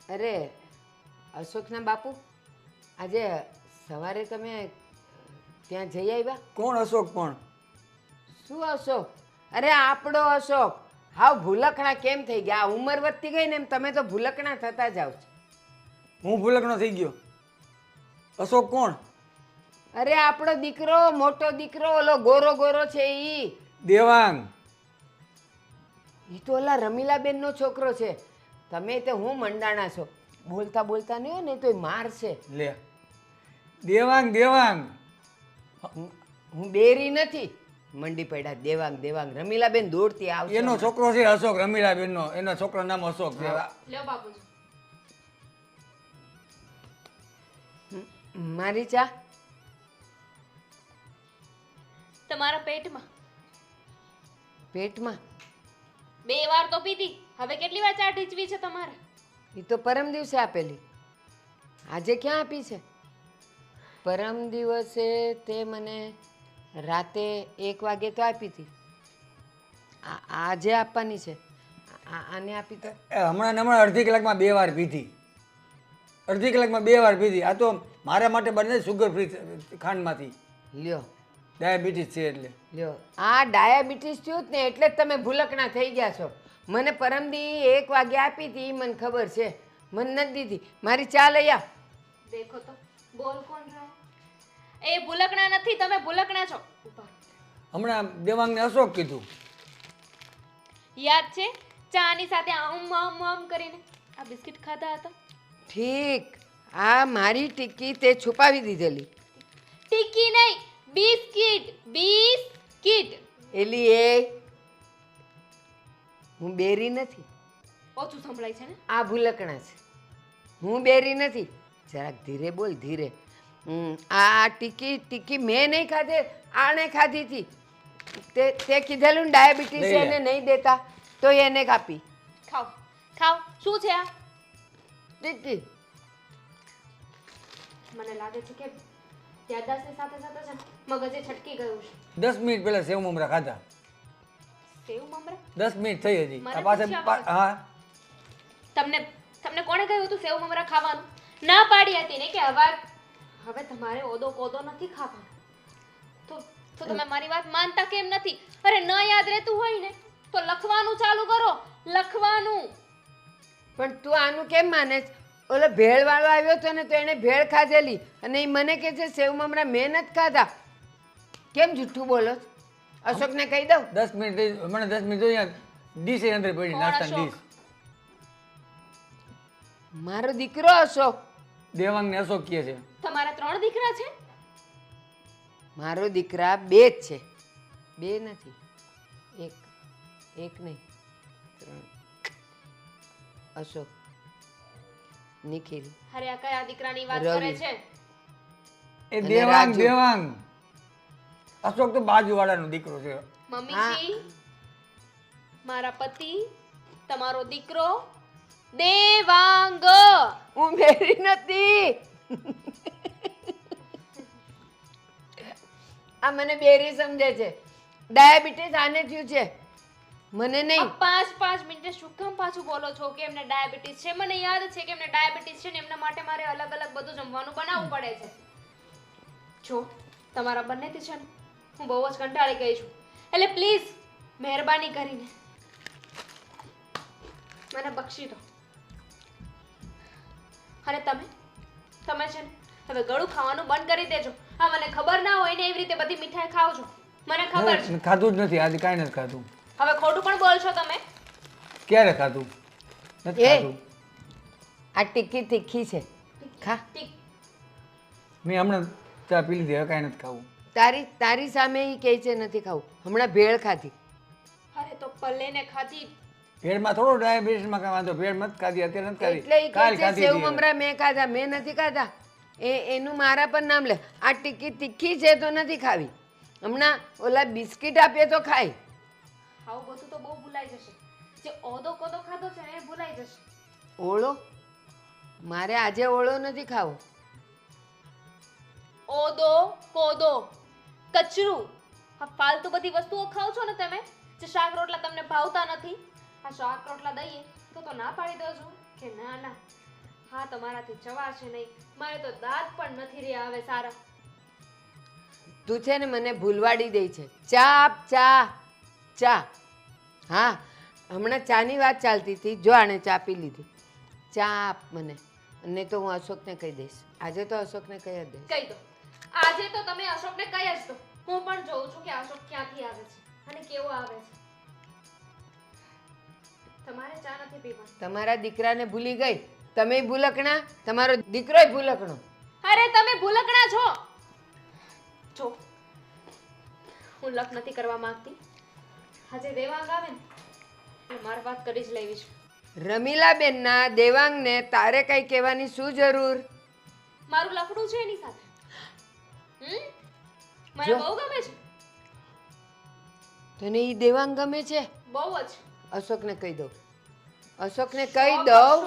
અરે અશોકના બાપુ, આજે સવારે તમે ત્યાં જઈ આવ્યા? કોણ અશોક પણ? શું અશોક? અરે આપણો અશોક. હાવ ભૂલકણા કેમ થઈ ગયા? આ ઉંમર વધતી ગઈ ને એમ તમે તો ભૂલકણા થતા જાવ છો. હું ભૂલકણો થઈ ગયો? અશોક કોણ? અરે આપણો દીકરો, મોટો દીકરો, ઓલો ગોરો ગોરો છે ઈ. દેવાંગ. ઈ તો ઓલા રમીલાબેનનો છોકરો છે. તમે તો હું મંડાણા છો, બોલતા બોલતા નહીં હોય ને તો માર છે. લે, દેવાંગ દેવાંગ. હું બેરી નથી. મંડી પડ્યા દેવાંગ દેવાંગ. રમીલાબેન દોડતી આવશે. એનો છોકરો છે અશોક, રમીલાબેનનો. એના છોકરાનું નામ અશોક છે. લ્યો બાપુજી. મારી ચા તમારા પેટમાં પેટમાં? 2 વાર તો પીધી, હવે કેટલી વાર ચા ઢીચવી છે તમારે? એ તો પરમ દિવસે આપેલી. આજે ક્યાં આપી છે? પરમ દિવસે તે મને રાતે 1 વાગે તો આપી હતી. આજે આપવાની છે. આને આપી તો હમણાં અડધી કલાકમાં 2 વાર પીધી. અડધી કલાકમાં 2 વાર પીધી. આ તો મારા માટે બને સુગર ફ્રી ખાંડમાંથી. લ્યો ડાયાબિટીસ છે એટલે. લ્યો, આ ડાયાબિટીસ થયું જ ને એટલે જ તમે ભૂલકણા થઈ ગયા છો. મને પરમદી 1 વાગે આપી હતી, મને ખબર છે. મને નથી દીધી. મારી ચા લઈ આવ. દેખો તો બોલ કોણ રહે? એ ભૂલકણા નથી, તમે ભૂલકણા છો. ઊભા. હમણાં દેવાંગને અશોક કીધું. યાદ છે ચાની સાથે આમ કરીને આ બિસ્કિટ ખાધા હતા? ઠીક. આ મારી ટિક્કી તે છુપાવી દીધેલી. ટીકી નહીં, બિસ્કિટ. બિસ્કિટ. એલી એ હું બેરી નથી. ઓછું સંભળાય છે ને? આ ભૂલકણા છે. હું બેરી નથી. જરાક ધીરે બોલ, ધીરે. આ ટીકી મેં નહીં ખાધે, આણે ખાધી હતી. તે કીધેલું ને ડાયાબિટીસ એને નહીં દેતા, તો એને કાપી. ખાઓ ખાઓ. શું છે આ? ટીકી. મને લાગે છે કે યાદદાસ્તની સાથે સાથે છે ને મગજે છટકી ગયું છે. 10 મિનિટ પહેલા સેવ મમરા ખાધા. સેવ મમરા? 10 મિનિટ થઈ હજી. મને આ પાસે પૂછ્યા વગર. હા. તમને કોણે કહ્યું હતું સેવ મમરા ખાવાનું? ના પાડી હતી ને કે હવે તમારે ઓદો કોદો નથી ખાવાનો. તો તમે મારી વાત માનતા કેમ નથી? અરે ન યાદ રહેતું હોય ને તો લખવાનું ચાલુ કરો. લખવાનું. પણ તું આનું કેમ માને છે? ઓલો ભેળવાળો આવ્યો હતો ને તો એને ભેળ ખાધેલી અને એ મને કહે છે સેવ મમરા મેં નથી ખાધા. કેમ જૂઠું બોલો છો? અશોકને કહી દઉં? 10 મિનિટ થઈ. મને 10 મિનિટ જોઈએ. ડીશ અંદર પડી, કોણ નાસ્તાની અશોક? ડીશ. મારો દીકરો અશોક. દેવાંગને અશોક કહે છે. તમારા 3 દીકરા છે? મારો દીકરા 2 જ છે. 2 નથી, એક નહીં, 3. અશોક, નિખિલ. અરે આ કયા દીકરાની વાત રવિ. કરે છે? એ અને દેવાંગ રાજુ. દેવાંગ. અશોક તો બાજુવાળાનો દીકરો છે. મમ્મીજી, મારા પતિ, તમારો દીકરો દેવાંગ. હું બેરી નથી. આ મને બેરી સમજે છે. ડાયાબિટીસ આને થયું છે, મને નહીં. 5 મિનિટે શું કામ પાછું બોલો છો કે એમને ડાયાબિટીસ છે? મને યાદ છે કે એમને ડાયાબિટીસ છે ને એમના માટે મારે અલગ અલગ બધું જમવાનું બનાવવું પડે છે. જો તમારા બંનેથી છે ને હું બહુ જ કંટાળી ગઈ છું. એટલે પ્લીઝ મહેરબાની કરીને મને બક્ષી દો. અને તમે છે ને હવે ગળું ખાવાનું બંધ કરી દેજો. હા, મને ખબર ના હોય ને એવી રીતે બધી મીઠાઈ ખાઓ છો, મને ખબર છે. ખાધું જ નથી આજે, કાંઈ નથી ખાધું. હવે ખોટું પણ બોલશો તમે. ક્યારે ખાધું? નથી એ ખાધું. આ ટીકી તીખી છે, ખા. ઠીક. મેં હમણાં ચા પી લીધી, હવે કાંઈ નથી ખાવું. તારી સામે ઈ કહે છે નથી ખાવું. હમણાં ભેળ ખાધી. અરે તો પલ્લે ને ખાધી. ભેળમાં થોડો ડાયાબિટીસમાં કાંઈ વાંધો. ભેળ નથી ખાધી, અત્યારે નથી એટલે ઈ ખાધી. કહે છે સેવ મમરા મેં ખાધા, મેં નથી ખાધા. એનું મારા પર નામ લે. આ ટીકી તીખી છે તો નથી ખાવી. હમણાં ઓલા બિસ્કિટ આપીએ તો ખાય. આવું બધું તો બહુ ભૂલાઈ જશે. જે ઓદો કોદો ખાધો છે ને એ ભૂલાઈ જશે. ઓળો? મારે આજે ઓળો નથી ખાવો. ઓદો કોદો કચરું. આ ફાલતુ બધી વસ્તુઓ ખાવ છો ને તમે, જે શાક રોટલા તમને ભાવતા નથી. આ શાક રોટલા દઈએ તો ના પાડી દો છો કે ના હા તમારાથી ચવાશે નહીં. મારે તો દાંત પણ નથી રહ્યા હવે સારા. તું છે ને મને ભૂલવાડી દે છે. ચા આપ, ચા ચા. હા, હમણાં ચાની વાત ચાલતી હતી. જો આણે ચા પી લીધી. ચા આપ મને, નહીં તો હું અશોકને કહી દઈશ. આજે તો અશોકને કહી જ દઈશ. કહી દો. આજે તો તમે અશોકને કહી જ દો. હું પણ જોઉં છું કે અશોક ક્યાંથી આવે છે અને કેવો આવે છે. તમારે ચા નથી પીવાની. તમારા દીકરાને ભૂલી ગઈ. તમે ભૂલકણા, તમારો દીકરોય ભૂલકણો. અરે તમે ભૂલકણા છો. જો હું લપ નથી કરવા માંગતી. આજે દેવાંગ આવે ને એટલે મારે વાત કરી જ લેવી છે. રમીલાબેનના દેવાંગને તારે કઈ કહેવાની શું જરૂર? મારું લફડું છે એની સાથે. મને જો. બહુ ગમે છે. તને ઈ દેવાંગ ગમે છે? બહુ જ. અશોકને કહી દઉં. અશોકને કહી દઉં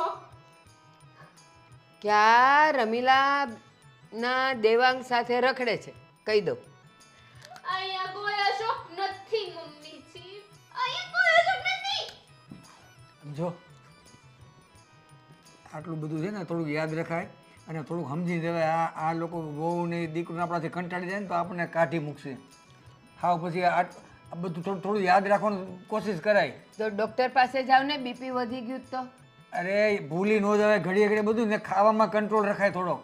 કે આ રમીલાના દેવાંગ સાથે રખડે છે. કહી દઉં. અહીંયા કોઈ અશોક નથી મમ્મીજી. અહીંયા કોઈ અશોક નથી. જો આટલું બધું છે ને થોડુંક યાદ રખાય અને થોડુંક સમજી દેવાય. આ લોકો બહુ ને દીકરીને આપણાથી કંટાળી જાય ને તો આપણને કાઢી મૂકશે. હા, પછી આ બધું થોડું યાદ રાખવાની કોશિશ કરાય. તો ડૉક્ટર પાસે જાવ ને, બીપી વધી ગયું તો. અરે ભૂલી ન જવાય. ઘડીએ ઘડીએ બધું ને ખાવામાં કંટ્રોલ રખાય થોડો.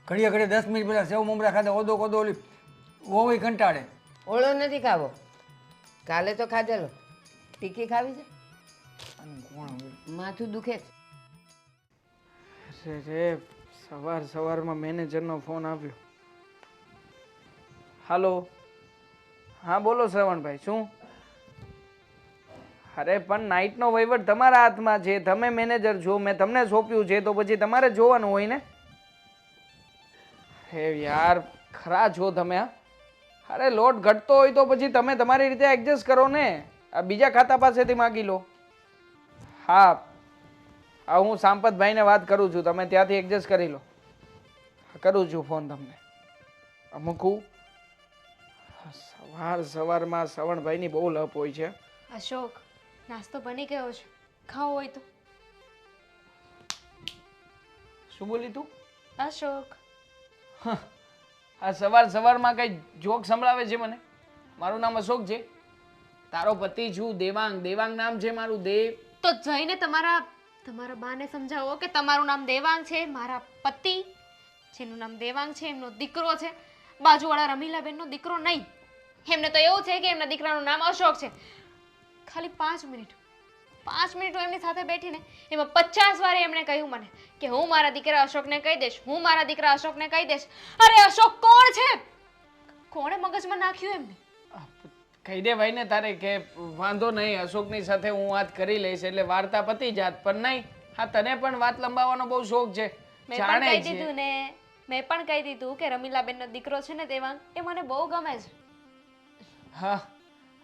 ઘડીએ ઘડીએ 10 મિનિટ પહેલાં સેવ મમરા ખાધા ઓદો કોદો ઓલી ઓવી કંટાળે. ઓળો નથી ખાવો. કાલે તો ખાધેલો. ટીકી ખાવી છે? માથું દુખે છે. રે સવારમાં મેનેજરનો ફોન આવ્યો. હાલો, હા બોલો શ્રવણભાઈ, શું? અરે પણ નાઇટનો વહીવટ તમારા હાથમાં છે. તમે મેનેજર છો, મેં તમને સોંપ્યું છે તો પછી તમારે જોવાનું હોય ને. હે યાર, ખરા છો તમે. હા, અરે લોટ ઘટતો હોય તો પછી તમે તમારી રીતે એડજસ્ટ કરો ને. આ બીજા ખાતા પાસેથી માગી લો. હા, હું સાંપતભાઈને વાત કરું છું, તમે ત્યાંથી એડજસ્ટ કરી લો. કરું છું ફોન તમને. મૂકું. સવારમાં શ્રવણભાઈની બહુ લપ હોય છે. અશોક, નાસ્તો બની ગયો છે, ખાઓ હોય તો. શું બોલી તું? અશોક, આ સવારમાં કઈ જોક સંભળાવે છે મને? મારું નામ અશોક છે. તારો પતિ છું દેવાંગ. દેવાંગ નામ છે મારું. દેવ. તો જઈને તમારા બાને સમજાવો કે તમારું નામ દેવાંગ છે. મારા પતિ જેનું નામ દેવાંગ છે એમનો દીકરો છે. બાજુવાળા રમીલાબેનનો દીકરો નહીં. એમને તો એવું છે કે એમના દીકરાનું નામ અશોક છે. ખાલી 5 મિનિટ હું એમની સાથે બેઠીને એમાં 50 વાર એમણે કહ્યું મને કે હું મારા દીકરા અશોકને કહી દઈશ, હું મારા દીકરા અશોકને કહી દઈશ. અરે અશોક કોણ છે? કોણે મગજમાં નાખ્યું એમને? કહી દે ભાઈ ને તારે કે વાંધો નહીં, અશોકની સાથે હું વાત કરી લઈશ એટલે વાર્તા પતી જાત. પણ નહીં, હા તને પણ વાત લંબાવવાનો બહુ શોખ છે. મેં પણ કહી દીધું ને, મેં પણ કહી દીધું કે રમીલાબેનનો દીકરો છે ને દેવાંગ, એ મને બહુ ગમે છે. હા,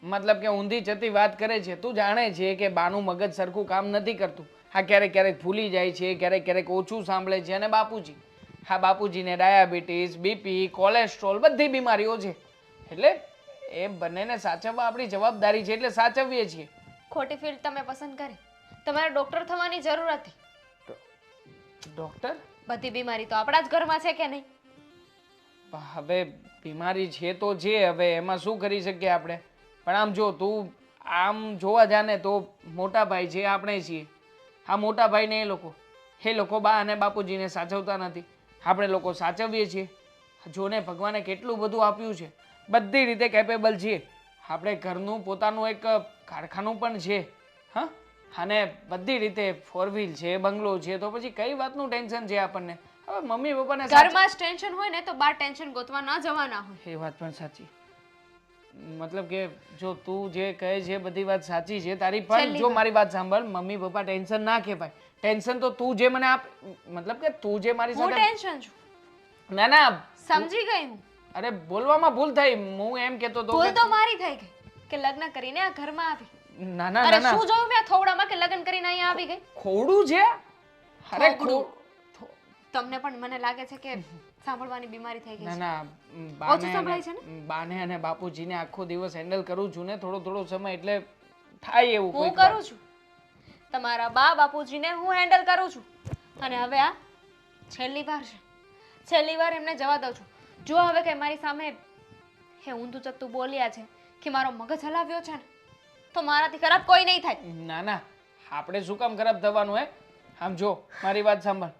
મતલબ કે ઊંધી જતી વાત કરે છે. તું જાણે છે કે બાનું મગજ સરખું કામ નથી કરતું. હા, ક્યારેક ક્યારેક ભૂલી જાય છે, ક્યારેક ક્યારેક ઓછું સાંભળે છે. અને બાપુજી, હા બાપુજીને ડાયાબિટીસ, બીપી, કોલેસ્ટ્રોલ બધી બીમારીઓ છે. એટલે એ બંનેને સાચવવા આપણી જવાબદારી છે, એટલે સાચવીએ છીએ. ખોટી ફિલ્ડ તમે પસંદ કરી. તમારે ડોક્ટર થવાની જરૂર હતી. ડોક્ટર? બધી બીમારી તો આપણા જ ઘરમાં છે કે નહીં? હવે બીમારી છે તો છે, હવે એમાં શું કરી શકીએ આપણે. પણ આમ જો તું આમ જોવા જાને તો મોટા ભાઈ છે, આપણે છીએ. હા, મોટા ભાઈ ને એ લોકો બા અને બાપુજીને સાચવતા નથી. આપણે લોકો સાચવીએ છીએ. જોને ભગવાને કેટલું બધું આપ્યું છે, બધી રીતે કેપેબલ છીએ. આપણે ઘરનું પોતાનું એક કારખાનું પણ છે. હા, અને બધી રીતે 4 વ્હીલ છે, બંગલો છે, તો પછી કઈ વાતનું ટેન્શન છે આપણને? હવે મમ્મી પપ્પાને ઘરમાં જ ટેન્શન હોય ને તો બહાર ટેન્શન ગોતવા ન જવાના હોય. એ વાત પણ સાચી. મતલબ કે જો તું જે કહે છે બધી વાત સાચી છે તારી, પણ જો મારી વાત સાંભળ, મમ્મી પપ્પા ટેન્શન ના કહેવાય. ટેન્શન તો તું જે મને આપ, મતલબ કે તું જે મારી હું સાથે. ટેન્શન છું. ના સમજી ગઈ હું. અરે બોલવામાં ભૂલ થઈ. હું એમ કહેતો તો ભૂલ તો મારી થઈ ગઈ કે લગ્ન કરીને આ ઘરમાં આવી. ના અરે શું જોયું મેં થોડામાં કે લગ્ન કરીને અહીંયા આવી ગઈ? ખોડું છે. અરે તમને પણ મને લાગે છે કે સાંભળવાની બીમારી થઈ ગઈ છે. ના, ઓછું સંભળાય છે ને? બાને અને બાપુજીને આખો દિવસ હેન્ડલ કરું છું ને, થોડો સમય એટલે થાય એવું. હું કરું છું. તમારા બા બાપુજીને હું હેન્ડલ કરું છું. અને હવે આ છેલ્લી વાર છે, છેલ્લી વાર એમને જવા દઉં છું. જો હવે કે મારી સામે હે ઊંધું ચત્તું બોલ્યા છે કે મારો મગજ હલાવ્યો છે ને, તો મારાથી ખરાબ કોઈ નહીં થાય. ના ના, આપણે શું કામ ખરાબ થવાનું હે? આમ જો મારી વાત સાંભળ,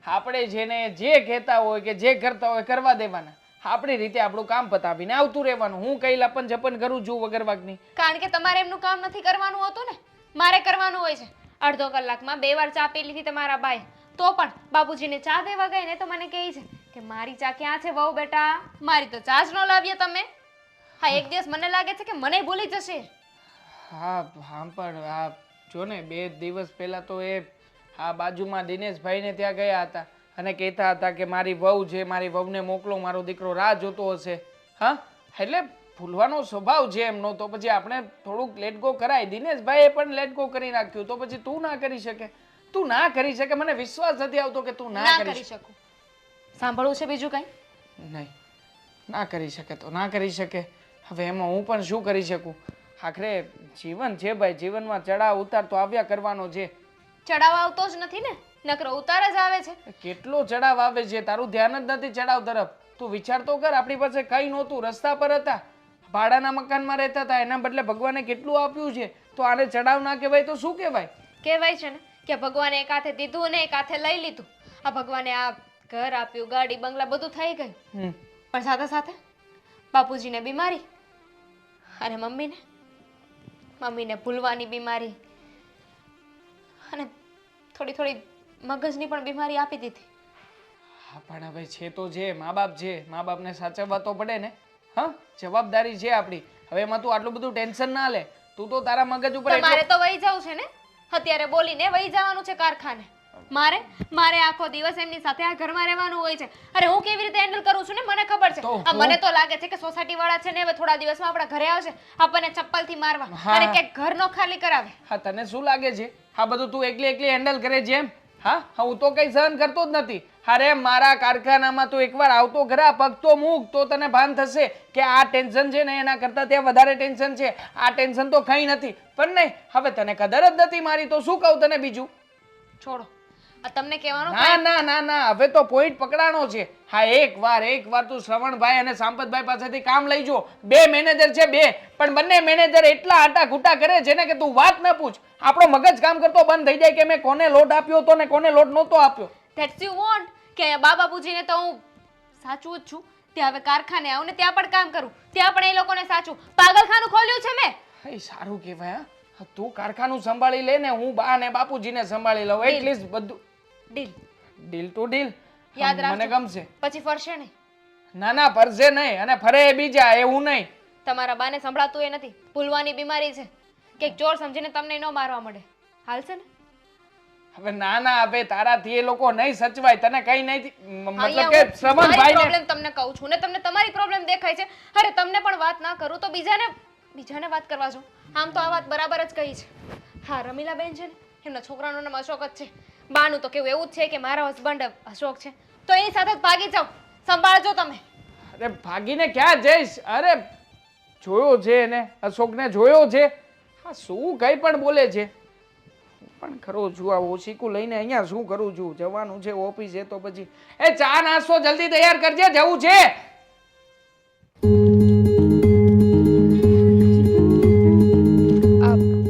આપણે જેને જે કહેતા હોય કે જે કરતા હોય કરવા દેવાના, આપણી રીતે આપણું કામ પતાવીને આવતું રહેવાનું. હું કઈ લપન જપન કરું છું વગર વાગની? કારણ કે તમારે એમનું કામ નથી કરવાનું હોતું ને, મારે કરવાનું હોય છે. અડધો કલાકમાં 2 વાર ચા પી લીધી તમારા બાએ, તો પણ બાપુજીને ચા દેવા ગઈ ને તો મને કહે છે કે મારી ચા ક્યાં છે વહુ બેટા, મારી તો ચા જ ન લાવ્યા તમે. હા, એક દિવસ મને લાગે છે કે મને ભૂલી જશે. હા પણ આ જો ને 2 દિવસ પહેલા તો એ આ બાજુમાં દિનેશભાઈને ત્યાં ગયા હતા અને કહેતા હતા કે મારી વહુ છે, મારી વહુને મોકલો, મારો દીકરો રાહ જોતો હશે. હા, એટલે ભૂલવાનો સ્વભાવ છે એમનો, તો પછી આપણે થોડુંક લેટ ગો કરાય. દિનેશભાઈએ પણ લેટ ગો કરી નાખ્યું, તો પછી તું ના કરી શકે? તું ના કરી શકે? મને વિશ્વાસ નથી આવતો કે તું ના કરી શકું. સાંભળવું છે બીજું કઈ? નહીં, ના કરી શકે તો ના કરી શકે. હવે એમાં હું પણ શું કરી શકું? આખરે જીવન છે ભાઈ, જીવનમાં ચડાવ ઉતાર તો આવ્યા કરવાનો છે. ચડાવ આવતો જ નથી ને, નકરો ઉતાર જ આવે છે. કેટલો ચડાવ આવે છે, તારું ધ્યાન જ નથી ચડાવ તરફ. તું વિચાર તો કર, આપણી પાસે કઈ નહોતું, રસ્તા પર હતા, ભાડાના મકાનમાં રહેતા હતા, એના બદલે ભગવાને કેટલું આપ્યું છે. તો આને ચડાવ ના કહેવાય તો શું કહેવાય? કહેવાય છે ને કે ભગવાને એક હાથે દીધું ને એક હાથે લઈ લીધું. આ ભગવાને આ ઘર આપ્યું, ગાડી બંગલા બધું થઈ ગયું, પણ સાથે સાથે બાપુજીને બીમારી અને મમ્મીને ભૂલવાની બીમારી અને થોડી મગજની પણ બીમારી આપી દીધી. હા પણ હવે છે તો છે, મા બાપ છે, મા બાપને સાચવવા તો પડે ને. હા, જવાબદારી છે આપણી. હવે એમાં તું આટલું બધું ટેન્શન ના લે. તું તો તારા મગજ ઉપર મારે તો વહી જવું છે ને, અત્યારે બોલીને વહી જવાનું છે કારખાને. મારે આખો દિવસ એમની સાથે આ ઘરમાં રહેવાનું હોય છે. અરે હું કેવી રીતે હેન્ડલ કરું છું ને મને ખબર છે. મને તો લાગે છે કે સોસાયટી વાળા છે ને હવે થોડા દિવસમાં આપણા ઘરે આવશે, આપણને ચપ્પલથી મારવા અને કે ઘરનો ખાલી કરાવે. હા, તને શું લાગે છે આ બધું તું એકલી હેન્ડલ કરે છે એમ? હા, હું તો કઈ સહન કરતો જ નથી. અરે મારા કારખાનામાં તું એકવાર આવતો ઘરે પગ તો મૂક, તો તને ભાન થશે કે આ ટેન્શન છે ને એના કરતા ત્યાં વધારે ટેન્શન છે. આ ટેન્શન તો કઈ નથી. પણ નહીં, હવે તને કદર જ નથી મારી, તો શું કહું તને બીજું? છોડો, આ તમને કહેવાનું. ના, હવે તો પોઈન્ટ પકડાણો છે. હા, એકવાર તું શ્રવણભાઈ અને સાંપતભાઈ પાસેથી કામ લઈ જો. 2 મેનેજર છે, 2, પણ બંને મેનેજર એટલા આટા ઘૂટા કરે છે ને કે તું વાત ન પૂછ. આપણો મગજ કામ કરતો બંધ થઈ જાય કે મેં કોને લોટ આપ્યો હતો ને કોને લોટ નહોતો આપ્યો. ધેટ્સ યુ વોન્ટ કે બાપુજીને તો હું સાચું જ છું. ત્યાં હવે કારખાને આવું ને ત્યાં પણ કામ કરું, ત્યાં પણ એ લોકોને સાચું. પાગલખાનું ખોલ્યું છે મેં. એ સારું કહેવાય. હા, તું કારખાનું સંભાળી લે ને હું બા ને બાપુજીને સંભાળી લઉં. એટલીસ્ટ બધું ડીલ ટુ ડીલ. યાદ રાખજો, મને ગમશે. પછી ફરશે નહીં. ના, ફરશે નહીં અને ફરે બીજા, એવું નહીં. તમારા બાને સંભળાતું એ નથી, ભૂલવાની બીમારી છે. કે ચોર સમજીને તમને ન મારવા મળે, હાલશે ને? હવે ના, હવે તારાથી એ લોકો નહીં સચવાય. તને કઈ નહીં, મતલબ કે શ્રવણભાઈ પ્રોબ્લેમ તમને કહું છું ને, તમને તમારી પ્રોબ્લેમ દેખાય છે. અરે તમને પણ વાત ના કરું તો બીજાને વાત કરવા જો. આમ તો આ વાત બરાબર જ કહી છે. હા, રમીલાબેન છે ને, એમના છોકરાનું નામ અશોક જ છે. બાનું તો કેવું એવું જ છે કે મારા હસબન્ડ અશોક છે, તો એની સાથે જ ભાગી જાઓ. સંભાળજો તમે. અરે ભાગીને ક્યાં જઈશ? અરે જોયો છે એને, અશોકને જોયો છે. હા, શું કઈ પણ બોલે છે. પણ ખરો છું આ ઓશીકું લઈને અહીંયા શું કરું છું? જવાનું છે ઓફિસે, તો પછી એ ચા નાસ્તો જલ્દી તૈયાર કરજે, જવું છે.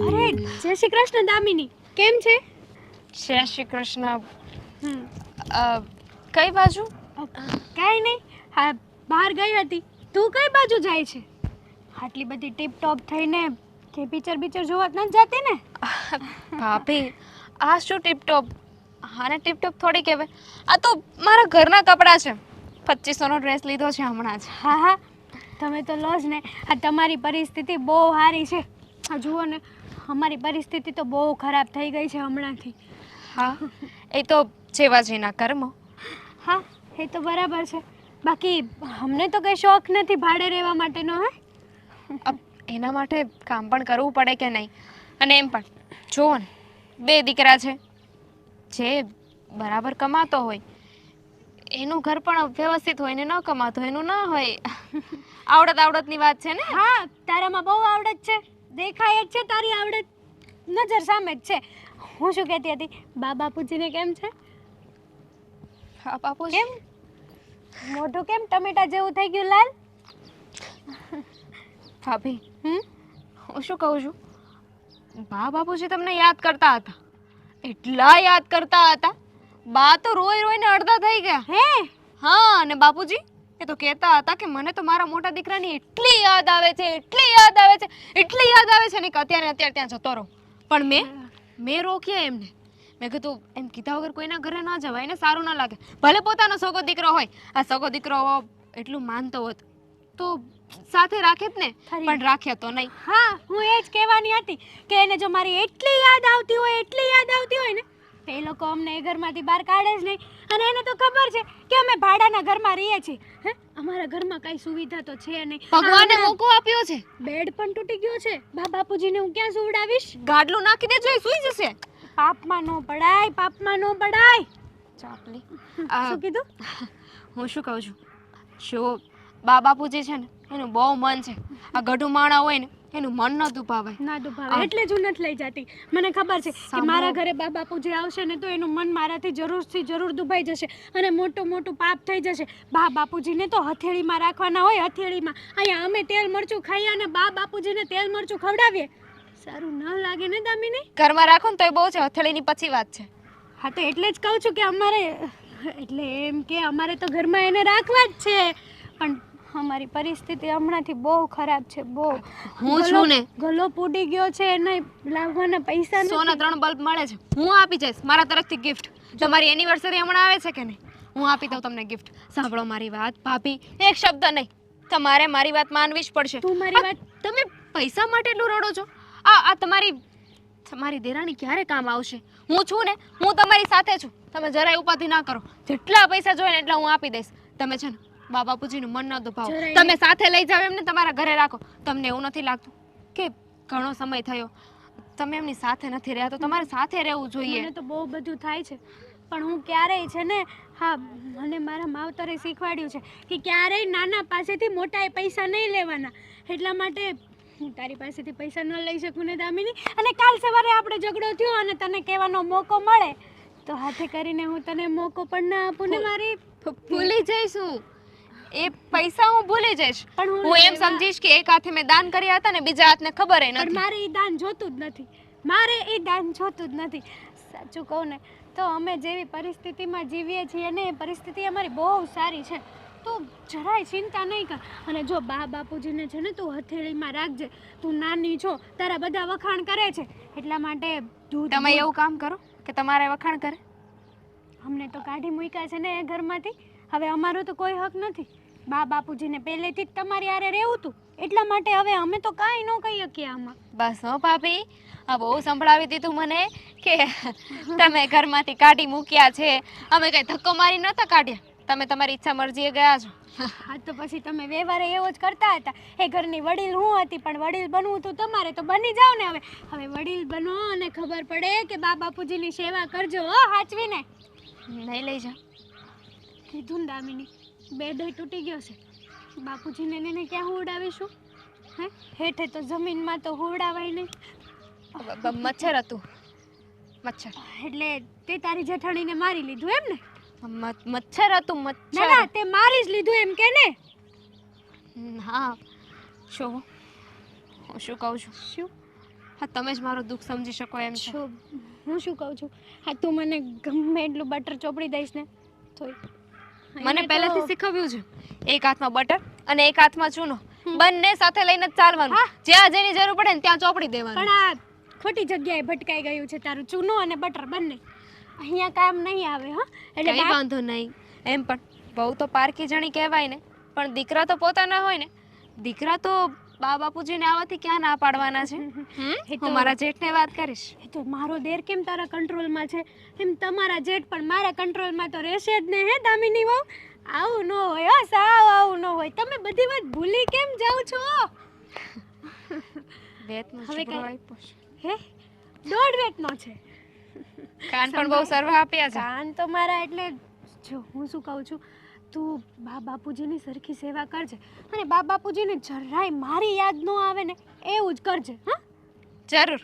અરે જય શ્રી કૃષ્ણ દામિની, કેમ છે? જય શ્રી કૃષ્ણ. કઈ બાજુ? કાંઈ નહીં, હા બહાર ગઈ હતી. તું કઈ બાજુ જાય છે? આટલી બધી ટીપ ટોપ થઈને કે પિક્ચર જોવા નથી જતી ને? ભાભી, આ શું ટીપટોપ? આને ટીપટોપ થોડી કહેવાય. આ તો મારા ઘરના કપડાં છે. 2500નો ડ્રેસ લીધો છે હમણાં જ. હા, તમે તો લો જ ને. આ તમારી પરિસ્થિતિ બહુ સારી છે. આ જુઓ ને, અમારી પરિસ્થિતિ તો બહુ ખરાબ થઈ ગઈ છે હમણાંથી. હા, એ તો જેવા જેના કર્મ. હા, એ તો બરાબર છે. બાકી અમને તો કંઈ શોખ નથી ભાડે રહેવા માટેનો. એના માટે કામ પણ કરવું પડે કે નહીં? અને એમ પણ જુઓ ને, 2 દીકરા છે. જે બરાબર કમાતો હોય એનું ઘર પણ વ્યવસ્થિત હોય ને ન કમાતો એનું ના હોય. આવડતની વાત છે ને. હા, તારામાં બહુ આવડત છે, દેખાય જ છે તારી આવડત, નજર સામે જ છે. હું શું કહેતી હતી, બાપુજીને કેમ છે? હા બાપુજી કેમ મોઢું કેમ ટમેટા જેવું થઈ ગયું લાલ? ભાભી હું શું કહું છું, બા બાપુજી તમને યાદ કરતા હતા, એટલા યાદ કરતા હતા, બા તો રોઈ રોઈને અડધા થઈ ગયા. હે હા, અને બાપુજી એ તો કહેતા હતા કે મને તો મારા મોટા દીકરાની એટલી યાદ આવે છે, એટલી યાદ આવે છે, એટલી યાદ આવે છે ને કે અત્યારે ત્યાં જતો રહું. પણ મેં રોક્યા એમને. મેં કીધું એમ કીધા વગર કોઈના ઘરે ન જવાય ને, સારું ન લાગે. ભલે પોતાનો સગો દીકરો હોય, આ સગો દીકરો એટલું માનતો હોત તો સાથે રાખે જ ને, પણ રાખ્યા તો નહીં. હા, હું એ જ કહેવાની હતી કે એને જો મારી એટલી યાદ આવતી હોય, એટલી યાદ આવતી હોય ને, તો એ લોકો અમને એ ઘરમાંથી બહાર કાઢે જ નહીં. અને એને તો ખબર છે કે અમે ભાડાના ઘરમાં રહીએ છીએ. હે, અમારા ઘરમાં કઈ સુવિધા તો છે નહીં. ભગવાને મોકો આપ્યો છે, બેડ પણ તૂટી ગયો છે. બાપુજીને હું ક્યાં સુવડાવીશ? ગાડલું નાખી દેજો, એ સૂઈ જશે. પાપમાં નો પડાય, પાપમાં નો પડાય. ચાપલી. શું કીધું? હું શું કહું છું, જો બા બાપુજી છે ને એનું બહુ મન છે, આ ગઢું માણા હોય ને એનું મન ન દુભાવાય. ના દુભાવે એટલે જ હું નથી લઈ જતી. મને ખબર છે કે મારા ઘરે બા બાપુજી આવશે ને તો એનું મન મારાથી જરૂર દુભાઈ જશે અને મોટું મોટું પાપ થઈ જશે. બા બાપુજીને તો હથેળીમાં રાખવાના હોય, હથેળીમાં. અહીંયા અમે તેલ મરચું ખાઈએ અને બા બાપુજીને તેલ મરચું ખવડાવીએ, સારું ન લાગે ને દામિની? ઘરમાં રાખો ને તોય બહુ છે, હથેળીની પછી વાત છે. હા, તો એટલે જ કહું છું કે એટલે એમ કે અમારે તો ઘરમાં એને રાખવા જ છે, પણ અમારી પરિસ્થિતિ હમણાંથી બહુ ખરાબ છે, બહુ. હું છું ને, ગલો પૂડી ગયો છે, એને લાવવાના પૈસા નથી. સોના 3 બલ્બ મળે છે, હું આપી જઈશ મારા તરફથી ગિફ્ટ. તમારી એનિવર્સરી હમણાં આવે છે કે નહીં, હું આપી દઉં તમને ગિફ્ટ. સાંભળો મારી વાત ભાભી, એક શબ્દ નહીં, તમારે મારી વાત માનવી જ પડશે. તું મારી વાત, તમે પૈસા માટે એટલું રડો છો? આ તમારી દેરાણી ક્યારે કામ આવશે? હું છું ને, હું તમારી સાથે છું, તમે જરાય ઉપાધિ ના કરો. જેટલા પૈસા જોઈએ ને એટલા હું આપી દઈશ. તમે છે ને બા બાપુજીનું મન ન દુભાવો, તમે સાથે લઈ જાવ એમને, તમારા ઘરે રાખો. તમને એવું નથી લાગતું કે ઘણો સમય થયો તમે એમની સાથે નથી રહ્યા, તો તમારે સાથે રહેવું જોઈએ? મને તો બહુ બધું થાય છે, પણ હું ક્યારેય છે ને, હા, મને મારા માવતરે શીખવાડ્યું છે કે ક્યારેય નાના પાસેથી મોટા પૈસા નહીં લેવાના. એટલા માટે હું તારી પાસેથી પૈસા ન લઈ શકું ને દામિની. અને કાલ સવારે આપણે ઝઘડો થયો અને તને કહેવાનો મોકો મળે તો હાથે કરીને હું તને મોકો પણ ના આપું ને મારી. ભૂલી જઈશું એ પૈસા, હું ભૂલી જઈશ. પણ હું એમ સમજીશ કે એક હાથે મેં દાન કર્યા હતા ને બીજા હાથને ખબર ય પણ નથી. મારે એ દાન જોતું જ નથી, મારે એ દાન જોતું જ નથી. સાચું કહું ને તો અમે જેવી પરિસ્થિતિમાં જીવીએ છીએ ને એ પરિસ્થિતિ અમારી બહુ સારી છે, તો જરાય ચિંતા નહીં કર. અને જો બા બાપુજીને છે ને તું હથેળીમાં રાખજે. તું નાની છો, તારા બધા વખાણ કરે છે, એટલા માટે તમે એવું કામ કરો કે તમારે વખાણ કરે. અમને તો કાઢી મૂક્યા છે ને એ ઘરમાંથી, હવે અમારો તો કોઈ હક નથી. બા બાપુજીને પહેલેથી જ તમારી હારે રહેવું હતું, એટલા માટે હવે અમે તો કાંઈ ન કહી શકીએ આમાં. બસ હો ભાભી, આ બહુ સંભળાવી દીધું મને કે તમે ઘરમાંથી કાઢી મૂક્યા છે. અમે કઈ ધક્કો મારી નતા કાઢ્યા, તમે તમારી ઈચ્છા મરજીએ ગયા છો. હા, તો પછી તમે વ્યવહારે એવો જ કરતા હતા. એ ઘરની વડીલ હું હતી, પણ વડીલ બનવું હતું તમારે, તો બની જાઓ ને. હવે વડીલ બનો અને ખબર પડે કે બા બાપુજીની સેવા કરજો, હો, હાચવીને. નહીં લઈ જા. કીધું ને દામિની, બેડ તૂટી ગયો છે. બાપુજીને એને ક્યાં હુવડાવીશું? હે, હેઠે તો જમીનમાં તો હુવડાવાય નહીં. મચ્છર હતું, મચ્છર. એટલે તે તારી જેઠાણીને મારી લીધું એમ ને? મચ્છર હતું, ના મચ્છર. ના, તે મારી જ લીધું એમ કે ને? હા, શું હું શું કહું છું? શું? હા, તમે જ મારું દુઃખ સમજી શકો એમ છો. હું શું કહું છું, હા, તું મને ગમે એટલું બટર ચોપડી દઈશ ને તોય. મને પહેલેથી શીખવ્યું છે, એક હાથમાં બટર અને એક હાથમાં ચૂનો, બંને સાથે લઈને જ ચાલવાનું. જ્યાં જેની જરૂર પડે ને ત્યાં ચોપડી દેવાનું. પણ આ ખોટી જગ્યાએ ભટકાઈ ગયું છે તારું ચૂનો અને બટર બંને. અહીંયા કામ નહીં આવે. હા, એટલે કઈ વાંધો નહીં. એમ પણ બહુ તો પારકી જણી કહેવાય ને, પણ દીકરા તો પોતાના હોય ને. દીકરા તો બા બાપુજીને આવવાથી ક્યાં ના પાડવાના છે? હું મારા જેઠને વાત કરીશ. એ તો મારો દેર કેમ તારા કંટ્રોલમાં છે, એમ તમારા જેઠ પણ મારા કંટ્રોલમાં તો રહેશે જ ને. હે દામિની વહુ, આવું ન હોય, હા, સાવ આવું ન હોય. તમે બધી વાત ભૂલી કેમ જાઓ છો? વેતનો હવે છોકરો કાંઈ- આપ્યો છે. હે, 1.5 વેતનો છે. કાન પણ બહુ સરવા આપ્યા છે. કાન તો મારા, એટલે જો હું શું કહું છું, તું બા બાપુજીની સરખી સેવા કરજે અને બા બાપુજીને જરાય મારી યાદ ન આવે ને એવું જ કરજે. હા, જરૂર,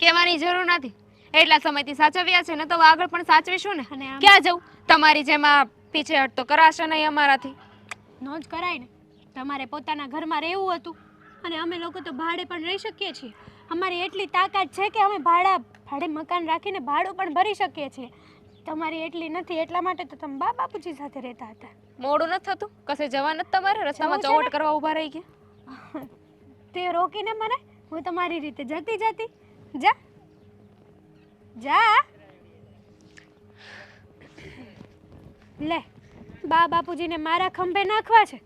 કહેવાની જરૂર નથી. એટલા સમયથી સાચવ્યા છે ને તો આગળ પણ સાચવીશું ને. અને આમ- ક્યાં જવું? તમારી જેમ આ પીછેહટ તો કરાશે નહીં અમારાથી. નો જ કરાય ને. તમારે પોતાના ઘરમાં રહેવું હતું અને અમે લોકો તો ભાડે પણ રહી શકીએ છીએ. અમારી એટલી તાકાત છે કે અમે ભાડે મકાન રાખીને ભાડું પણ ભરી શકીએ છીએ. તમારી એટલી નથી, એટલા માટે તો તમે બાપુજી સાથે રહેતા હતા. મોડું નથી થતું? કશે જવા નથી તમારે? રસ્તામાં જવું છે ને? ચોવટ કરવા ઊભા રહી ગયા? તે રોકીને મને, હું તમારી રીતે જતી જા જા. લે, બાપુજીને મારા ખંભે નાખવા છે.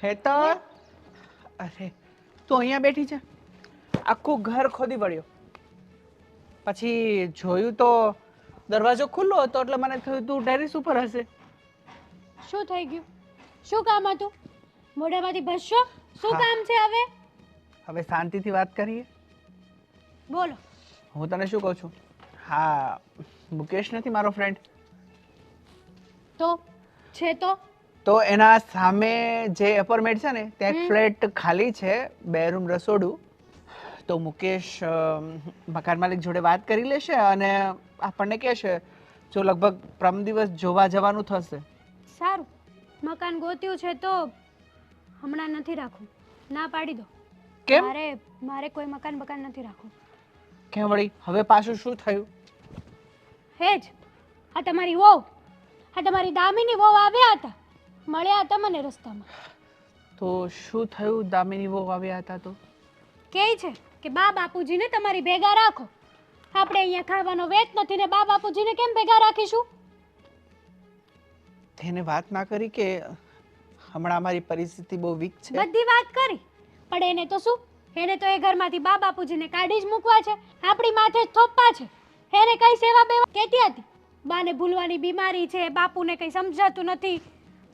હેતલ, અરે તું અહીંયા બેઠી છે? આખું ઘર ખોદી વળ્યો. પછી જોયું તો દરવાજો ખુલ્લો હતો, એટલે મને થયું તું ટેરેસ ઉપર હશે. શું થઈ ગયું? શું કામ હતું? મોઢામાંથી ભસશો? શું હા. કામ છે હવે? હવે શાંતિથી વાત કરીએ. બોલો. હું તને શું કહું છું, હા, મુકેશ નથી મારો ફ્રેન્ડ? તો છે તો એના સામે જે અપાર્ટમેન્ટ છે ને ત્યાં એક ફ્લેટ ખાલી છે, 2 રૂમ રસોડું. તો મુકેશ મકાન માલિક જોડે વાત કરી લેશે અને આપણને કહેશે જો લગભગ પ્રમ દિવસ જોવા જવાનું થશે. સારું. મકાન ગોત્યું છે તો હમણાં નથી રાખવું. ના પાડી દો. કેમ? મારે કોઈ મકાન નથી રાખવું. કેમ વળી? હવે પાછું શું થયું? હેજ, આ તમારી વહુ, આ તમારી દામીની વહુ આવ્યા હતા, મળ્યા હતા મને રસ્તામાં. તો શું થયું? દામિની વહુ આવ્યા હતા તો કહે છે કે બાપુજીને તમારી ભેગા રાખો. આપણે અહીંયા ખાવાનો વેત નથી ને બાપુજીને કેમ ભેગા રાખીશું? તેને વાત ના કરી કે હમણાં અમારી પરિસ્થિતિ બહુ વીક છે? બધી વાત કરી, પણ એને તો શું, એને તો એ ઘરમાંથી બાપુજીને કાઢી જ મૂકવા છે, આપણી માથે જ થોપવા છે. એને કઈ સેવા બેવા કહેતી હતી, બાને ભૂલવાની બીમારી છે, બાપુને કઈ સમજાતું નથી,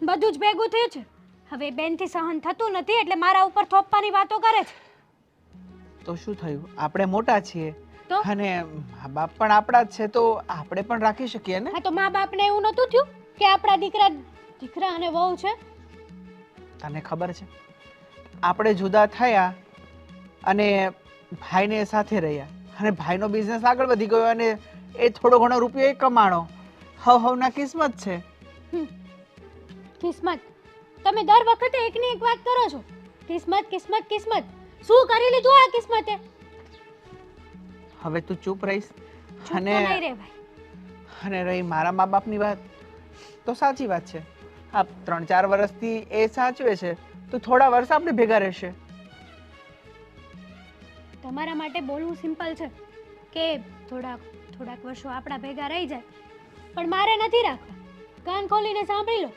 બધું જ ભેગું થયું છે. હવે બેનથી સહન થતું નથી એટલે મારા ઉપર થોપવાની વાતો કરે છે. તો શું થયું? આપણે મોટા છીએ તો? અને મા બાપ પણ આપણા જ છે, તો આપણે પણ રાખી શકીએ ને. હા, તો મા બાપને એવું નતું થયું કે આપણા દીકરા અને વહુ છે? તને ખબર છે આપણે જુદા થયા અને ભાઈને સાથે રહ્યા અને ભાઈનો બિઝનેસ આગળ વધી ગયો અને એ થોડો ઘણો રૂપિયો એ કમાણો. હવના કિસ્મત છે. કિસ્મત? તમે દર વખતે એકની એક વાત કરો છો. કિસ્મત કિસ્મત કિસ્મત. શું કરી લીધું આ કિસ્મતે? હવે તું ચૂપ રહીશ? ચૂપ તો અને નહીં રહેવાય. અને રહી મારા મા બાપની વાત, તો સાચી વાત છે. આ 3-4 વર્ષથી એ સાચવે છે, તો થોડા વર્ષ આપણે ભેગા રહેશે. તમારા માટે બોલવું સિમ્પલ છે કે થોડાક વર્ષો આપણા ભેગા રહી જાય, પણ મારે નથી રાખવા. કાન ખોલીને સાંભળી લો,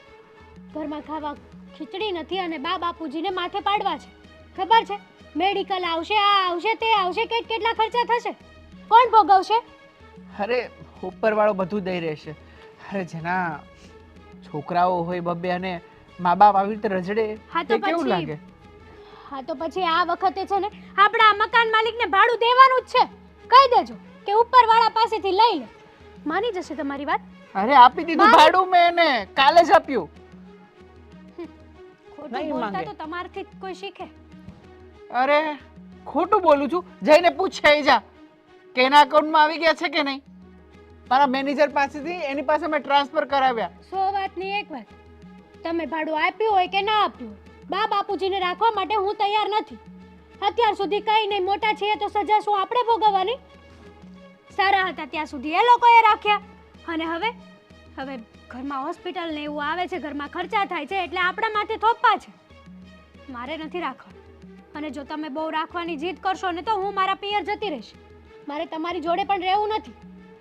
ઘરમાં ખાવા ખીચડી નથી અને બાપુજીને માથે પાડવા છે. ખબર છે, મેડિકલ આવશે, આ આવશે, તે આવશે, કેટલા ખર્ચા થશે? કોણ ભોગવશે? અરે ઉપરવાળો બધું દઈ રહેશે. અરે જેના છોકરાઓ હોય બબ્બે અને મા બાપ આવી રીતે રજડે, હા તો તે કેવું પછી- લાગે? હા તો પછી આ વખતે છે ને આપણા મકાન માલિકને ભાડું દેવાનું જ છે. કહી દેજો કે ઉપરવાળા પાસેથી લઈ લે. માની જશે તમારી વાત? અરે આપી દીધું ભાડું મેં એને, કાલે જ આપ્યું. ખોટું નહીં બોલતા માંગે. તો તમારથી જ કોઈ શીખે. અરે ખોટું બોલું છું? જઈને પૂછે જા કે એના અકાઉન્ટમાં આવી ગયા છે કે નહીં. મારા મેનેજર પાસેથી એની પાસે મેં ટ્રાન્સફર કરાવ્યા. 100 વાતની એક વાત. તમે ભાડું આપ્યું હોય કે ના આપ્યું હોય, બાપુજીને રાખવા માટે હું તૈયાર નથી. અત્યાર સુધી કઈ નહીં, મોટા છીએ તો સજા શું આપણે ભોગવવાની? સારા હતા ત્યાં સુધી એ લોકોએ રાખ્યા અને હવે ઘરમાં હોસ્પિટલ ને એવું આવે છે, ઘરમાં ખર્ચા થાય છે એટલે આપણા માથે થોપા છે. મારે નથી રાખવા. અને જો તમે બહુ રાખવાની જીદ કરશો ને તો હું મારા પિયર જતી રહીશ. મારે તમારી જોડે પણ રહેવું નથી.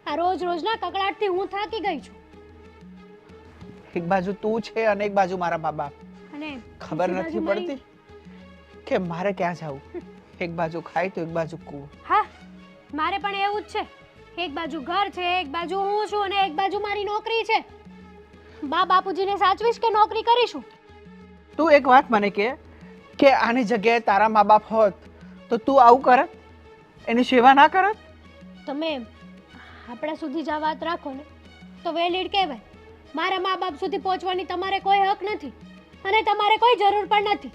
આ રોજના કકળાટથી હું થાકી ગઈ છું. એક બાજુ તું છે અને એક બાજુ મારા મા બાપ. અને ખબર બીજી નથી બાજુ મારી- પડતી કે મારે ક્યાં જવું. એક બાજુ ખાય તો એક બાજુ કૂવો. હા, મારે પણ એવું જ છે. એક બાજુ ઘર છે, એક બાજુ હું છું અને એક બાજુ મારી નોકરી છે. બાપુજીને સાચવીશ કે નોકરી કરીશું? તું એક વાત મને કે આની જગ્યાએ તારા મા બાપ હોત તો તું આવું કરત? એની સેવા ના કરત? તમે આપણા સુધી જ આ વાત રાખો ને તો વેલિડ કહેવાય. મારા મા બાપ સુધી પહોંચવાની તમારે કોઈ હક નથી અને તમારે કોઈ જરૂર પણ નથી.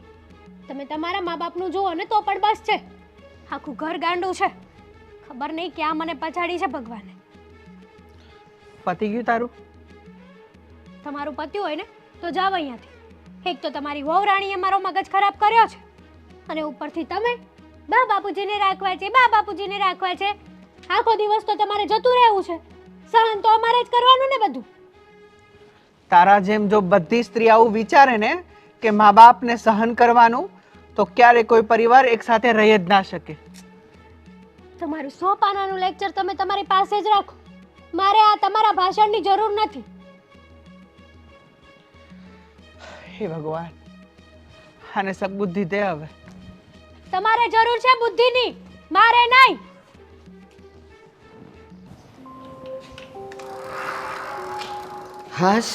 તમે તમારા મા બાપનું જુઓ ને તો પણ બસ છે. આખું ઘર ગાંડું છે. ખબર નહીં ક્યાં મને પછાડી છે ભગવાને. પતી ગયું તારું? તમારું પત્યું હોય ને તો જાવ અહીંયાથી. એક તો તમારી વહુ રાણીએ મારો મગજ ખરાબ કર્યો છે અને ઉપરથી તમે બા બાપુજીને રાખવા છે, બા બાપુજીને રાખવા છે. આખો દિવસ તો તમારે જતું રહેવું છે. સહન તો અમારે જ કરવાનું ને બધું. તારા જેમ જો બધી સ્ત્રી આવું વિચારે ને કે મા બાપને સહન કરવાનું, તો ક્યારે કોઈ પરિવાર એક સાથે રહી જ ના શકે. તમારું 100 પાનાનું લેક્ચર તમે તમારી પાસે જ રાખો. મારે આ તમારા ભાષણની જરૂર નથી. હે ભગવાન, આને સદબુદ્ધિ દે હવે. તમારે જરૂર છે બુદ્ધિની, મારે નહીં. હાશ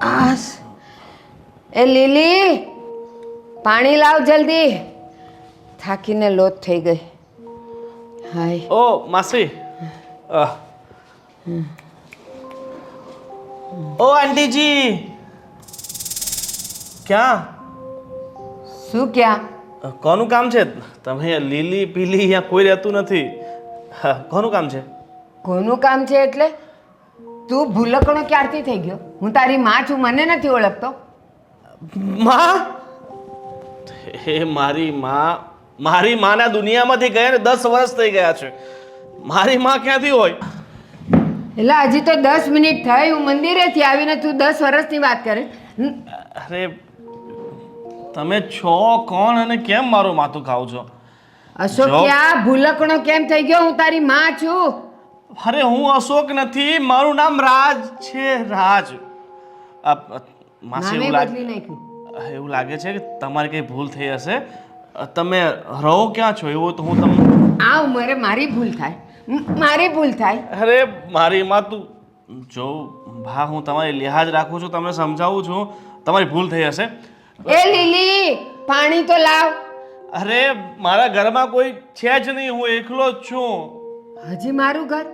હાશ એ લીલી, પાણી લાવ જલ્દી. થાકીને લોટ થઈ ગઈ. હાય. ઓ માસી. ઓ આંટીજી, ક્યાં? શું ક્યાં? કોનું કામ છે? તમે લીલી પીલી અહીંયા કોઈ રહેતું નથી. કોનું કામ છે? કોનું કામ છે એટલે? તું ભૂલકણો ક્યારથી થઈ ગયો? હું તારી માં છું, મને નથી ઓળખતો? માં? હે મારી માં, મારી માના દુનિયામાંથી ગયા ને 10 વર્ષ થઈ ગયા છે. મારી માં ક્યાંથી હોય? એટલે હજી તો 10 મિનિટ થઈ, હું મંદિરેથી આવીને તું 10 વર્ષની વાત કરે. અરે તમે છો કોણ અને કેમ મારું માથું ખાવ છો? અશોક ક્યાં ભૂલકણો કેમ થઈ ગયો? હું તારી માં છું. અરે હું અશોક નથી, મારું નામ રાજ છે. રાજ. માસી, નામે બદલી નાખ્યું. એવું લાગે છે કે તમારી કઈ ભૂલ થઈ હશે. તમે રહો ક્યાં છો? એવું તો હું તમને આ ઉંમરે મારી ભૂલ થાય, મારી ભૂલ થાય. અરે મારી માં, તું જો ભા, હું તમારી લિહાજ રાખું છું, તમને સમજાવું છું. તમારી ભૂલ થઈ હશે. એ લીલી, પાણી તો લાવ. અરે મારા ઘરમાં કોઈ છે જ નહીં, હું એકલો જ છું. હજી મારું ઘર?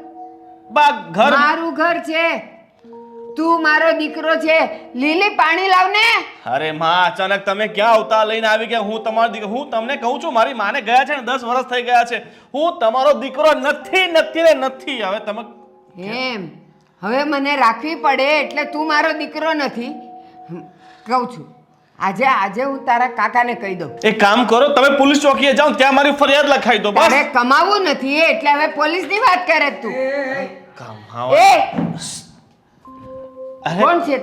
બા ઘર મારું ઘર છે. તું મારો દીકરો છે. લીલી, પાણી લાવ ને. અરે માં, અચાનક તમે ક્યાં અવતાર લઈને આવી ગયા? હું તમારો દીકરો, હું તમને કહું છું, મારી માને ગયા છે ને 10 વર્ષ થઈ ગયા છે. હું તમારો દીકરો નથી, નથી ને નથી. હવે તમે એમ હવે મને રાખવી પડે એટલે તું મારો દીકરો નથી? કહું છું, આજે હું તારા કાકાને કહી દઉં. એક કામ કરો, તમે પોલીસ ચોકીએ જાઓ, ત્યાં મારી ફરિયાદ લખાઈ દો. બસ. તારે કમાવું નથી એટલે હવે પોલીસની વાત કરે તું. કમાવા? એ કોણ છે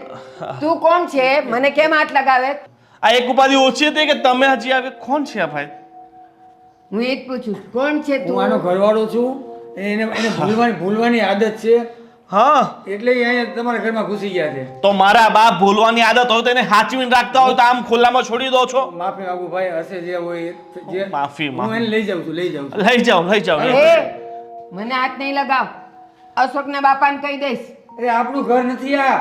તું? કોણ છે? મને કેમ હાથ લગાવે? આ એક ઉપાધિ ઓછી હતી કે તમે હજી આવે? કોણ છે આ ભાઈ? હું એ જ પૂછું, કોણ છે હું તું? આનો ઘરવાળો છું. એને ભૂલવાની આદત છે, હા, એટલે એ અહીંયા તમારા ઘરમાં ઘૂસી ગયા છે. તો મારા બાપ ભૂલવાની આદત હોય તો એને હાચવીને રાખતા હોય તો આમ ખુલ્લામાં છોડી દો છો? માફી માંગુ ભાઈ, હશે જે હોય જે. માફી હું એને લઈ જાઉં છું. લઈ જાઓ, લઈ જાઓ. એ મને હાથ નહીં લગાવ. અશોકના બાપાને કહી દઈશ. અરે આપણું ઘર નથી આ.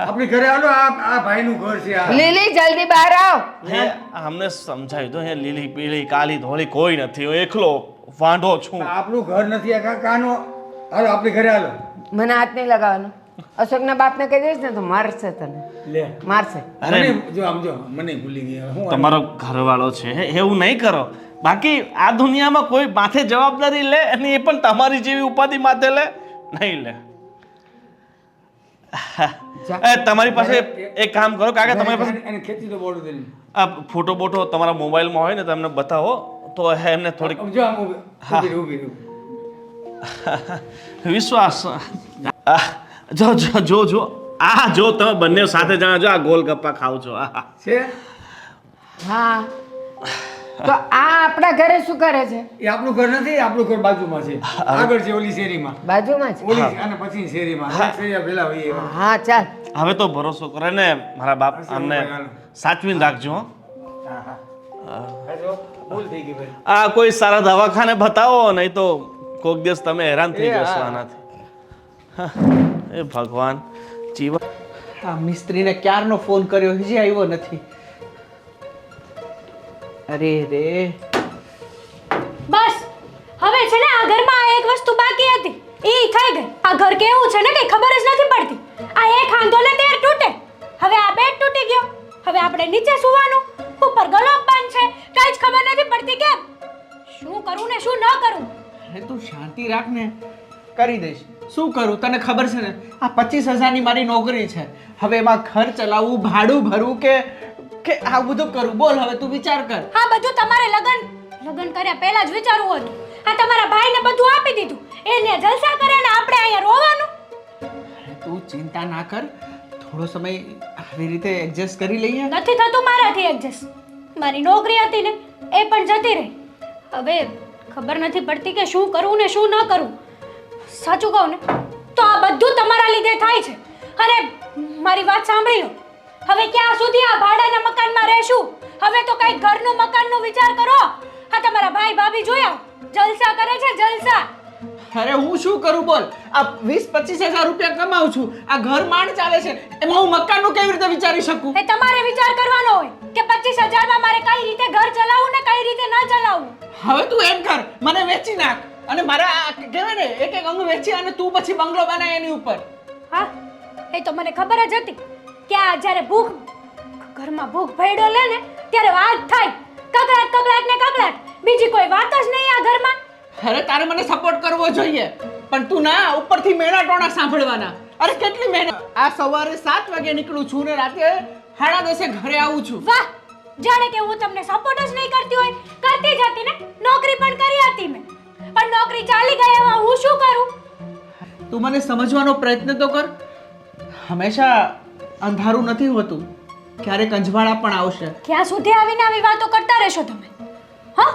આપણી ઘરે આલો, આ ભાઈનું ઘર છે આ. લીલી, જલ્દી બહાર આવ. હે, અમને સમજાયું તો, હે લીલી પીળી કાલી ધોળી કોઈ નથી, હું એકલો વાંઢો છું. આપણું ઘર નથી આ કાકાનો. હાલો આપણી ઘરે હાલો. મને હાથ નહીં લગાવવાનો. અશોકના બાપને કહી દઈશ ને તો મારશે તને, લે. મારશે. અરે જો આમ જો, મને ભૂલી ગયા. હું તમારો ઘરવાળો છે, એવું નહીં કરો. બાકી આ દુનિયામાં કોઈ માથે જવાબદારી લે અને એ પણ તમારી જેવી ઉપાધિ માથે લે નહીં લે. તમારી પાસે એક કામ કરો કાકા, તમારી પાસે એને ખેંચી દો બોલું દઈને. આ ફોટો બોટો તમારા મોબાઈલમાં હોય ને તમને બતાવો તો એમને થોડીક જો આમ ઊભી. વિશ્વાસ. જો આ જો તમે બંને સાથે જાણો છો, આ ગોલગપ્પા ખાવ છો. છે હા, તો આ આપણા ઘરે શું કરે છે? એ આપણું ઘર નથી, આપણું ઘર બાજુમાં છે. આગળ છે ઓલી શેરીમાં. બાજુમાં જ. ઓલી અને પછી શેરીમાં. શેરીયા પેલા હોય એમાં. હા ચાલ. હવે તો ભરોસો કરે ને મારા બાપ, અમને સાચવીને રાખજો. હો. આ જો, ભૂલ થઈ ગઈ ભાઈ. આ કોઈ સારા દવાખાને બતાવો, નહીં તો કોઈક દિવસ તમે હેરાન થઈ જશો આનાથી. એ ભગવાન, જીવન. આ મિસ્ત્રીને ક્યારનો ફોન કર્યો, હજી આવ્યો નથી. અરે રે, બસ હવે છે ને આ ઘરમાં આ એક વસ્તુ બાકી હતી, ઈ થઈ ગઈ. આ ઘર કેવું છે ને કઈ ખબર જ નથી પડતી. આ એક હાંધો ને તેર તૂટે. હવે આ બેડ તૂટી નીચે સુવાનું, ઉપર ગલોબ બંધ છે, કાંઈ જ ખબર નથી પડતી કે શું કરું ને શું ન કરું. અરે તું શાંતિ રાખ ને, કરી દઈશ. શું કરું તને ખબર છે ને, આ 25,000ની મારી નોકરી છે. હવે એમાં ઘર ચલાવવું, ભાડું ભરવું કે આ બધું કરું? બોલ હવે તું વિચાર કર. હા, બધું તમારે લગન કર્યા પહેલા જ વિચારવું હતું. આ તમારા ભાઈને બધું આપી દીધું, એને જલસા કરે ને આપણે અહીંયા રોવાનું. અરે તું ચિંતા ના કર, થોડો સમય આવી રીતે એડજસ્ટ કરી લઈએ. નથી થતું મારાથી એડજસ્ટ. મારી નોકરી હતી ને એ પણ જતી રહી. હવે ખબર નથી પડતી કે શું કરવું ને શું ન કરવું. સાચું કહું ને તો આ બધું તમારા લીધે થાય છે. અને મારી વાત સાંભળી લો, હવે ક્યાં સુધી આ ભાડાના મકાનમાં રહેશું? હવે તો કઈ ઘરનું મકાનનો વિચાર કરો. આ તમારા ભાઈ ભાભી જોયા જલસા કરે છે, જલસા. અરે હું શું કરું બોલ? આ 20-25,000 રૂપિયા કમાઉં છું, આ ઘર માંડ ચાલે છે, એમાં હું મકાનનું કેવી રીતે વિચારી શકું? એ તમારે વિચાર કરવાનો હોય કે 25,000માં મારે કઈ રીતે ઘર ચલાવવું ને કઈ રીતે ન ચલાવવું. હવે તું એમ કર, મને વેચી નાખ અને મારા કહેવાય ને એક અંગ વેચી અને તું પછી બંગલો બનાય એની ઉપર. હા, એ તો મને ખબર જ હતી કે આ જ્યારે ઘરમાં ભૂખ ભેડો લે ને ત્યારે વાત થાય. કકડાટ ને કકડાટ, બીજી કોઈ વાત જ નહીં આ ઘરમાં. અરે તારે મને સપોર્ટ કરવો જોઈએ, પણ તું ના ઉપરથી મેણા ટોણા સાંભળવાના. અરે કેટલી મહેનત! આ સવારે 7 વાગે નીકળું છું ને રાતે 10:30 ઘરે આવું છું. વાહ, જાણે કે હું તમને સપોર્ટ જ નહીં કરતી હોય. કરતી જ હતી ને, નોકરી પણ કરી હતી મેં, પણ નોકરી ચાલી ગઈ, હવે હું શું કરું? તું મને સમજવાનો પ્રયત્ન તો કર. હંમેશા અંધારું નથી હોતું, ક્યારેક અંજવાળા પણ આવશે. ક્યાં સુધી આવીને આવી વાતો કરતા રહેશો તમે? હા,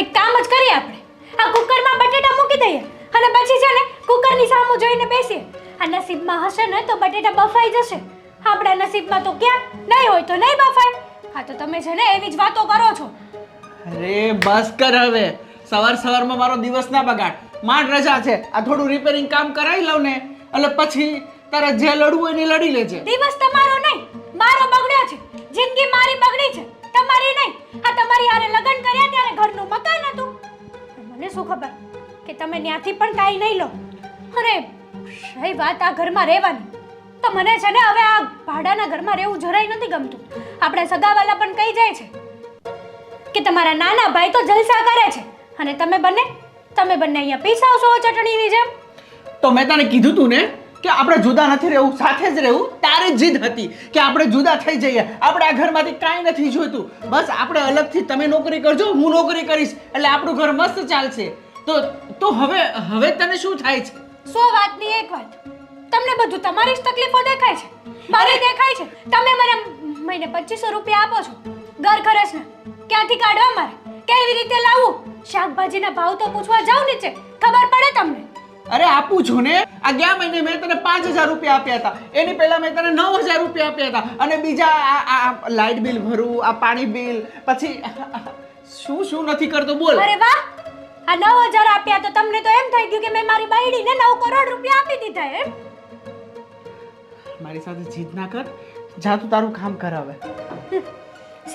એક કામ જ કરીએ આપણે, આ કુકરમાં બટેટા મૂકી દઈએ અને પછી છે ને કુકરની સામું જોઈને બેસીએ. આ નસીબમાં હશે ને તો બટેટા બફાઈ જશે, આપણા નસીબમાં તો ક્યાં નહીં હોય તો નહીં બફાય. હા તો તમે છે ને એવી જ વાતો કરો છો. અરે બસ કર હવે, સવારમાં મારો દિવસ ના બગાડ. માંડ રજા છે, આ થોડું રિપેરિંગ કામ કરાવી લઉં ને એટલે પછી તારે જે લડવું હોય ને લડી લેજે. દિવસ તમારો નહીં, મારો બગડ્યો છે. જિંદગી મારી બગડી છે, તમારી નહીં. આ તમારી હારે લગ્ન કર્યા ત્યારે ઘરનું મકાન હતું. મને શું ખબર કે તમે ત્યાંથી પણ કાંઈ નહીં લો. અરે શી વાત આ ઘરમાં રહેવાની, તો મને છે ને હવે આ ભાડાના ઘરમાં રહેવું જરાય નથી ગમતું. આપણે સગાવાલા પણ કહી જાય છે કે તમારા નાના ભાઈ તો જલસા કરે છે અને તમે બંને અહીંયા પીસાવશો ચટણીની જેમ. તો મેં તને કીધું તું ને કે આપણે જુદા નથી રહેવું, સાથે જ રહેવું. તારી જીદ હતી કે આપણે જુદા થઈ જઈએ, આપણે આ ઘરમાંથી કાંઈ નથી જોઈતું, બસ આપણે અલગથી તમે નોકરી કરજો, હું નોકરી કરીશ, એટલે આપણું ઘર મસ્ત ચાલશે. તો હવે તને શું થાય છે? 100 વાતની એક વાત, તમને બધું તમારી જ તકલીફો દેખાય છે, મારી દેખાય છે. તમે મને મહિને 2500 રૂપિયા આપો છો ઘર ખર્ચના, ક્યાંથી કાઢવા મારે? કેવી રીતે લાવવું? શાકભાજીના ભાવ તો પૂછવા જાવ નીચે, ખબર પડે તમને. અરે આપું છું ને, આ ગયા મહિને મેં તને 5,000 રૂપિયા આપ્યા હતા, એની પહેલા મેં તને 9,000 રૂપિયા આપ્યા હતા, અને બીજા આ લાઇટ બિલ ભરવું, આ પાણી બિલ, પછી શું નથી કરતો બોલ. અરે વાહ, આ 9,000 આપ્યા તો તમને તો એમ થઈ ગયું કે મેં મારી બાયડીને 9 કરોડ રૂપિયા આપી દીધા એમ. મારી સાથે જીદ ના કર, જા તું તારું કામ કર હવે.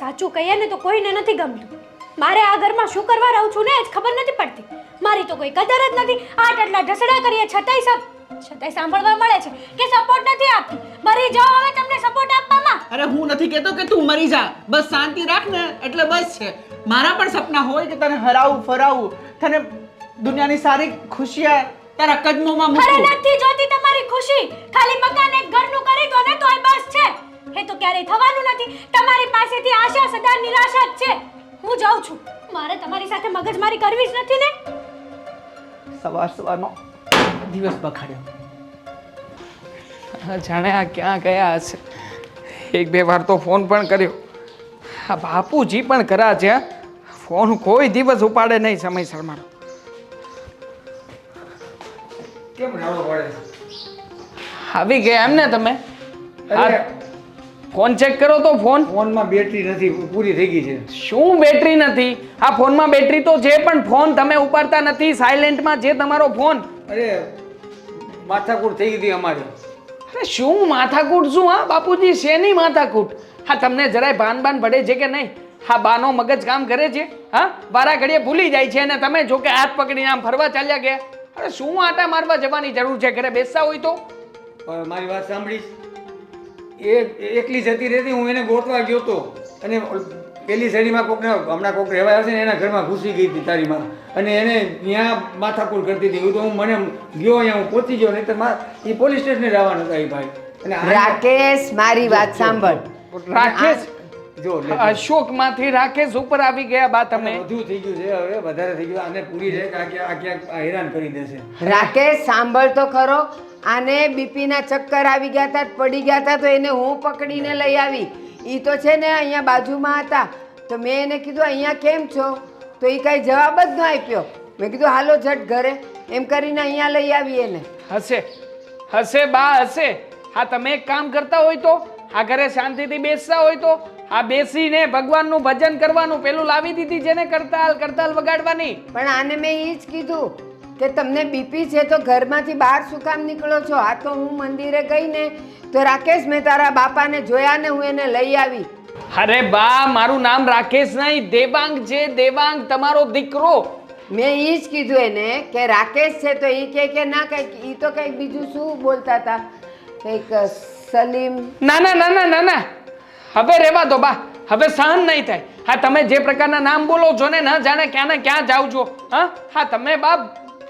સાચું કહીએ ને તો કોઈને નથી ગમતું. મારે આ ઘરમાં શું કરવા રહું છું ને એ જ ખબર નથી પડતી. મારી તો કોઈ કદર જ નથી. આટલા ઢસડા કરીએ છતાંય સાંભળવા મળે છે કે સપોર્ટ નથી આપતી. મરી જાઓ હવે તમને સપોર્ટ આપવામાં. અરે હું નથી કહેતો કે તું મરી જા, બસ શાંતિ રાખ ને એટલે બસ છે. મારા પણ સપના હોય કે તને હરાવું ફરાવું, તને દુનિયાની સારી ખુશિયા તારા કદમોમાં અરે મૂકું. નથી જોતી તમારી ખુશી, ખાલી મકાન એક ઘરનું કરી દો ને તોય બસ છે. એ તો ક્યારેય થવાનું નથી. તમારી પાસેથી આશા સદા નિરાશા જ છે. હું જાઉં છું, મારે તમારી સાથે મગજમારી કરવી જ નથી ને. સવારનો દિવસ બગાડ્યો. જાણે આ ક્યાં ગયા હશે. 1-2 વાર તો ફોન પણ કર્યો, આ બાપુજી પણ કરા છે, ફોન કોઈ દિવસ ઉપાડે નહીં સમયસર મારો. કેમ રાડો પડે? આવી ગયા એમ ને તમે? અરે ફોન ચેક કરો તો ફોનમાં બેટરી નથી, પૂરી થઈ ગઈ છે. શું બેટરી નથી? આ ફોનમાં બેટરી તો છે, પણ ફોન તમે ઉપાડતા નથી. સાયલેન્ટમાં છે તમારો ફોન. અરે માથાકૂટ થઈ ગઈ હતી અમારી. અરે શું માથાકૂટ? શું હા બાપુજી, શેની માથાકૂટ? હા તમને જરાય ભાન પડે છે કે નહીં? હા બાનો મગજ કામ કરે છે? હા વારા ઘડીએ ભૂલી જાય છે અને તમે જો કે હાથ પકડીને આમ ફરવા ચાલ્યા ગયા. અરે શું આટા મારવા જવાની જરૂર છે? ઘરે બેસતા હોય તો મારી વાત સાંભળીશ? એ એકલી જતી રહેતી, હું એને ગોતવા ગયો હતો અને પેલી શેરીમાં કોકને હમણાં કોક રહેવા આવશે ને એના ઘરમાં ઘૂસી ગઈ હતી તારી માં, અને એને ત્યાં માથાકૂટ કરતી હતી. તો હું મને ગયો અહીંયા, હું પહોંચી ગયો, નહીં તો એ પોલીસ સ્ટેશને જવાના હતા એ ભાઈ. અને રાકેશ મારી વાત સાંભળ. રાકેશ જો લે, અશોક માંથી રાકેશ ઉપર આવી ગયા બા તમે. વધુ થઈ ગયું છે, હવે વધારે થઈ ગયું. આને પૂરી રહે કે આ ક્યાંક હેરાન કરી દેશે. રાકેશ સાંભળ તો ખરો. આને બીપીના ચક્કર આવી ગયા હતા, પડી ગયા હતા, તો એને હું પકડીને લઈ આવી. એ તો છે ને અહીંયા બાજુમાં હતા, તો મેં એને કીધું અહીંયા કેમ છો, તો એ કાંઈ જવાબ જ ન આપ્યો. મેં કીધું હાલો ઝટ ઘરે, એમ કરીને અહીંયા લઈ આવી એને. હશે હશે બા હશે. હા તમે એક કામ કરતા હોય તો, આ ઘરે શાંતિથી બેસતા હોય તો, આ બેસીને ભગવાનનું ભજન કરવાનું. પેલું લાવી દીધી જેને કરતાલ વગાડવાની. પણ આને મેં એ જ કીધું કે તમને બીપી છે તો ઘરમાંથી બહાર શું કામ નીકળો છો. આ તો હું મંદિરે ગઈ ને તો રાકેશ મેં તારા બાપાને જોયા ને હું એને લઈ આવી. અરે બા મારું નામ રાકેશ નહીં, દેવાંગ છે, દેવાંગ તમારો દીકરો. મેં એ જ કીધું એને કે રાકેશ છે, તો એ કે ના કંઈક એ તો કંઈક બીજું શું બોલતા હતા, કંઈક સલીમ. ના ના ના ના ના ના, હવે રહેવા દો બા, હવે સહન નહીં થાય. હા તમે જે પ્રકારના નામ બોલો છો ને, ન જાણે ક્યાં ને ક્યાં જાવ છો. હા તમે બાપ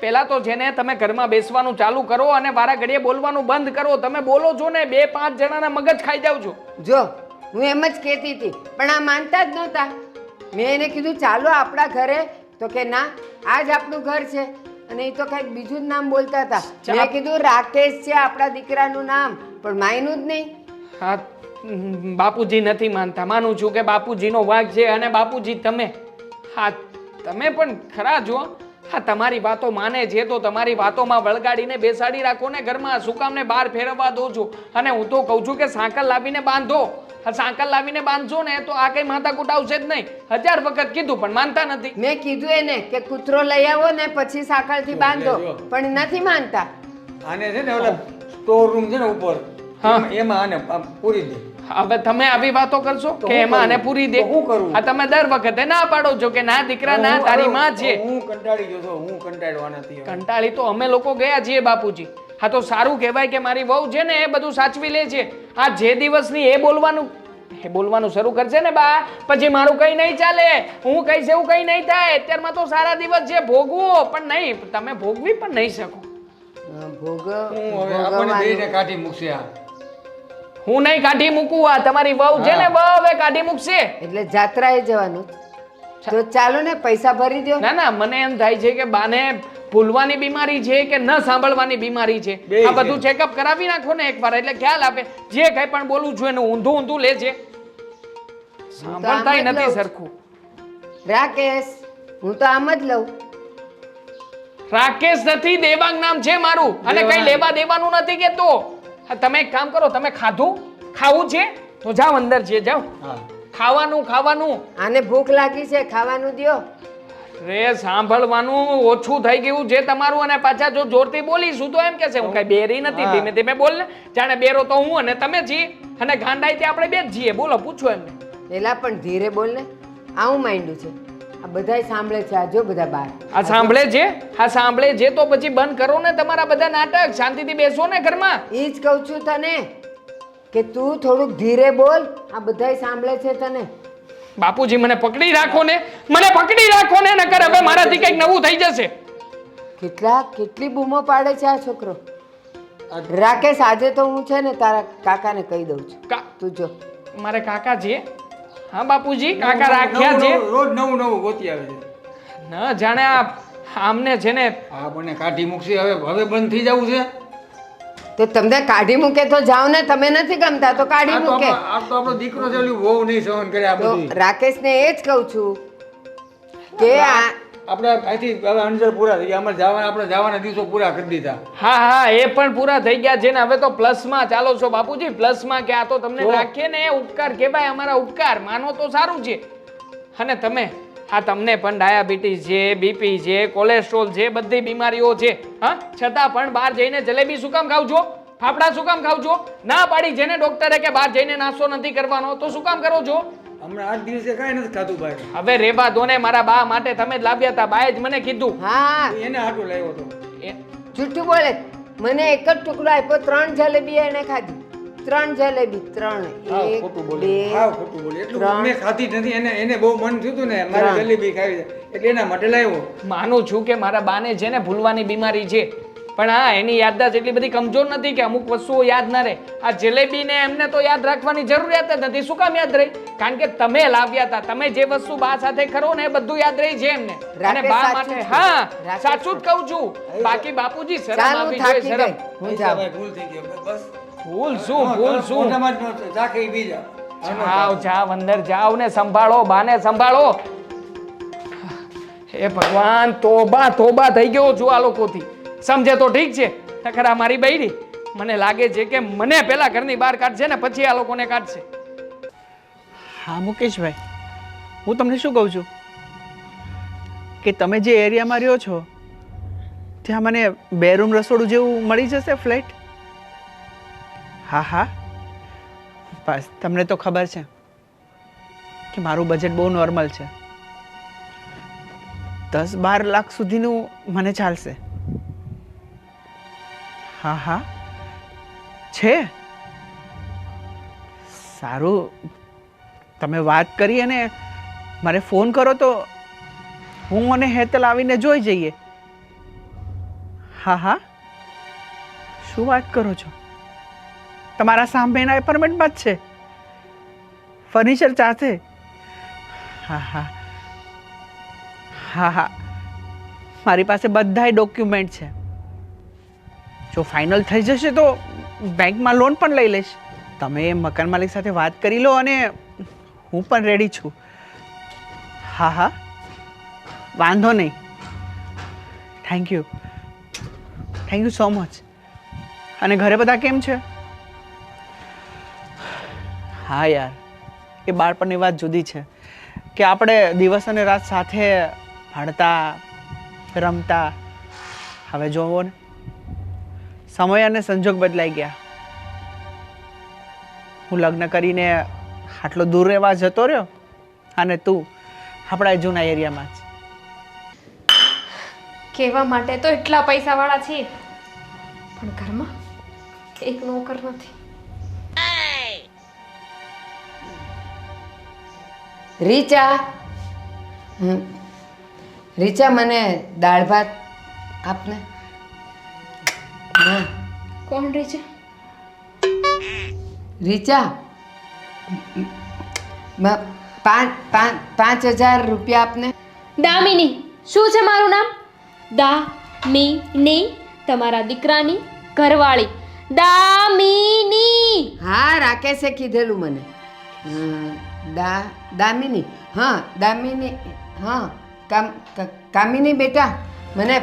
પેલા તો જેને તમે ઘરમાં બેસવાનું ચાલુ કરો અને વારા ઘડીએ બોલવાનું બંધ કરો. તમે બોલો છો ને 2-5 જણાના મગજ ખાઈ જાવ છો. જો હું એમ જ કહેતી હતી, પણ આ માનતા જ નહોતા. મેં એને કીધું ચાલો આપણા ઘરે, તો કે ના આ જ આપણું ઘર છે. અને એ તો કંઈક બીજું જ નામ બોલતા હતા. મેં કીધું રાકેશ છે આપણા દીકરાનું નામ, પણ માયનું જ નહીં. હા બાપુજી નથી માનતા, માનું છું કે બાપુજીનો વાંક છે અને બાપુજી તમે. હા તમે પણ ખરા જો. હા તમારી વાતો માને છે તો તમારી વાતોમાં વળગાડીને બેસાડી રાખો ને ઘરમાં. શું કામને બહાર ફેરવવા દો છો? અને હું તો કહું છું કે સાંકળ લાવીને બાંધો. સાંકળ લાવીને બાંધશો ને તો આ કઈ માથાકૂટ આવશે જ નહીં. 1000 વખત કીધું પણ માનતા નથી. મેં કીધું એને કે કૂતરો લઈ આવો ને પછી સાંકળથી બાંધો, પણ નથી માનતા. આને છે ને ઓલા સ્ટોર રૂમ છે ને ઉપર, એમાં આને પૂરી દે. હવે તમે આવી વાતો કરશો કે એમાં આને પૂરી દે? હું કરું? આ તમે દર વખતે ના પાડો છો કે ના દીકરા ના તારી માં છે. હું કંટાળી ગયો છું, હું કંટાળવા નથી. કંટાળી તો અમે લોકો ગયા છીએ બાપુજી. હા તો સારું કહેવાય કે મારી વહુ છે ને એ બધું સાચવી લે છે. આ જે દિવસની એ બોલવાનું શરૂ કરશે ને બા, પછી મારું કઈ નહીં ચાલે. હું કહીશ એવું કઈ નહીં થાય. અત્યારમાં તો સારા દિવસ છે, ભોગવો પણ નહીં. તમે ભોગવી પણ નહીં શકો. આપણને બેયને કાઢી મૂકશે આ. હું નહીં કાઢી મૂકું. આ તમારી વહુ છે ને વહુ હવે કાઢી મૂકશે. એટલે જાત્રાએ જવાનું. તો ચાલો ને પૈસા ભરી દો. ના ના મને એમ થાય છે કે બાને ભૂલવાની બીમારી છે કે ન સાંભળવાની બીમારી છે. આ બધું ચેકઅપ કરાવી નાખો ને એકવાર, એટલે ખ્યાલ આપે. જે કઈ પણ બોલું છું એનું ઊંધું લે છે. સાંભળતાય નથી સરખું. રાકેશ હું તો આમ જ લઉં. રાકેશ નથી, દેવાંગ નામ છે મારું. અને કઈ લેવા દેવાનું નથી કેતો. તમે એક કામ કરો, તમે ખાવું છે તો જાઓ અંદર છે, જાઓ ખાવાનું. આને ભૂખ લાગી છે, ખાવાનું દ્યો. રે સાંભળવાનું ઓછું થઈ ગયું છે તમારું. અને પાછા જો જોરથી બોલીશું તો એમ કહેશે હું કઈ બેરી નથી. ધીમે ધીમે બોલ ને, જાણે બેરો તો હું અને તમે છીએ, અને ગાંડાઈ તે આપણે બે જ છીએ. બોલો પૂછો એમને. એલા પણ ધીરે બોલ ને, આવું માંડ્યું છે. આ બધાય સાંભળે છે. આ જો બધા બહાર આ સાંભળે છે. હા સાંભળે છે તો પછી બંધ કરો ને તમારા બધા નાટક. શાંતિથી બેસો ને ઘરમાં. એ જ કહું છું તને કે તું થોડુંક ધીરે બોલ. આ બધાય સાંભળે છે તને. બાપુજી મને પકડી રાખો ને, નકર હવે મારાથી કંઈક નવું થઈ જશે. કેટલી બૂમો પાડે છે આ છોકરો. રાકેશ આજે તો હું છે ને તારા કાકાને કહી દઉં છું. તું જો મારે કાકા છે. હા બાપુજી કાકા રાખ્યા છે. રોજ નવું ગોતી આવે છે. ન જાણે આમને છે ને આ મને કાઢી મૂકશે. હવે બંધ થઈ જવું છે. તો તમને કાઢી મૂકે તો જાઓ ને. તમે નથી ગમતા તો કાઢી મૂકે. આ તો આપણો દીકરો છે, ઓલી બહુ નહીં સહન કરે આ તો બધું. રાકેશને એ જ કહું છું કે આપણે અહીંથી હવે અંજર પૂરા થઈ ગયા. આપણે જવાના દિવસો પૂરા કરી દીધા. હા એ પણ પૂરા થઈ ગયા છે ને. હવે તો પ્લસમાં ચાલો છો બાપુજી. પ્લસમાં કે આ તો તમને રાખીએ ને એ ઉપકાર કહેવાય. અમારા ઉપકાર માનો તો સારું છે. અને તમે તમને પણ ડાયાબિટીસ છે, બીપી છે, કોલેસ્ટ્રોલ છે, બધી બીમારીઓ છે. છતાં પણ બહાર જઈને જલેબી શું કામ ખાવ છો? ફાફડા શું કામ ખાવ છો? ના પાડી જેને ડોક્ટરે કે બહાર જઈને નાસ્તો નથી કરવાનો, તો શું કામ કરો છો? હમણાં 8 દિવસે કાંઈ નથી ખાધું ભાઈ. હવે રેવા દો ને. મારા બા માટે તમે જ લાવ્યા હતા. બાએ જ મને કીધું. હા એને હાટું લાવ્યો હતો. જૂઠું બોલે. મને એક જ ટુકડો આપ્યો, 3 જલેબી એને ખાધી. 3 જલેબી 3 હાવ 1 ખોટું 2 બોલી હાવ ખોટું બોલી એટલું મેં ખાધી જ નથી એને બહુ મન થયું હતું ને મારી જલેબી ખાવી છે એટલે એના માટે લાવ્યો. માનું છું કે મારા બાને છે ને ભૂલવાની બીમારી છે, પણ હા એની યાદદાસ્ત એટલી બધી કમજોર નથી કે અમુક વસ્તુઓ યાદ ના રહે. આ જલેબીને એમને તો યાદ રાખવાની જરૂરિયાત જ નથી. શું કામ યાદ રહી? કારણ કે તમે લાવ્યા હતા. તમે જે વસ્તુ બા સાથે કરો ને એ બધું યાદ રહી છે એમને. અને રાકેશ બા સાચું માટે છે. હા રાકેશ સાચું જ કહું છું. બાકી બાપુજી શરમ ચાલ, હું આપવી થાકી જોઈએ, ગઈ. શરમ. હું જાઉં. ભાઈ ભૂલ થઈ ગઈ બસ. ભૂલ શું ભૂલ શું? મોઢામાં જ નહોતું. ચાખે ઈ બીજા. જાવ અંદર જાવ ને સંભાળો બાને સંભાળો. હે ભગવાન, તોબા તોબા થઈ ગયો છું આ લોકોથી. સમજે તો ઠીક છે, નકર આ મારી બૈરી મને લાગે છે કે મને પેલા ઘરની બહાર કાઢશે ને પછી આ લોકોને કાઢશે. હા મુકેશભાઈ, હું તમને શું કહું છું કે તમે જે એરિયામાં રહ્યો છો ત્યાં મને 2 રૂમ રસોડું જેવું મળી જશે ફ્લેટ? હા હા, બસ તમને તો ખબર છે કે મારું બજેટ બહુ નોર્મલ છે. 10-12 લાખ સુધીનું મને ચાલશે. હા હા છે. સારું, તમે વાત કરી અને મારે ફોન કરો તો હું અને હેતલ આવીને જોઈ જઈએ. હા હા, શું વાત કરો છો? તમારા સામેના એપાર્ટમેન્ટમાં જ છે? ફર્નિચર સાથે? હા હા હા હા, મારી પાસે બધાય ડોક્યુમેન્ટ છે. જો ફાઇનલ થઈ જશે તો બેંકમાં લોન પણ લઈ લઈશ. તમે મકાન માલિક સાથે વાત કરી લો અને હું પણ રેડી છું. હા હા, વાંધો નહીં. Thank you so much. અને ઘરે બધા કેમ છે? હા યાર, એ બાળપણની વાત જુદી છે કે આપણે દિવસ અને રાત સાથે ભણતા રમતા. હવે જોવો ને, સમય અને સંજોગ બદલાઈ ગયા. હું લગ્ન કરીને આટલો દૂર રહેવા જતો રહ્યો અને તું આપણા જૂના એરિયામાં જ. કહેવા માટે તો એટલા પૈસાવાળા છીએ, પણ ઘરમાં એક નોકર નથી. રીચા, રીચા મને દાળ ભાત આપને. હા કોણ રે છે? રીચા, 5,000 રૂપિયા આપને. દામિની. શું છે મારું નામ? દામિની, તમારા દીકરાની ઘરવાળી. દામિની. હા, રાકેશે કીધેલું મને. દામિની. હા દામિની. હા કામિની બેટા, મને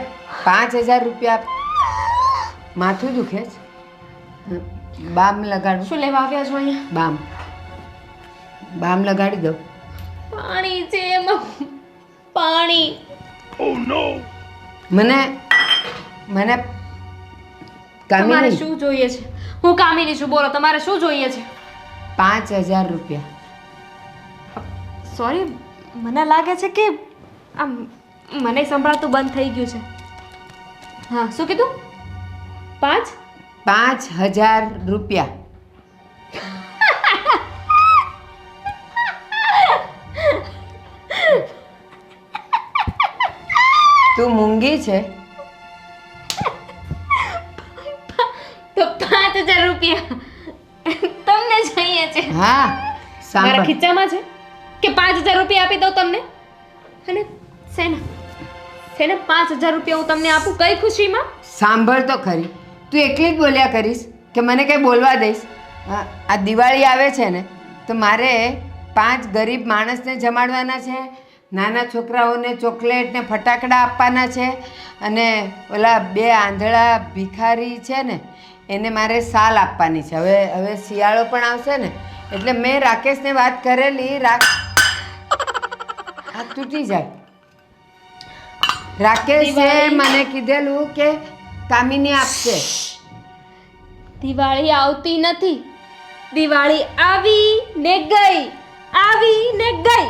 5,000 રૂપિયા આપ. માથું દુખે છે, બામ લગાડું? શું લેવા આવ્યા છો અહીંયા? બામ લગાડી દઉં. પાણી છે એમાં, પાણી. મને તમારે કામિની શું જોઈએ છે? હું કામિની છું, બોલો તમારે શું જોઈએ છે? 5,000 રૂપિયા. સોરી, મને લાગે છે કે આમ મને સંભળાતું બંધ થઈ ગયું છે. હા, શું કીધું? 5,000 રૂપિયા. તું મૂંગી છે? તો 5,000 રૂપિયા તમને જોઈએ છે? હા મારા સાંભળ. ખીચામાં છે કે 5,000 રૂપિયા આપી દઉં તમને? અને શેના 5,000 રૂપિયા હું તમને આપું? કઈ ખુશીમાં? સાંભળ તો ખરી, તું એકલી જ બોલ્યા કરીશ કે મને કંઈ બોલવા દઈશ? આ દિવાળી આવે છે ને, તો મારે 5 ગરીબ માણસને જમાડવાના છે, નાના છોકરાઓને ચોકલેટ ને ફટાકડા આપવાના છે, અને ઓલા 2 આંધળા ભિખારી છે ને એને મારે સાલ આપવાની છે. હવે શિયાળો પણ આવશે ને, એટલે મેં રાકેશને વાત કરેલી. આ તૂટી જાય. રાકેશે મને કીધેલું કે કામિની આપશે. દિવાળી આવતી નથી, દિવાળી આવી ને ગઈ, આવી ને ગઈ.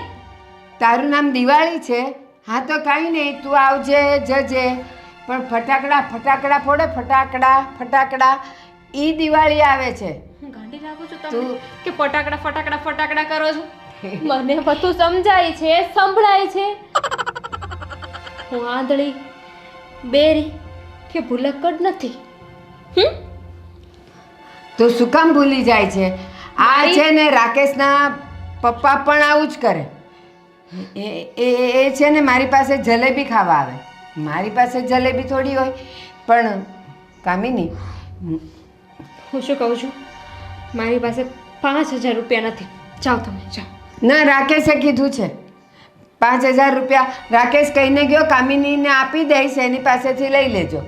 તારું નામ દિવાળી છે? હા તો કાંઈ નહીં, તું આવજે જજે, પણ ફટાકડા ફોડે. ફટાકડા ઈ દિવાળી આવે છે. માંડી લાગુ છું તમે કે ફટાકડા ફટાકડા ફટાકડા કરો છો. મને બધું સમજાય છે, સંભળાય છે. હું આંધળી, બેરી કે ભૂલક્કડ નથી. તો શું કામ ભૂલી જાય છે? આ છે ને રાકેશના પપ્પા પણ આવું જ કરે. એ છે ને મારી પાસે જલેબી ખાવા આવે. મારી પાસે જલેબી થોડી હોય, પણ કામિની, હું શું કહું છું, મારી પાસે 5000 રૂપિયા નથી. જાઓ તમે, જાઓ. ના, રાકેશે કીધું છે 5000 રૂપિયા. રાકેશ કહીને ગયો કામિનીને આપી દઈશ, એની પાસેથી લઈ લેજો.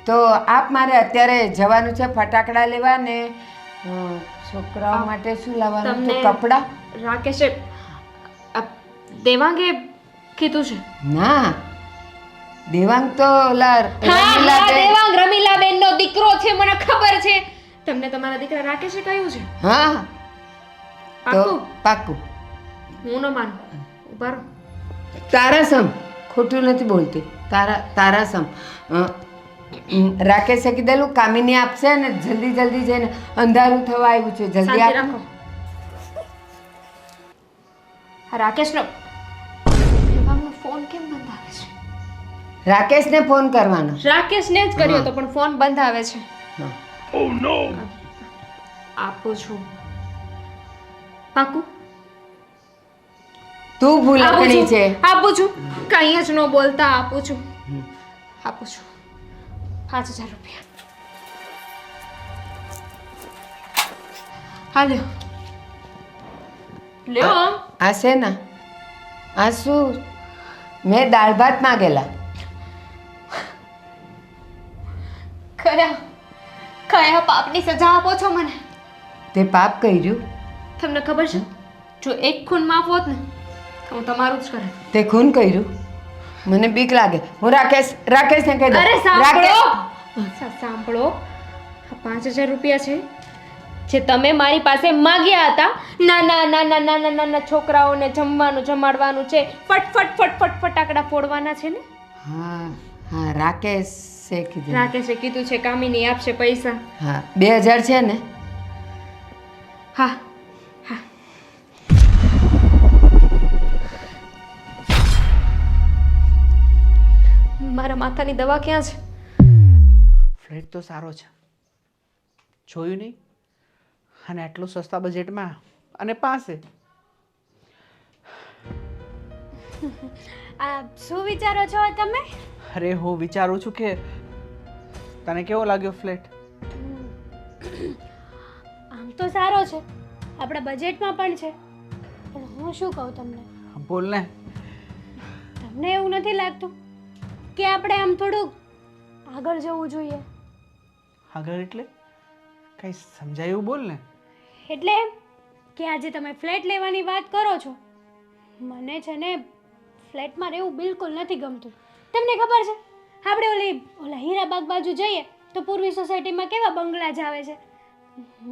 તો આપ, મારે અત્યારે જવાનું છે ફટાકડા લેવા ને છોકરાઓ માટે શું લાવવાનું છે? કપડાં. રાકેશે દેવાંગે કીધું છે. ના, દેવાંગ તો દેવાંગ રમીલાબેન નો દીકરો છે, મને ખબર છે. તમને તમારા દીકરા રાકેશે કહ્યું છે? હા, તો પાક્કું. હું ન માનું. ઉભા રહો. તારા સમ, ખોટું નથી બોલતી. તારા સમ. રાકેશે કીધેલું કામિની આપશે ને જલ્દી જલ્દી જઈને, અંધારું થવા આવ્યું છે, જલ્દી શાંતિ આપો. રાખો. આ રાકેશનો દેવાંગનો ફોન કેમ બંધ આવે છે? રાકેશને ફોન કરવાનો. રાકેશને જ કર્યો તો પણ ફોન બંધ આવે છે. હા. આપું છું. પાકું તું ભૂલકણી છે. આપું છું. કંઈ જ ન બોલતા આપું છું. આપું છું 5000 રૂપિયા. હા, લ્યો લ્યો. આ છે ને, આ શું? મેં દાળ ભાત માંગેલા. કયા પાપની સજા આપો છો મને? તે પાપ કર્યું. તમને ખબર છે, જો એક ખૂન માફ હોત ને તો હું તમારું જ કરત. તે ખૂન કર્યું. મને બીક લાગે. હું રાકેશને કહી દઉં. અરે સાંભળો, 5000 રૂપિયા છે જે તમે મારી પાસે માંગ્યા હતા. નાના છોકરાઓને જમવાનું જમાડવાનું છે, ફટ ફટાકડા ફોડવાના છે ને. હા, રાકેશે કીધું. રાકેશે કીધું છે કામિની આપશે પૈસા. હા, 2000 છે ને? હા. મારા માથાની દવા ક્યાં છે? ફ્લેટ તો સારો છે, જોયું નહીં? અને આટલું સસ્તા બજેટમાં અને પાસે. આ શું વિચારો છો તમે? અરે હું વિચારું છું કે તને કેવો લાગ્યો ફ્લેટ? આમ તો સારો છે, આપણા બજેટમાં પણ છે, પણ હું શું કહું તમને, બોલ ને. તમને એવું નથી લાગતું કે આપણે આમ થોડુંક આગળ જવું જોઈએ? આગળ એટલે કઈ સમજાયું? બોલ ને. એટલે એમ કે આજે તમે ફ્લેટ લેવાની વાત કરો છો, મને છે ને ફ્લેટમાં રહેવું બિલકુલ નથી ગમતું. તમને ખબર છે, આપણે ઓલા હીરાબાગ બાજુ જઈએ તો પૂર્વી સોસાયટીમાં કેવા બંગલા જ આવે છે.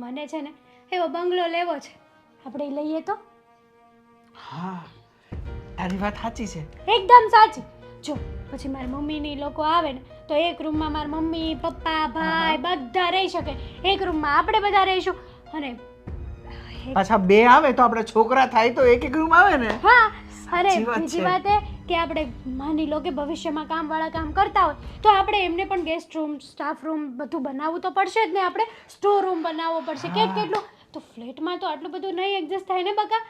મને છે ને એવો બંગલો લેવો છે. આપણે લઈએ તો? હા, તારી વાત સાચી છે. એકદમ સાચી. જો પછી મારી મમ્મીની લોકો આવે ને તો એક રૂમમાં મારી મમ્મી, પપ્પા, ભાઈ બધા રહી શકે. એક રૂમમાં આપણે બધા રહીશું. અને પાછા બે આવે તો આપણે છોકરા થાય તો એક રૂમ આવે ને. હા, અરે સાચી વાત બીજી છે. વાત એ કે આપણે માની લો કે ભવિષ્યમાં કામવાળા કામ કરતા હોય તો આપણે એમને પણ ગેસ્ટ રૂમ, સ્ટાફ રૂમ બધું બનાવવું તો પડશે જ ને. આપણે સ્ટોર રૂમ બનાવવો પડશે. કેટલું તો ફ્લેટમાં તો આટલું બધું નહીં એડજસ્ટ થાય ને બકા.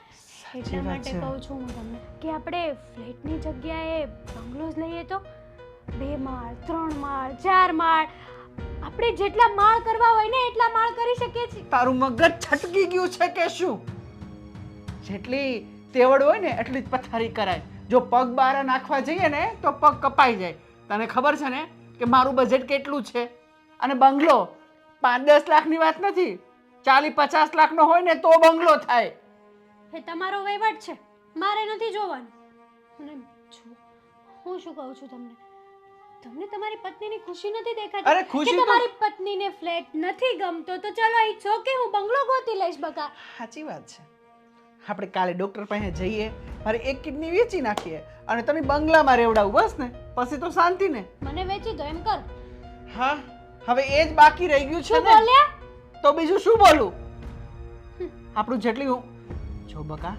એટલા માટે કહું છું હું તમને કે આપણે ફ્લેટની જગ્યાએ બંગલોઝ લઈએ તો 2 માળ, 3 માળ, 4 માળ, આપણે જેટલા માળ કરવા હોય ને એટલા માળ કરી શકીએ છીએ. તારું મગજ છટકી ગયું છે કે શું? જેટલી તેવડ હોય ને એટલી જ પથારી કરાય. જો પગ બહાર નાખવા જઈએ ને તો પગ કપાઈ જાય. તને ખબર છે ને કે મારું બજેટ કેટલું છે? અને બંગલો 5-10 લાખની વાત નથી, 40-50 લાખનો હોય ને તો બંગલો થાય. એ તમારો વહીવટ છે, મારે નથી જોવાનું. અને હું શું કહું છું તમને, તમને તમારી પત્નીની ખુશી નથી દેખાતી? અરે ખુશી કે તો- તમારી પત્નીને ફ્લેટ નથી ગમતો તો ચલો ઈ છો કે હું બંગલો ગોતી લઈશ બકા. સાચી વાત છે. આપણે કાલે ડોક્ટર પાસે જઈએ, મારે એક કિડની વેચી નાખીએ અને તને બંગલામાં રહેવડાવું, બસ ને. પછી તો શાંતિ ને. મને વેચી દો એમ કર. હા, હવે એ જ બાકી રહી ગયું છે શું ને. બોલ્યા? તો બીજું શું બોલું? આપણું જેટલું જો બકા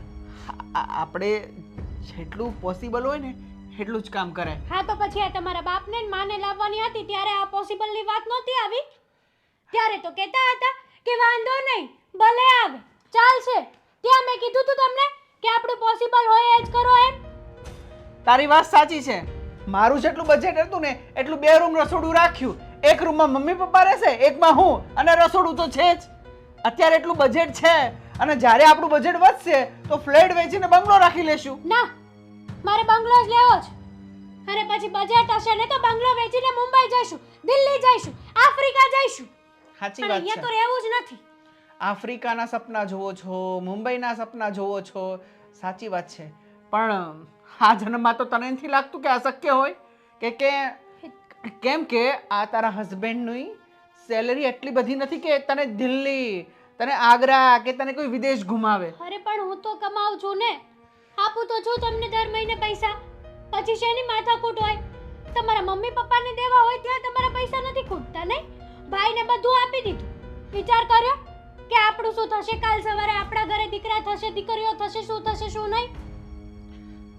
આપણે જેટલું પોસિબલ હોય ને એટલું જ કામ કરાય. હા તો પછી આ તમારા બાપને ને માને લાવવાની હતી ત્યારે આ પોસિબલની વાત નહોતી આવી. ત્યારે તો કહેતા હતા કે વાંધો નહીં ભલે આવે ચાલશે. ત્યાં મેં કીધું તું તમને કે આપણું પોસિબલ હોય એ જ કરો એમ. તારી વાત સાચી છે. મારું જેટલું બજેટ હતું ને એટલું 2 રૂમ રસોડું રાખ્યું. એક રૂમમાં મમ્મી પપ્પા રહેશે, એકમાં હું, અને રસોડું તો છે જ. અત્યારે એટલું બજેટ છે અને જ્યારે આપણું બજેટ વધશે તો ફ્લેટ વેચીને બંગલો રાખી લેશું. ના મારે બંગલો જ લેવો છે. અને પછી બજેટ હશે ને તો બંગલો વેચીને મુંબઈ જઈશું, દિલ્હી જઈશું, આફ્રિકા જઈશું. સાચી પણ વાત અહીંયા તો છે. રહેવું જ નથી. આફ્રિકાના સપના જોવો છો, મુંબઈના સપના જોવો છો, સાચી વાત છે. પણ આ જન્મમાં તો તને નથી લાગતું કે આ શક્ય હોય કે કેમ કે આ તારા હસબન્ડની સેલરી એટલી બધી નથી કે તને દિલ્હી, તને આગ્રા કે તને કોઈ વિદેશ ઘુમાવે. અરે પણ હું તો કમાઉં છું ને, આપું તો છું તમને દર મહિને પૈસા. પછી શેની માથાકૂટ હોય? તમારા મમ્મી પપ્પાને દેવા હોય ત્યાં તમારા પૈસા નથી ખૂટતા નહીં? ભાઈને બધું આપી દીધું. વિચાર કર્યો કે આપણું શું થશે કાલ સવારે? આપણા ઘરે દીકરા થશે, દીકરીઓ થશે, શું થશે શું નહીં?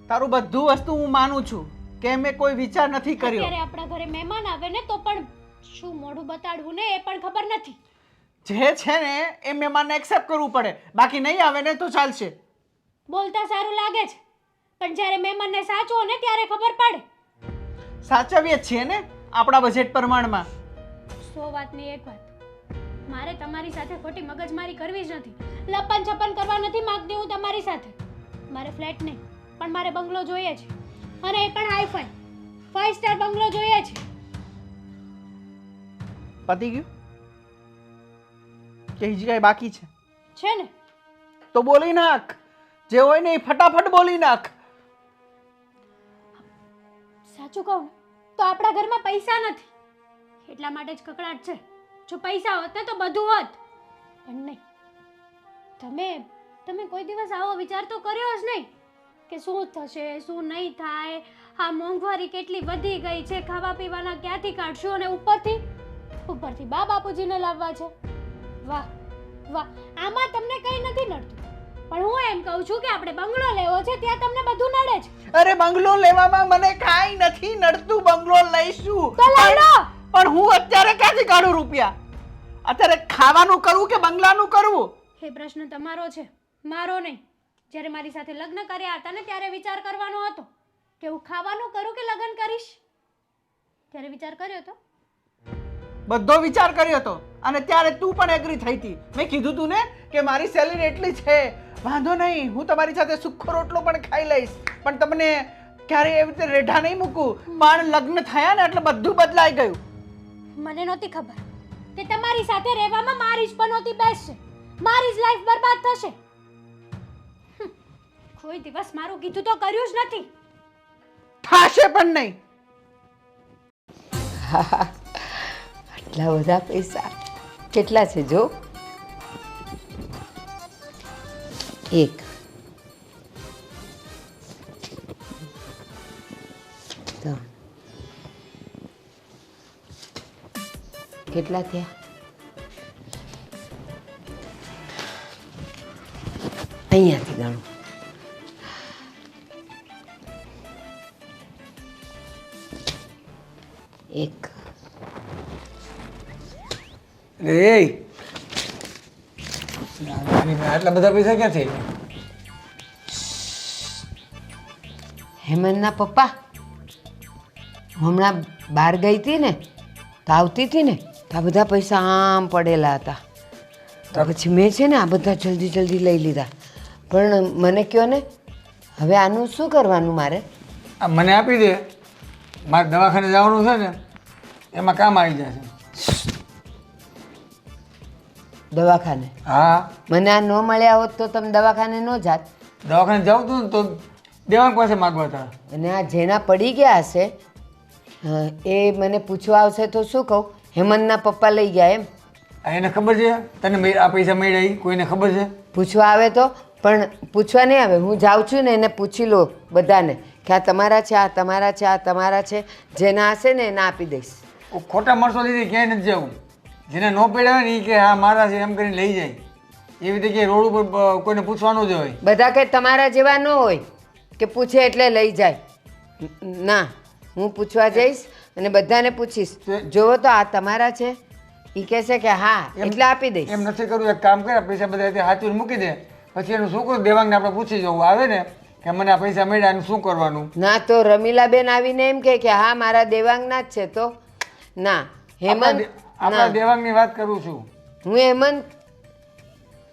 તારું બધું વસ્તુ હું માનું છું કે મેં કોઈ વિચાર નથી કર્યો. અત્યારે આપણા ઘરે મહેમાન આવે ને તો પણ શું મોઢું બતાડવું ને એ પણ ખબર નથી. જે છે ને એ મહેમાનને એક્સેપ્ટ કરવું પડે, બાકી નહીં આવે ને તો ચાલશે. બોલતા સારું લાગે છે પણ જ્યારે મહેમાનને સાચવો ને ત્યારે ખબર પડે. સાચવીએ જ છીએ ને આપણા બજેટ પ્રમાણમાં. 100 વાતની એક વાત, મારે તમારી સાથે ખોટી મગજમારી કરવી જ નથી. લપન છપન કરવા નથી માંગતી હું તમારી સાથે. મારે ફ્લેટ નહીં પણ મારે બંગલો જોઈએ છે, અને એ પણ હાઈફાઈ 5 સ્ટાર બંગલો જોઈએ છે. પતી ગયું કે હજી કાંઈ બાકી છે? છે ને? તો બોલી નાખ, જે હોય ને એ ફટાફટ બોલી નાખ. સાચું કહું ને તો આપણા ઘરમાં પૈસા નથી, એટલા માટે જ કકડાટ છે. જો પૈસા હોત ને તો બધું હોત, પણ નહીં. તમે કોઈ દિવસ આવો વિચાર તો કર્યો જ નહીં કે શું થશે શું નહીં થાય. આ મોંઘવારી કેટલી વધી ગઈ છે, ખાવા પીવાના ક્યાંથી કાઢશું, અને ઉપરથી બા બાપુજીને લાવવા છે. વાહ વાહ, આમાં તમને કંઈ નથી નડતું. પણ હું એમ કહું છું કે આપણે બંગલો લેવો છે ત્યાં તમને બધું નડે છે. અરે બંગલો લેવામાં મને કાંઈ નથી નડતું, બંગલો લઈશું. તો લઈ લો. પણ હું અત્યારે ક્યાંથી કાઢું રૂપિયા? અત્યારે ખાવાનું કરવું કે બંગલાનું કરવું? એ પ્રશ્ન તમારો છે, મારો નહીં. જ્યારે મારી સાથે લગ્ન કર્યા હતા ને ત્યારે વિચાર કરવાનો હતો કે હું ખાવાનું કરું કે લગ્ન કરીશ. ત્યારે વિચાર કર્યો હતો. બધો વિચાર કર્યો હતો અને ત્યારે તું પણ એગ્રી થઈ હતી. મેં કીધું તું ને કે મારી સેલરી એટલી છે, વાંધો નહીં, હું તમારી સાથે સુખો રોટલો પણ ખાઈ લઈશ, પણ તમને ક્યારેય એવી રીતે રેઢા નહીં મૂકું. પણ લગ્ન થયા ને એટલે બધું બદલાઈ ગયું. મને નહોતી ખબર કે તમારી સાથે રહેવામાં મારી જ પનોતી બેસશે, મારી જ લાઈફ બરબાદ થશે. કોઈ દિવસ મારું કીધું તો કર્યું જ નથી. થાશે પણ નહીં. આટલા બધા પૈસા કેટલા છે જો? 1 3 કેટલા થયા? અહીંયાથી ગણું. 1 આટલા બધા પૈસા ક્યાંથી? હેમંતના પપ્પા હમણાં બહાર ગઈ હતી ને તો આવતી હતી ને તો આ બધા પૈસા આમ પડેલા હતા. તો પછી મેં છે ને આ બધા જલ્દી જલ્દી લઈ લીધા. પણ મને કહો ને હવે આનું શું કરવાનું મારે? આ મને આપી દે, મારે દવાખાને જવાનું છે ને એમાં કામ આવી જશે. દવાખાને? હા, મને આ ન મળ્યા હોત તો તમે દવાખાને ન જાત. દવાખાને જાઉં તું ને તો દેવાંગ પાસે માગવા હતા. અને આ જેના પડી ગયા હશે એ મને પૂછવા આવશે તો શું કહું? હેમંતના પપ્પા લઈ ગયા એમ? એને ખબર છે તને આ પૈસા મળ્યા? એ કોઈને ખબર છે? પૂછવા આવે તો પણ પૂછવા નહીં આવે. હું જાઉં છું ને એને પૂછી લો બધાને કે આ તમારા છે, આ તમારા છે, આ તમારા છે. જેના હશે ને એને આપી દઈશ. ખોટા માણસો લીધે ક્યાંય નથી જવું. જેને ન પડ્યા હોય ને એ કે હા મારા છે એમ કરીને લઈ જાય. એવી રીતે કે રોડ ઉપર કોઈને પૂછવાનું જ હોય. બધા કંઈ તમારા જેવા ન હોય કે પૂછે એટલે લઈ જાય. ના, હું પૂછવા જઈશ અને બધાને પૂછીશ. જોવો તો આ તમારા છે, એ કહેશે કે હા એટલે આપી દઈશ. એમ નથી કરવું. એક કામ કરે, પૈસા બધા હાથું મૂકી દે, પછી એનું શું કરું, દેવાંગને આપણે પૂછી જવું આવે ને કે મને આ પૈસા મળ્યા એનું શું કરવાનું. ના તો રમીલાબેન આવીને એમ કહે કે હા મારા દેવાંગના જ છે. તો ના, હેમંત આપણા દેવાંગની વાત કરું છું. હું હેમંત,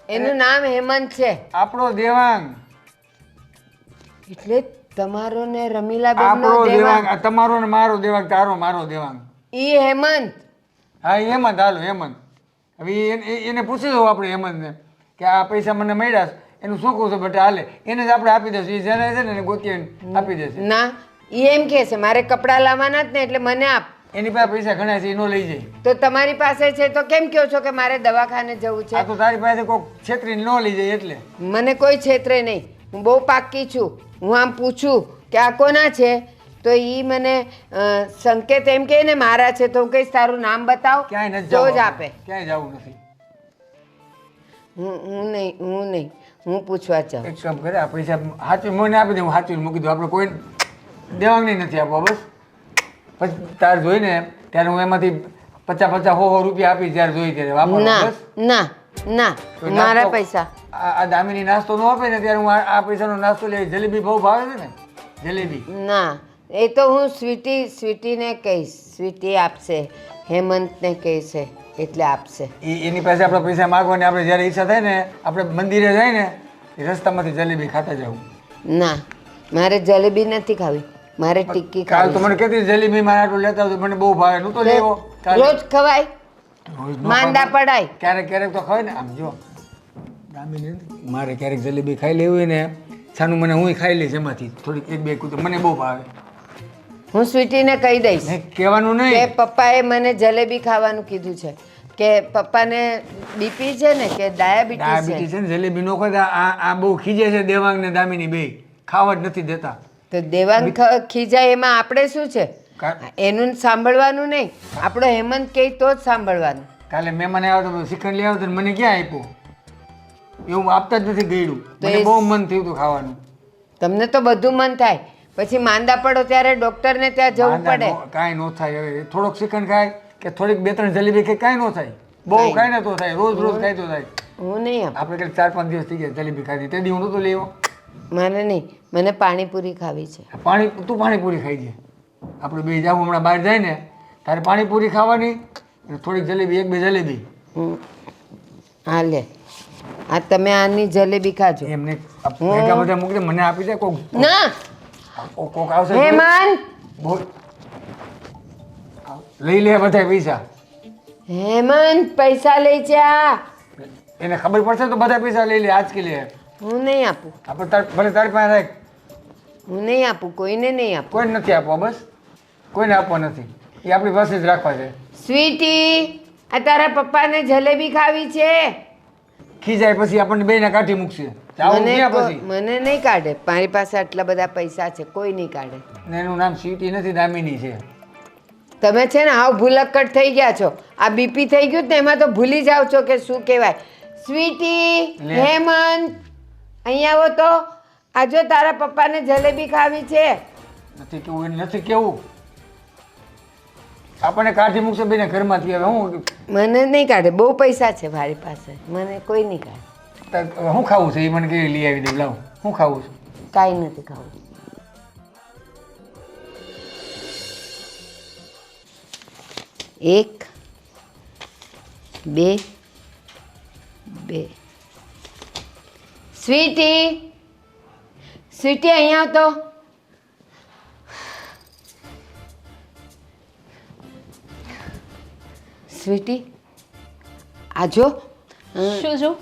એનું નામ હેમંત છે. આપણો દેવાંગ, એટલે તમારો ને રમીલાબેન આપણો નો દેવાંગ, દેવાંગ, આ તમારો ને મારો દેવાંગ, તારો મારો દેવાંગ. ઈ હેમંત. હા હેમંત, હાલો હેમંત. હવે એને પૂછી દઉં આપણે હેમંતને કે આ પૈસા મને મળ્યા છે, એનું શું કહું છું બેટા હાલે, એને જ આપણે આપી દઈશું. એ જેને છે ને એને ગોતી આપી દેશે. ના, ઈ એમ કહે છે મારે કપડાં લાવવાના જ ને એટલે મને આપ. એની પાસે પૈસા ઘણા છે, એ નો લઈ જાય. તો તમારી પાસે છે તો કેમ કહો છો કે મારે દવાખાને જવું આ છે? તો તારી પાસે કોઈક છેતરીને ન લઈ જાય એટલે. મને કોઈ છેતરે નહીં, હું બહુ પાક્કી છું. હું આમ પૂછું કે આ કોના છે તો ઈ મને સંકેત એમ કહે ને મારા છે તો હું કહીશ તારું નામ બતાવ ક્યાંય નથી તો જવું, જ આપે. ક્યાંય જવું નથી. હું નહીં, હું પૂછવા જાઉં. એક કામ કરે, આ પૈસા હાચું મને આપી દે, હું હાચું મૂકી દઉં. આપણે કોઈ દેવાંગ નહીં નથી આપવા. બસ પછી તાર જોઈને ત્યારે હું એમાંથી 50-50 રૂપિયા આપી જ્યારે જોઈ ત્યારે વાપરવા. ના બસ ના ના, તો મારા નાસ્તો- પૈસા આ દામીની નાસ્તો ન આપે ને ત્યારે હું આ પૈસાનો નાસ્તો લઈ. જલેબી બહુ ભાવે છે ને, જલેબી. ના, એ તો હું સ્વીટીને કહીશ, સ્વીટી આપશે, હેમંતને કહેશે એટલે આપશે. એની પાસે આપણે પૈસા માગવાની, આપણે જ્યારે ઈચ્છા થાય ને આપણે મંદિરે જાય ને એ રસ્તામાંથી જલેબી ખાતા જવું. ના, મારે જલેબી નથી ખાવી, મારે ટિક્કી કાલ તો ખાવી. મને કહેતી જલેબી મારે આટલું લેતા આવજો, મને બહુ ભાવે. નું તો લેવો કાલે. રોજ ખવાય, રોજ ન માંદા ખાવ. પડાય. ક્યારેક ક્યારેક તો ખવાય ને. આમ જો દામીની નથી. મારે ક્યારેક જલેબી ખાઈ લેવી હોય ને છાનું મને હું ખાઈ લઈશ એમાંથી થોડીક 1-2 કૂતો, મને બહુ ભાવે. હું સ્વીટીને કહી દઈશ નહીં કહેવાનું કે નહીં. પપ્પાએ મને જલેબી ખાવાનું કીધું છે, કે પપ્પાને બીપી છે ને કે ડાયાબિટીસ ડાયાબિટીસ છે. છે ને, જલેબી નો ખાતા આ બહુ ખીજે છે દેવાંગ ને દામીની બે. ખાવા જ નથી દેતા. તો દેવાંગ ખીજાય એમાં આપણે શું છે? કા- એનું સાંભળવાનું નહીં, આપણો હેમંત કહે તો જ સાંભળવાનું. કાલે મહેમાન આવ્યો તો શ્રીખંડ લઈ આવ્યો તો મને ક્યાં આપ્યો? એવું આપતા જ નથી ગયડું. તો મને એ- બહુ મન થયું હતું ખાવાનું. તમને તો બધું મન થાય, પછી માંદા પડો ત્યારે ડોક્ટરને ત્યાં જવું પડે. કાંઈ ન થાય. હવે થોડોક શ્રીખંડ ખાય કે થોડીક 2-3 જલેબી ખાય કાંઈ ન થાય. બહુ કાંઈ ખાય ને તો થાય. રોજ રોજ ખાય તો થાય. હું નહીં આપું, આપણે કંઈક 4-5 દિવસ થઈ ગયા જલેબી ખાધી, તે દી હું નહોતો લેવો. મને નહીં, મને પાણીપુરી ખાવી છે. તું પાણીપુરી ખાઈ જાય. આપણે બે જાવ હમણાં બહાર જાય ને તારે પાણીપુરી ખાવાની અને થોડીક જલેબી, 1-2 જલેબી. હા લે, આ તમે આની જલેબી ખાજો. એમને ભેગા બધા મૂકી દે, મને આપી દે. કોક ના, કોક આવશે તો હેમંત, બોલ. લઈ લે બધા પૈસા. હેમંત પૈસા લઈ જા. એને ખબર પડશે તો બધા પૈસા લઈ લે. આજ કે લે હું નહીં આપું, આપણે ભલે તારી પાસે રાખ. હું નહીં આપું, કોઈને નહીં આપું. કોઈને નથી આપવા. બસ કોઈને આપવા નથી. એ આપણી પાસે જ રાખવા છે. સ્વીટી, આ તારા પપ્પાને જલેબી ખાવી છે. ખીજાય પછી આપણને બેને કાઢી મૂકશે. જાવું મને ક્યાં પછી? મને નહીં કાઢે, મારી પાસે આટલા બધા પૈસા છે, કોઈ નહીં કાઢે. ને એનું નામ સ્વીટી નથી, દામિની છે. તમે છે ને હાવ ભૂલક્કડ થઈ ગયા છો. આ બીપી થઈ ગયું ને એમાં તો ભૂલી જાવ છો કે શું કહેવાય. સ્વીટી, લે. હેમંત, અહીંયા આવો તો. આજો તારા પપ્પાને જલેબી ખાવી છે. નથી કેવું, એને નથી કેવું. આપણને કાઢી મૂકશે બેને ઘરમાંથી. હવે હું મને નહીં કાઢે, બહુ પૈસા છે મારી પાસે, મને કોઈ નહીં કાઢે. શું ખાવું છે એ મને કેવી લઈ આવી દે. લાવ શું ખાવું છે? કાંઈ નથી ખાવું. એક, બે, સ્વીટી, સ્વીટી અહીંયા આવતો. સ્વીટી, આજો. શું જો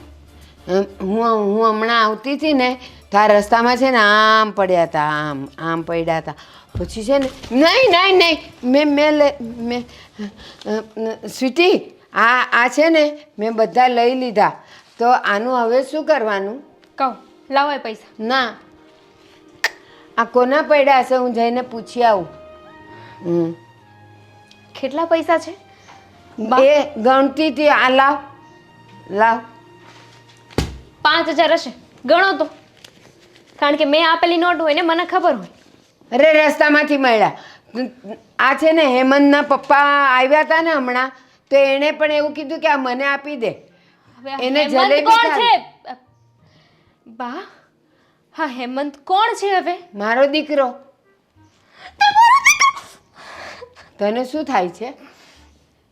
હું હમણાં આવતી હતી ને તો આ રસ્તામાં છે ને આમ પડ્યા હતા, આમ પડ્યા હતા. પછી છે ને નહીં સ્વીટી, આ છે ને મેં બધા લઈ લીધા. તો આનું હવે શું કરવાનું? કહું લાવો એ પૈસા. ના, આ કોના પડ્યા હશે, હું જઈને પૂછી આવું. કેટલા પૈસા છે? એ ગણતી હતી. આ લાવ લાવ. 5,000 હશે, ગણો તો. કારણ કે મેં આપેલી નોટ હોય ને મને ખબર હોય. અરે રસ્તામાંથી મળ્યા. આ છે ને હેમંતના પપ્પા આવ્યા હતા ને હમણાં, તો એણે પણ એવું કીધું કે આ મને આપી દે. હવે આ એને હેમંત જલેબી કોણ ખાવી. છે? બા, હા હેમંત કોણ છે હવે? મારો દીકરો. તને શું થાય છે?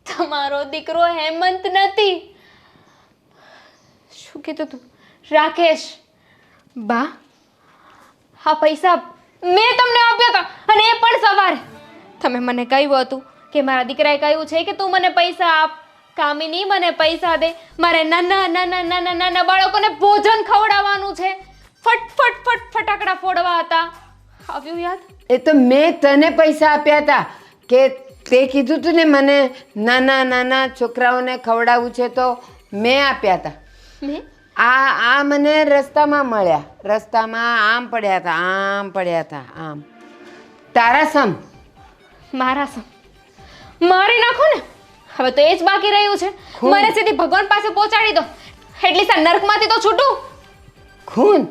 તમારો દીકરો હેમંત નથી. શું કીધું તું? રાકેશ. બા, હા પૈસા મેં તમને આપ્યા હતા, અને એ પણ સવારે. તમે મને કહ્યું હતું કે મારા દીકરાએ કહ્યું છે કે તું મને પૈસા આપ. કામિની મને પૈસા દે, મારે નાના નાના નાના નાના બાળકોને ભોજન ખવડાવવાનું છે. ફટ ફટ ફટ ફટાકડા ફોડવા હતા. આવ્યું યાદ? એ તો મેં તને પૈસા આપ્યા હતા કે તે કીધું તું ને મને નાના નાના છોકરાઓને ખવડાવવું છે, તો મેં આપ્યા હતા. મેં આ મને રસ્તામાં મળ્યા. રસ્તામાં આમ પડ્યા હતા, આમ પડ્યા હતા, આમ. તારા સમ. મારા સમ મારી નાખો ને. હવે તો એ જ બાકી રહ્યું છે. મને સીધી ભગવાન પાસે પહોંચાડી દો, એટલી સા નર્કમાંથી તો છૂટું. ખૂન?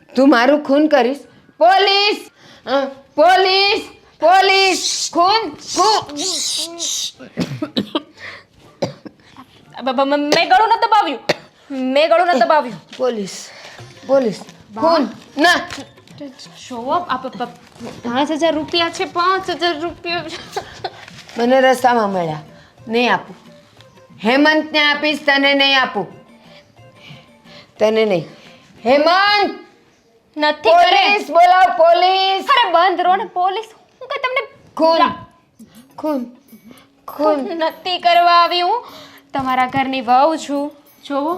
તું મારું ખૂન કરીશ? પોલીસ! પોલીસ! પોલીસ! ખૂન! મેં ગળું ન દબાવ્યું, મેં ગળું ન દબાવ્યું. પોલીસ! પોલીસ! ખૂન! ના! જોવો, 5,000 રૂપિયા છે, 5,000 રૂપિયા. મને રસ્તામાં મળ્યા. નહીં આપું. હેમંતને આપીશ, તને નહીં આપું. તને નહીં. હેમંત! નથી કરે. પોલીસ બોલાવ, પોલીસ! અરે બંધ રહો ને પોલીસ. હું કઈ તમને ખૂન! ખૂન! ખૂન! નથી કરવા આવી. હું તમારા ઘરની વહુ છું. જોવો,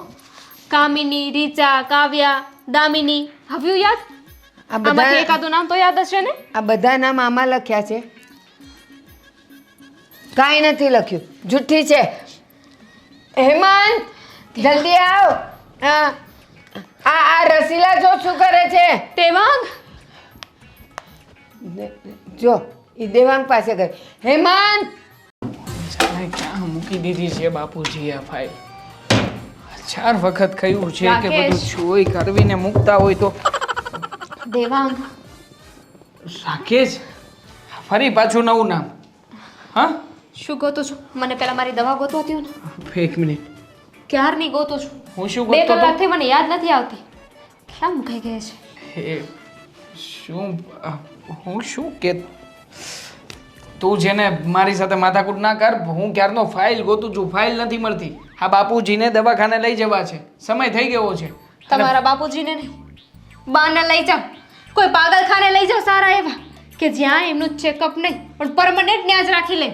કામિની, રીચા, કાવ્યા, દામિની. આવ્યું યાદ? આ આમાંથી બધા એકાદું નામ તો યાદ હશે ને? આ બધા નામ આમાં લખ્યા છે. કાંઈ નથી લખ્યું, જુઠ્ઠી છે. હેમંત, જલ્દી આવ. આ રસીલા જો શું કરે છે. દેવાંગ, જો એ દેવાંગ પાસે ગઈ. હેમંત! જાણે ક્યાં મૂકી દીધી છે બાપુજી આ ફાઇલ. 4 વખત કહ્યું છે કે બધું રાકેશ. જોઈ કરવીને મૂકતા હોય તો. દેવાંગ, રાકેશ, ફરી પાછું નવું નામ. હા, શું ગોતું છું? મને પેલા મારી દવા ગોતો હતી ને. એક મિનિટ. ક્યારની ગોતું છું. હું શું 2 ગોતતો હતો? કલાકથી મને યાદ નથી આવતી. ક્યાં મુકાઈ ગઈ છે? એ શું હું શું કે તું જેને મારી સાથે માથાકૂટ ના કર. હું ક્યારનો ફાઇલ ગોતું છું, ફાઇલ નથી મળતી. આ બાપુજીને દવાખાને લઈ જવા છે, સમય થઈ ગયો છે. તમારા બાપુજીને નહીં, બાને લઈ જાઓ. કોઈ પાગલખાને લઈ જાઓ સારા એવા, કે જ્યાં એમનું ચેકઅપ નહીં પણ પરમનન્ટ ત્યાં જ રાખી લે.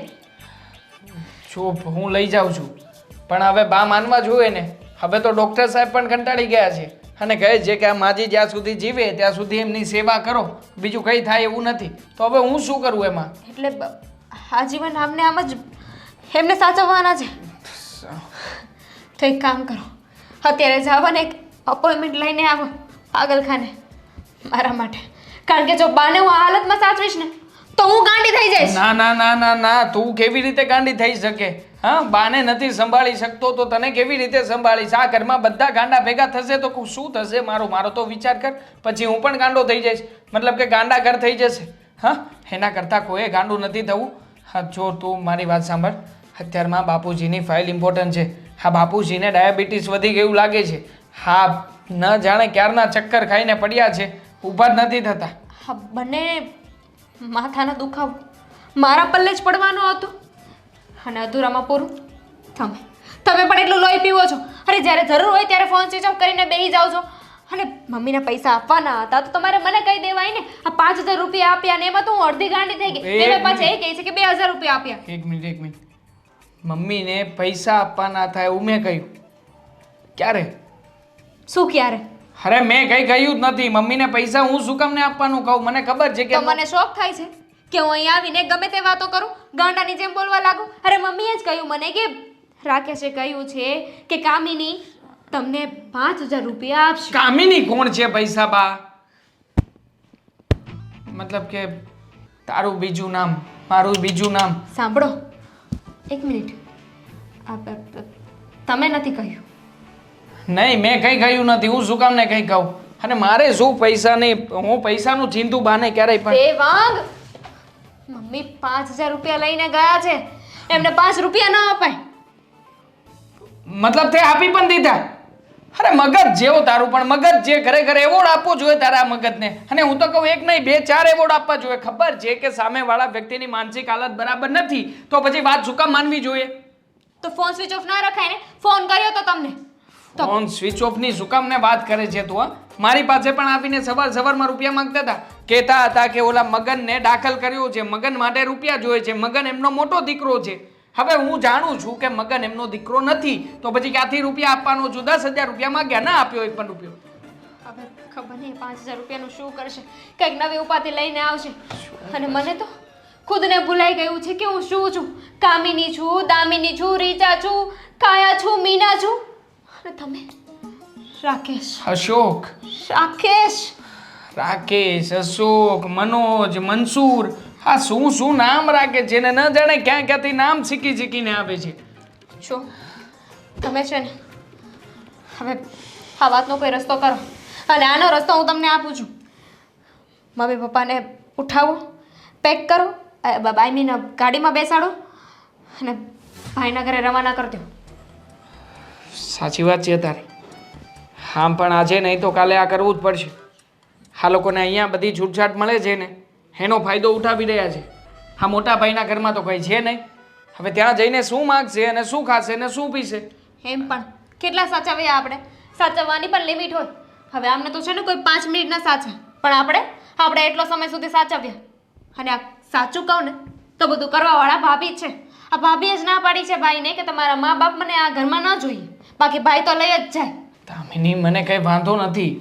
જો હું લઈ જાઉં છું, પણ હવે બા માનવા જોઈએ ને. હવે તો ડૉક્ટર સાહેબ પણ કંટાળી ગયા છે અને કહે છે કે આ માજી જ્યાં સુધી જીવે ત્યાં સુધી એમની સેવા કરો, બીજું કંઈ થાય એવું નથી. તો હવે હું શું કરું એમાં? એટલે આજીવન આમને આમ જ એમને સાચવવાના છે. તો એક કામ કરો, અત્યારે જાઓ ને એક અપોઇન્ટમેન્ટ લઈને આવો પાગલખાને મારા માટે. કારણ કે જો બાને હું આ હાલતમાં સાચવીશ ને તો હું ગાંડી થઈ જઈશ. ના ના ના ના ના, તું કેવી રીતે ગાંડી થઈ શકે? હા, બાને નથી સંભાળી શકતો તો તને કેવી રીતે સંભાળીશ? આ ઘરમાં બધા ગાંડા ભેગા થશે તો શું થશે? મારો તો વિચાર કર. પછી હું પણ ગાંડો થઈ જઈશ, મતલબ કે ગાંડા ઘર થઈ જશે. હા, એના કરતાં કોઈ ગાંડું નથી થવું. હા, જો તું મારી વાત સાંભળ. અત્યારમાં બાપુજીની ફાઇલ ઇમ્પોર્ટન્ટ છે. હા, બાપુજીને ડાયાબિટીસ વધી ગયું લાગે છે. હા, ન જાણે ક્યારના ચક્કર ખાઈને પડ્યા છે, ઊભા જ નથી થતા. હા, બંને માથાનો દુખાવો મારા પલ્લે જ પડવાનો હતો અને અધૂરામાં પૂરું તમે પણ એટલું લોહી પીવો છો. અરે જ્યારે જરૂર હોય ત્યારે ફોન સ્વિચ ઓફ કરીને બેસી જાઓ છો. અને મમ્મીને પૈસા આપવાના હતા તો તમારે મને કહી દેવાય ને. આ 5,000 રૂપિયા આપ્યા ને એમાં તો હું અડધી ગાંડી થઈ ગઈ. એને પાછા એ કહે છે કે 2,000 રૂપિયા આપ્યા. એક મિનિટ. મમ્મીને પૈસા આપવાના હતા એવું મેં કહ્યું? ક્યારે? શું ક્યારે? અરે મેં કંઈ કહ્યું જ નથી. મમ્મીને પૈસા હું શું કામને આપવાનું કહું? મને ખબર છે કે તો મને શોખ થાય છે કે હું અહીં આવીને ગમે તે વાતો કરું, ગાંડાની જેમ બોલવા લાગુ. અરે મમ્મીએ જ કહ્યું મને કે રાકેશે કહ્યું છે કે કામિની તમને 5,000 રૂપિયા આપશે. કામિની કોણ છે પૈસા બા? મતલબ કે તારું બીજું નામ, મારું બીજું નામ. સાંભળો એક મિનિટ, તમે નથી કહ્યું. નહીં મેં કંઈ કહ્યું નથી. હું શું કામ ને કંઈ કહું? અને મારે શું પૈસા નહીં, હું પૈસાનું ચિંતું બાને ક્યારેય પણ. દેવાંગ, મમ્મી 5000 રૂપિયા લઈને ગયા છે, એમને 5 રૂપિયા ન અપાય. મતલબ તે આપી પણ દીધા? અરે મગજ જેવો તારું, પણ મગજ જે ખરેખર એવોર્ડ આપવો જોઈએ તારા મગજને. અને હું તો કહું 1 નહીં 2 4 એવોર્ડ આપવા જોઈએ. ખબર છે કે સામેવાળા વ્યક્તિની માનસિક હાલત બરાબર નથી તો પછી વાત શું કામ માનવી જોઈએ? તો ફોન સ્વિચ ઓફ ના રખાય ને? ફોન કર્યો તો તમને તો ફોન સ્વિચ ઓફ ની શું કામ ને વાત કરે છે તું? હા, મારી પાસે પણ આવીને સવારમાં રૂપિયા માંગતા હતા. કહેતા હતા કે ઓલા મગનને દાખલ કર્યો છે, મગન માટે રૂપિયા જોઈએ છે, મગન એમનો મોટો દીકરો છે. હવે હું જાણું છું કે મગન એમનો દીકરો નથી તો પછી ક્યાંથી રૂપિયા આપવાનો છું? 10000 રૂપિયા માંગ્યા, ના આપ્યો 1 પણ રૂપિયો. હવે ખબર નહીં 5000 રૂપિયાનું શું કરશે, કંઈક નવી ઉપાધિ લઈને આવશે. અને મને તો ખુદને ભૂલાઈ ગયું છે કે હું શું છું. કામિની છું, દામિની છું, રીચા છું, કાયા છું, મીના છું. અને તમે રાકેશ, અશોક, રાકેશ, અશોક, મનોજ, મનસુર, આ શું નામ રાખે છે ને ન જાણે ક્યાં ક્યાંથી નામ શીખીને આવે છે. જો તમે છે ને હવે આ વાતનો કોઈ રસ્તો કરો, અને આનો રસ્તો હું તમને આપું છું. મમ્મી પપ્પાને ઉઠાવો, પેક કરો, આઈ મીન ગાડીમાં બેસાડો અને ભાઈના ઘરે રવાના કરી દો. સાચી વાત છે તારી. હા, પણ આજે નહીં તો કાલે આ કરવું જ પડશે. આ લોકોને અહીંયા બધી છૂટછાટ મળે છે ને એનો ફાયદો ઉઠાવી રહ્યા છે. આ મોટા ભાઈના ઘરમાં તો કંઈ છે નહીં. હવે ત્યાં જઈને શું માગશે અને શું ખાશે અને શું પીશે? એમ પણ કેટલા સાચવ્યા આપણે? સાચવવાની પણ લિમિટ હોય. હવે આમને તો છે ને કોઈ 5 મિનિટના સાચવે, પણ આપણે એટલો સમય સુધી સાચવ્યા. અને આ સાચું કહું ને તો બધું કરવાવાળા ભાભી જ છે. આ ભાભીએ જ ના પાડી છે ભાઈને કે તમારા મા બાપ મને આ ઘરમાં ન જોઈએ, બાકી ભાઈ તો લઈ જ જાય. દામિની, મને કંઈ વાંધો નથી.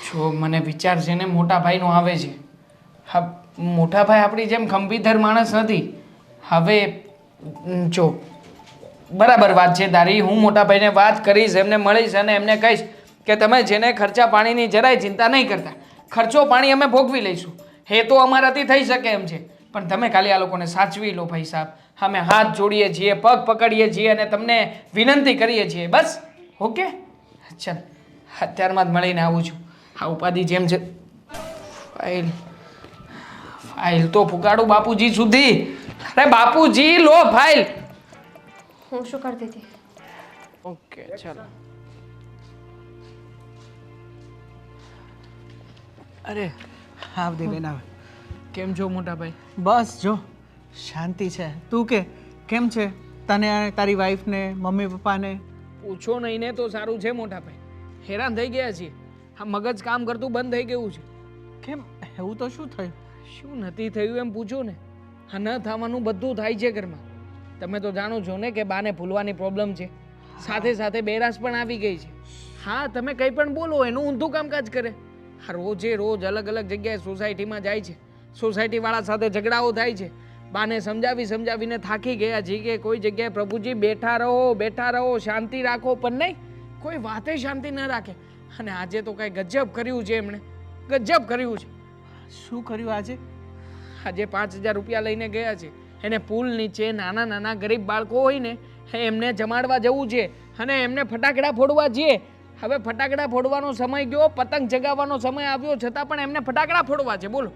જો મને વિચાર છે ને મોટા ભાઈનો આવે છે. હા, મોટા ભાઈ આપણી જેમ ખંભીધર માણસ નથી. હવે જો બરાબર વાત છે તારી, હું મોટા ભાઈને વાત કરીશ, એમને મળીશ અને એમને કહીશ કે તમે જેને ખર્ચા પાણીની જરાય ચિંતા નહીં કરતા, ખર્ચો પાણી અમે ભોગવી લઈશું. એ તો અમારાથી થઈ શકે એમ છે, પણ તમે ખાલી આ લોકોને સાચવી લો ભાઈ સાહેબ. અમે હાથ જોડીએ છીએ, પગ પકડીએ છીએ અને તમને વિનંતી કરીએ છીએ, બસ. ઓકે, ચાલ અત્યારમાં જ મળીને આવું છું. આ ઉપાધિ જેમ છે. ફાઇલ તો ફુગાડું બાપુજી સુધી. અરે બાપુજી લો ફાઇલ. હું શું કરતી હતી? ઓકે ચાલો. અરે આવ દે બેન આવ. કેમ છો મોટા ભાઈ? બસ જો શાંતિ છે. તું કે કેમ છે? તને તારી વાઈફને મમ્મી પપ્પાને? પૂછો નહીં ને તો સારું છે મોટા ભાઈ. હેરાન થઈ ગયા છીએ. આ મગજ કામ કરતું બંધ થઈ ગયું છે. કેમ એવું તો શું થયું? શું નથી થયું એમ પૂછો ને. આ ન થવાનું બધું થાય છે ઘરમાં. તમે તો જાણો છો ને કે બાને ભૂલવાની પ્રોબ્લેમ છે, સાથે સાથે બેરાશ પણ આવી ગઈ છે. હા, તમે કંઈ પણ બોલો એનું ઊંધું કામકાજ કરે. આ રોજે રોજ અલગ અલગ જગ્યાએ સોસાયટીમાં જાય છે, સોસાયટીવાળા સાથે ઝઘડાઓ થાય છે. બાને સમજાવીને થાકી ગયા છે કે કોઈ જગ્યાએ પ્રભુજી બેઠા રહો, શાંતિ રાખો, પણ નહીં, કોઈ વાતે શાંતિ ન રાખે. અને આજે તો કાંઈ ગજબ કર્યું છે એમણે, ગજબ કર્યું છે. શું કર્યું આજે? આજે 5000 રૂપિયા લઈને ગયા છે. એને પુલ નીચે નાના ગરીબ બાળકો હોય ને એમને જમાડવા જવું છે અને એમને ફટાકડા ફોડવા છે. હવે ફટાકડા ફોડવાનો સમય ગયો, પતંગ ચગાવવાનો સમય આવ્યો, છતાં પણ એમને ફટાકડા ફોડવા છે. બોલો,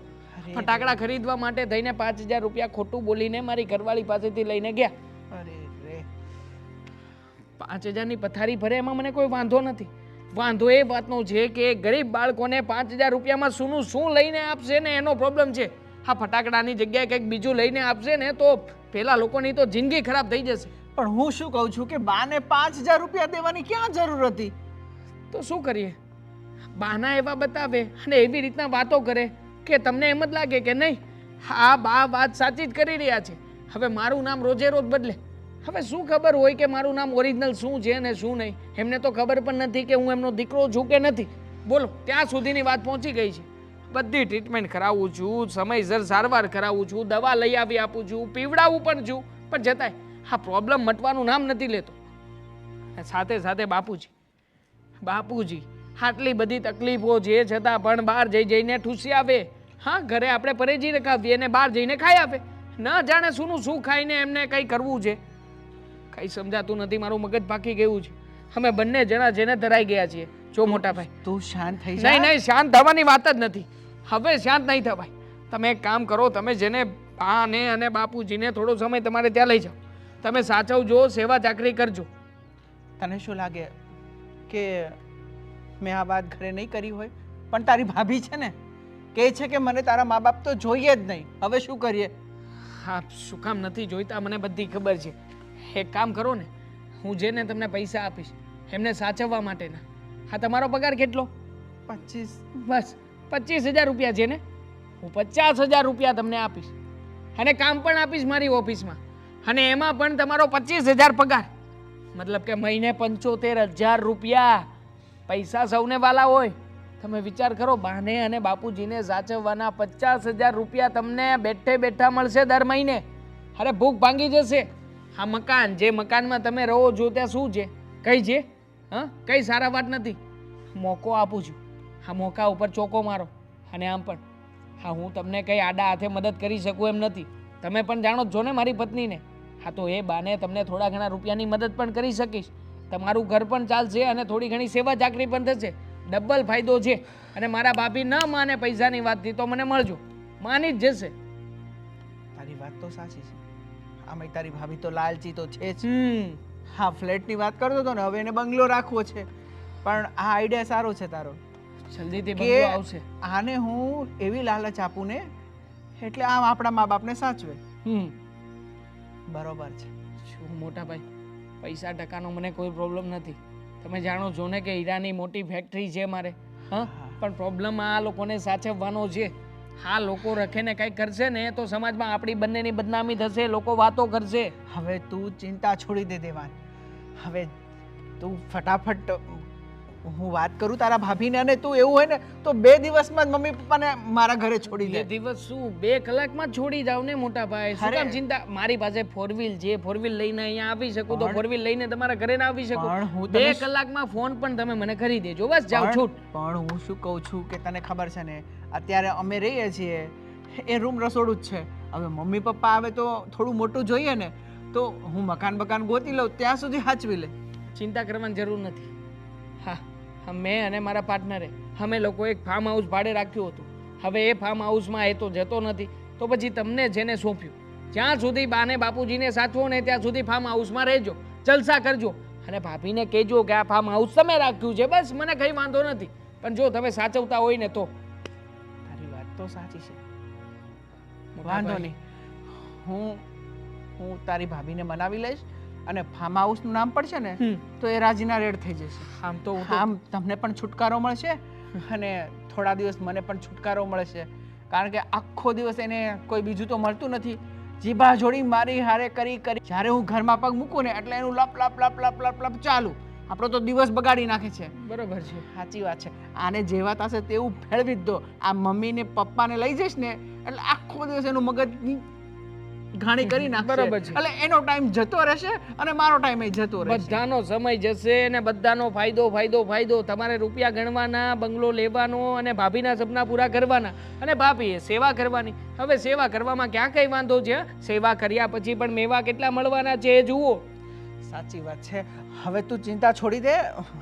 ફટાકડા ખરીદવા માટે થઈને 5000 રૂપિયા ખોટું બોલીને મારી ઘરવાળી પાસેથી લઈને ગયા. અરે રે, 5000ની પથારી ભરે એમાં મને કોઈ વાંધો નથી. વાંધો એ વાતનો છે કે ગરીબ બાળકોને 5000 રૂપિયામાં શું લઈને આપશે ને એનો પ્રોબ્લેમ છે. હા, ફટાકડાની જગ્યાએ કંઈક બીજું લઈને આપશે ને તો પેલા લોકોની તો જિંદગી ખરાબ થઈ જશે. પણ હું શું કહું છું કે બાને 5000 રૂપિયા દેવાની ક્યાં જરૂર હતી? તો શું કરીએ? બાના એવા બતાવે અને એવી રીતના વાતો કરે કે તમને એમ જ લાગે કે નહીં, હા બા વાત સાચી જ કરી રહ્યા છે. હવે મારું નામ રોજે રોજ બદલે. હવે શું ખબર હોય કે મારું નામ ઓરિજિનલ શું છે ને શું નહીં? એમને તો ખબર પણ નથી કે હું એમનો દીકરો છું કે નથી. બોલો, ત્યાં સુધીની વાત પહોંચી ગઈ છે. બધી ટ્રીટમેન્ટ કરાવું છું, સમયસર સારવાર કરાવું છું, દવા લઈ આવી આપું છું, પીવડાવું પણ છું, પણ છતાંય આ પ્રોબ્લેમ મટવાનું નામ નથી લેતો. સાથે સાથે બાપુજી આટલી બધી તકલીફો છે છતાં પણ બહાર જઈને ઠૂસી આવે. હા, ઘરે આપણે પરેજી રખાવીએ અને બહાર જઈને ખાઈ આવે. ન જાણે શું ખાઈને એમને કંઈ કરવું છે, કંઈ સમજાતું નથી. મારું મગજ પાકી ગયું છે. અમે બંને જણા જેને ધરાઈ ગયા છીએ. જો મોટા ભાઈ, તું શાંત થઈ જા. નહીં નહીં, શાંત થવાની વાત જ નથી. હવે શાંત નહીં થવાય. તમે એક કામ કરો, તમે જેને બાને અને બાપુજીને થોડો સમય તમારે ત્યાં લઈ જાઓ. તમે સાચવજો, સેવા ચાકરી કરજો. તને શું લાગે કે મેં આ વાત ઘરે નહીં કરી હોય? પણ તારી ભાભી છે ને, કહે છે કે મને તારા મા બાપ તો જોઈએ જ નહીં. હવે શું કરીએ? હા, શું કામ નથી જોઈતા, મને બધી ખબર છે. એક કામ કરો ને, હું જેને તમને પૈસા આપીશ એમને સાચવવા માટેના. હા, તમારો પગાર કેટલો? 25. બસ 25,000 રૂપિયા છે ને, હું 50,000 રૂપિયા તમને આપીશ અને કામ પણ આપીશ મારી ઓફિસમાં, અને એમાં પણ તમારો 25,000 પગાર. મતલબ કે મહિને 75,000 રૂપિયા. પૈસા સૌને વાલા હોય. તમે વિચાર કરો, બાને અને બાપુજીને સાચવવાના 50,000 રૂપિયા તમને બેઠે બેઠા મળશે દર મહિને. અરે ભૂખ ભાંગી જશે. આ મકાન, જે મકાનમાં તમે રહો છો ત્યાં શું છે? કઈ છે? હા, કઈ સારા વાત નથી. મોકો આપું છું, આ મોકા ઉપર ચોકો મારો. અને આમ પણ હા, હું તમને કંઈ આડા હાથે મદદ કરી શકું એમ નથી. તમે પણ જાણો જ છો ને મારી પત્નીને. હા, તો એ બાને તમને થોડા ઘણા રૂપિયાની મદદ પણ કરી શકીશ. તમારું ઘર પણ ચાલશે અને થોડી ઘણી સેવા ચાકરી પણ થશે. ડબલ ફાયદો છે. અને મારા ભાભી ન માને પૈસાની વાતથી તો મને મળજો, માની જ જશે. તારી વાત તો સાચી છે. આમાં તારી ભાભી તો લાલચી તો છે જ. હમ હા, ફ્લેટની વાત કરતો હતો ને, હવે એને બંગલો રાખવો છે. પણ આ આઈડિયા સારો છે તારો, જલ્દીથી કે બંગલો આવશે. આને હું એવી લાલચ આપું ને એટલે આમ આપણા મા બાપને સાચવે. બરોબર છે. શું મોટા ભાઈ, પૈસા ટકાનો મને કોઈ પ્રોબ્લેમ નથી. તમે જાણો છો ને કે હીરાની મોટી ફેક્ટરી છે મારે. હા, પણ પ્રોબ્લેમ આ લોકોને સાચવવાનો છે. હા, લોકો રખે ને કંઈક કરશે ને તો સમાજમાં આપણી બંનેની બદનામી થશે, લોકો વાતો કરશે. હવે તું ચિંતા છોડી દે દેવાન. હવે તું ફટાફટ, હું વાત કરું તારા ભાભીને, અને તું એવું હોય ને તો 2 દિવસમાં જ મમ્મી પપ્પાને મારા ઘરે છોડી બે દે. દિવસ શું, 2 કલાકમાં જ છોડી જાવ ને મોટા ભાઈ. શું અરે. કામ ચિંતા? મારી પાસે 4 વ્હીલ છે, 4 વ્હીલ લઈને અહીંયા આવી શકું તો 4 વ્હીલ લઈને તમારા ઘરે ના આવી પણ શકું. હું 2 તને કલાકમાં ફોન પણ તમે મને કરી દેજો. બસ જાઓ, છૂટ. પણ હું શું કહું છું કે તને ખબર છે ને, અત્યારે અમે રહીએ છીએ એ રૂમ રસોડું જ છે. હવે મમ્મી પપ્પા આવે તો થોડું મોટું જોઈએ ને, તો હું મકાન ગોતી લઉં, ત્યાં સુધી હાચવી લે. ચિંતા કરવાની જરૂર નથી. હા, મેં અને મારા પાર્ટનરે અમે લોકો એક ફાર્મ હાઉસ ભાડે રાખ્યું હતું. હવે એ ફાર્મ હાઉસમાં એ તો જતો નથી, તો પછી તમને જેને સોંપ્યું, જ્યાં સુધી બાને બાપુજીને સાચવો ને ત્યાં સુધી ફાર્મ હાઉસમાં રહેજો, જલસા કરજો. અને ભાભીને કહેજો કે આ ફાર્મ હાઉસ તમે રાખ્યું છે, બસ મને કંઈ વાંધો નથી. પણ જો તમે સાચવતા હોય ને તો. તારી વાત તો સાચી છે. વાંધો નહીં, હું તારી ભાભીને મનાવી લઈશ, અને ફાર્મ હાઉસનું નામ પડશે ને તો એ રાજીના રેડ થઈ જશે. આમ તો હું તો આમ તમને પણ છુટકારો મળશે અને થોડા દિવસ મને પણ છુટકારો મળશે. કારણ કે આખો દિવસ એને કોઈ બીજું તો મળતું નથી. જીભા જોડી મારી હારે કરી જ્યારે હું ઘરમાં પગ મૂકું ને એટલે એનું લપ લપ લપ લપ લપ લપ ચાલુ. આપણો તો દિવસ બગાડી નાખે છે. બરોબર છે. સાચી વાત છે. આને જેવા થશે તેવું ફેરવી જ દો. આ મમ્મી ને પપ્પાને લઈ જઈશ ને એટલે આખો દિવસ એનું મગજની ઘાણી કરી નાખશે. બરોબર છે. એટલે એનો ટાઈમ જતો રહેશે અને મારો ટાઈમ જતો રહેશે. બધાનો સમય જશે અને બધાનો ફાયદો ફાયદો ફાયદો. તમારે રૂપિયા ગણવાના, બંગલો લેવાનો અને ભાભીના સપના પૂરા કરવાના, અને ભાભીએ સેવા કરવાની. હવે સેવા કરવામાં ક્યાં કઈ વાંધો છે? સેવા કર્યા પછી પણ મેવા કેટલા મળવાના છે એ જુઓ. સાચી વાત છે. હવે તું ચિંતા છોડી દે.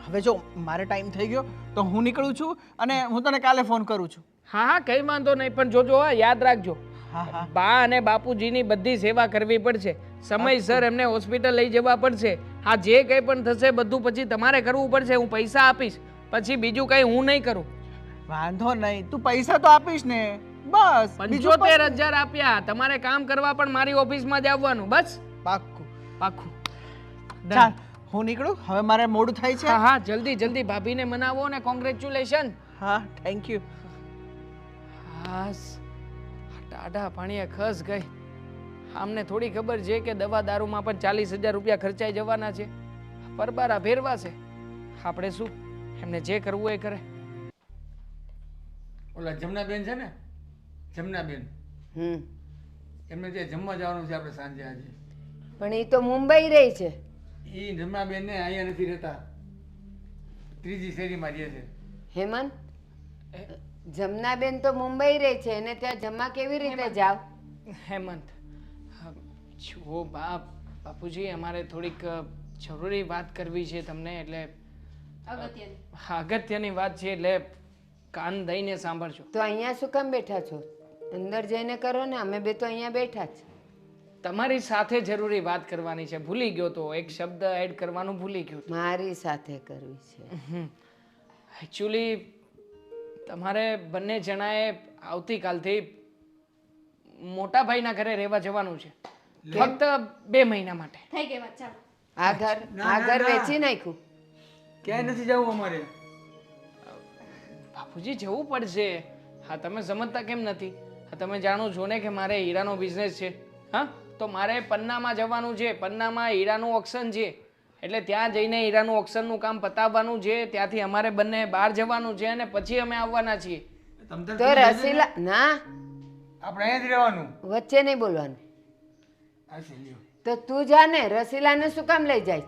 હવે જો મારે ટાઈમ થઈ ગયો તો હું નીકળું છું અને હું તને કાલે ફોન કરું છું. હા હા, કઈ વાંધો નહીં, પણ જોજો હા, યાદ રાખજો. હા હા બા અને બાપુજીની બધી સેવા કરવી પડશે. સમયસર એમને હોસ્પિટલ લઈ જવા પડશે. હા, જે કંઈ પણ થશે બધું પછી તમારે કરવું પડશે. હું પૈસા આપીશ, પછી બીજું કંઈ હું નહીં કરું. વાંધો નહીં, તું પૈસા તો આપીશ ને, બસ. બીજું 75,000 આપ્યા. તમારે કામ કરવા પણ મારી ઓફિસમાં જ આવવાનું. બસ પાક્કું. પાક્કું. ચાલ હું નીકળું, હવે મારે મોડું થાય છે. હા હા, જલ્દી જલ્દી ભાભીને મનાવો ને કોંગ્રેચ્યુલેશન. હા, થેન્ક યુ. હાસ, ટાઢા પાણીએ ખસ ગઈ. આમને થોડી ખબર છે કે દવા દારૂમાં પણ 40,000 રૂપિયા ખર્ચાઈ જવાના છે. પરબારા ફેરવા છે. આપણે શું, એમને જે કરવું એ કરે. ઓલા જમનાબેન છે ને, જમનાબેન, એમને ત્યાં જમવા જવાનું છે આપણે સાંજે આજે. પણ એ તો મુંબઈ રહી છે. એ જમનાબેન ને અહીંયા નથી રહેતા, 3જી શેરીમાં રહે છે. હેમંત, જમનાબેન તો મુંબઈ રહે છે, એને ત્યાં જમવા કેવી રીતે જાવ? હેમંત, જુઓ બાપુજી, અમારે થોડીક જરૂરી વાત કરવી છે તમને એટલે અગત્યની. હા, અગત્યની વાત છે એટલે કાન દઈને સાંભળજો. તો અહીંયા શું કામ બેઠા છો? અંદર જઈને કરો ને, અમે બે તો અહીંયા બેઠા જ. તમારી સાથે જરૂરી વાત કરવાની છે. ભૂલી ગયો તો એક શબ્દ એડ કરવાનું ભૂલી ગયો. મારી સાથે કરવી છે. એકચ્યુઅલી તમારે બંને જણાએ આવતીકાલથી મોટા ભાઈના ઘરે રહેવા જવાનું છે, ફક્ત 2 મહિના માટે. થઈ ગઈ વાત, ચાલો. આ ઘર આ ઘર વેચી નાખ્યું. ક્યાંય નથી જવું અમારે. બાપુજી જવું પડશે. હા, તમે સમજતા કેમ નથી? હા, તમે જાણો છો ને કે મારે હીરાનો બિઝનેસ છે. હા, તો મારે પન્નામાં જવાનું છે. પન્નામાં હીરાનું ઓક્શન છે, એટલે ત્યાં જઈને હીરાનું ઓક્શનનું કામ પતાવવાનું છે. ત્યાંથી અમારે બંને બહાર જવાનું છે અને પછી અમે આવવાના છીએ. તો રસીલા ના, આપણે અહીંયા જ રહેવાનું. વચ્ચે નહીં બોલવાનું. હાચી લ્યો. તો તું જા ને, રસીલાને શું કામ લઈ જાય?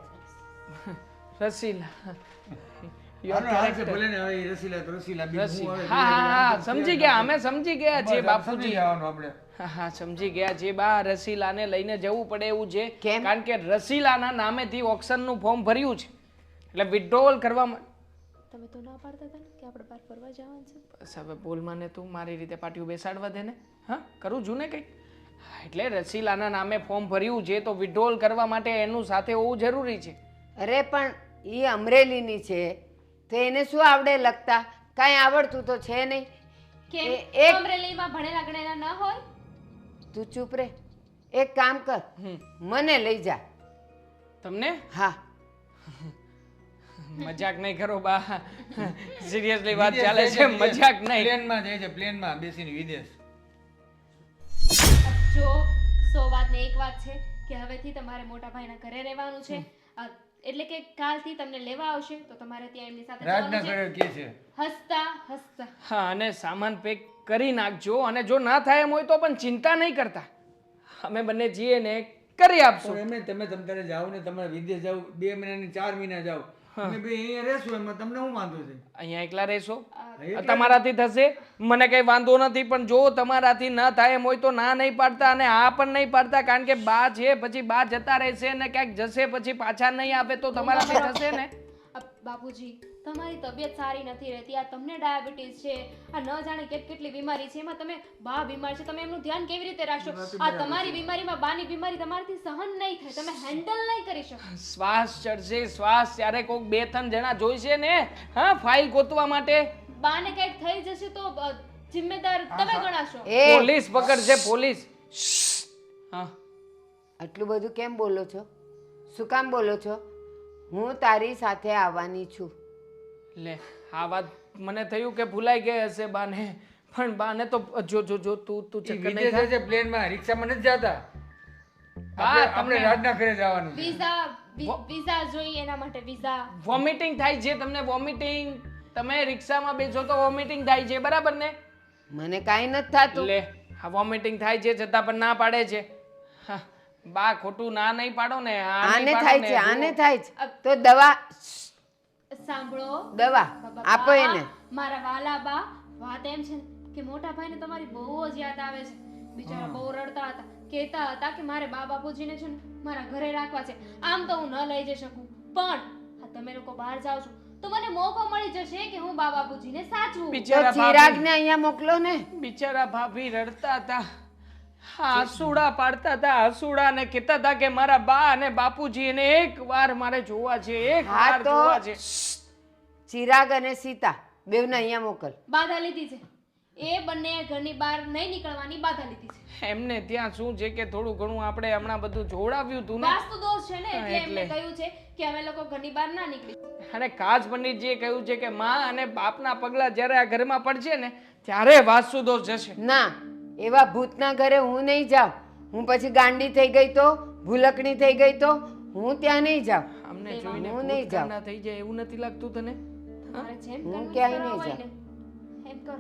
રસીલા હાલો, હાચે ભલે ને, હવે એ રસીલા તો રસીલા બી રસી હું હવે હા હા હા સમજી ગયા, અમે સમજી ગયા બસ છીએ આપણે સમજી બાપુજી. જવાનું આપણે. હા હા સમજી ગયા છે બા. રસીલાને લઈને જવું પડે એવું છે. કેમ? કારણ કે રસીલાના નામેથી ઓક્શનનું ફોર્મ ભર્યું છે, એટલે વિથડ્રોવલ કરવા માટે. તમે તો ના પાડતા હતા ને કે આપણે બહાર ફરવા જવાનું છે. બસ હવે બોલ મને તું, મારી રીતે પાટિયું બેસાડવા દે ને. હા, કરું છું ને કંઈક. એટલે રસીલાના નામે ફોર્મ ભર્યું છે તો વિથડ્રોવલ કરવા માટે એનું સાથે હોવું જરૂરી છે. અરે પણ એ અમરેલીની છે, તો એને શું આવડે લખતા? કાંઈ આવડતું તો છે નહીં. કેમ એક અમરેલીમાં ભણેલા ગણેલા ન હોય? તું ચૂપ રે. એક કામ કર, મને લઈ જા. તમને હા, મજાક નહીં કરો બા. સિરિયસલી વાત ચાલે છે, મજાક નહીં. પ્લેનમાં જાય છે, પ્લેનમાં બેસીને વિદેશ. જો 100 વાત ને એક વાત છે કે હવેથી તમારે મોટા ભાઈના ઘરે રહેવાનું છે. એટલે કે કાલથી તમને લેવા આવશે તો તમારે ત્યાં એમની સાથે રાજના જવાનું ઘરે છે. કે છે. હસતા હસતા. હા, અને સામાન પેક કરી નાખજો, અને જો ના થાય એમ હોય તો પણ ચિંતા નહીં કરતા, અમે બંને જઈએ ને કરી આપશું. એમને તમે તમારે જાઓ ને, તમારે વિદેશ જાવ 2 મહિના ને 4 મહિના જાવ, અમે બે અહીંયા રહેશું, એમાં તમને શું વાંધો છે? અહીંયા એકલા રહેશો, તમારાથી થશે, મને કઈ વાંધો નથી. પણ જો તમારાથી ન થાય એમ હોય તો ના નહીં પાડતા અને હા પણ નહીં પાડતા, કારણ કે બા છે પછી બા જતા રહેશે ને ક્યાંક જશે પછી પાછા નહીં આવે તો તમારાથી થશે ને. બાપુજી, તમારી તબિયત સારી નથી રહેતી, આ તમને ડાયાબિટીસ છે, આ ન જાણે કેટલી બીમારી છે, એમાં તમે બા બીમાર છે, તમે એમનું ધ્યાન કેવી રીતે રાખશો? આ તમારી બીમારીમાં બાની બીમારી તમારાથી સહન નહીં થાય, તમે હેન્ડલ નહીં કરી શકો. શ્વાસ ચડશે, શ્વાસ ત્યારે કોઈક 2-3 જણા જોઈશે ને. હા, ફાઇલ ગોતવા માટે. બાને કંઈક થઈ જશે તો જિમ્મેદાર તમે ગણાશો. એ પોલીસ પકડશે, પોલીસ. હા, આટલું બધું કેમ બોલો છો? શું કામ બોલો છો? હું તારી સાથે આવવાની છું. લે આ વાત મને થયું કે ભૂલાઈ ગઈ હશે બાને, પણ બાને તો જો જો જો તું ચક્કર નહીં વિદેશ થાય. જાય છે પ્લેનમાં, રિક્ષામાં નથી જતા. હા, આપણે તમને રાજના ઘરે જવાનું છે. વિઝા જોઈએ, એના માટે વિઝા. વોમિટિંગ થાય છે તમને, વોમિટિંગ. તમે રિક્ષામાં બેસો તો વોમિટિંગ થાય છે, બરાબર ને? મને કાંઈ નથી થતું. લે હા, વોમિટિંગ થાય છે છતાં પણ ના પાડે છે. હા, બા ખોટું ના નહીં પાડો ને. આને થાય છે, આને થાય છે, તો દવા સાંભળો દવા આપો બા, એને. મારા વાલા બા, વાત એમ છે ને કે મોટા ભાઈને તમારી બહુ જ યાદ આવે છે. બિચારા બહુ રડતા હતા, કહેતા હતા કે મારે બા બાપુજીને છે ને મારા ઘરે રાખવા છે. આમ તો હું ન લઈ જઈ શકું, પણ આ તમે લોકો બહાર જાઓ છો તો મને મોકો મળી જશે કે હું બા બાપુજીને સાચવું. તો બિચારા ચિરાગને અહીંયા મોકલો ને. બિચારા ભાભી રડતા હતા, હસુડા પાડતા હતા, હસુડા ને કહેતા હતા કે મારા બા અને બાપુજી એને એકવાર મારે જોવા છે, હા એકવાર તો જોવા છે. ચિરાગ અને સીતા બેવને અહીંયા મોકલ. બાધા લીધી છે, એ બંને ઘરની બહાર નહીં નીકળવાની બાધા લીધી છે. એમને ત્યાં શું છે કે થોડું ઘણું આપણે હમણાં બધું જોડાવ્યું હતું ને, વાસ્તુ દોષ છે ને, એટલે એમને કહ્યું છે કે અમે લોકો ઘરની બહાર ના નીકળી. અને કાચ પંડિતજીએ કહ્યું છે કે માં અને બાપના પગલા જ્યારે આ ઘરમાં પડશે ને ત્યારે વાસ્તુ દોષ જશે. ના, એવા ભૂતના ઘરે હું નહીં જાઉં. હું પછી ગાંડી થઈ ગઈ તો, ભૂલકણી થઈ ગઈ તો હું ત્યાં નહીં જાઉં. અમને જોઈને હું નહીં જાઉં. ભૂતકાળના થઈ જાય એવું નથી લાગતું તને? તમારે જેમ હું કરવું ક્યાંય કરાવો નહીં હોય ને એમ કરો.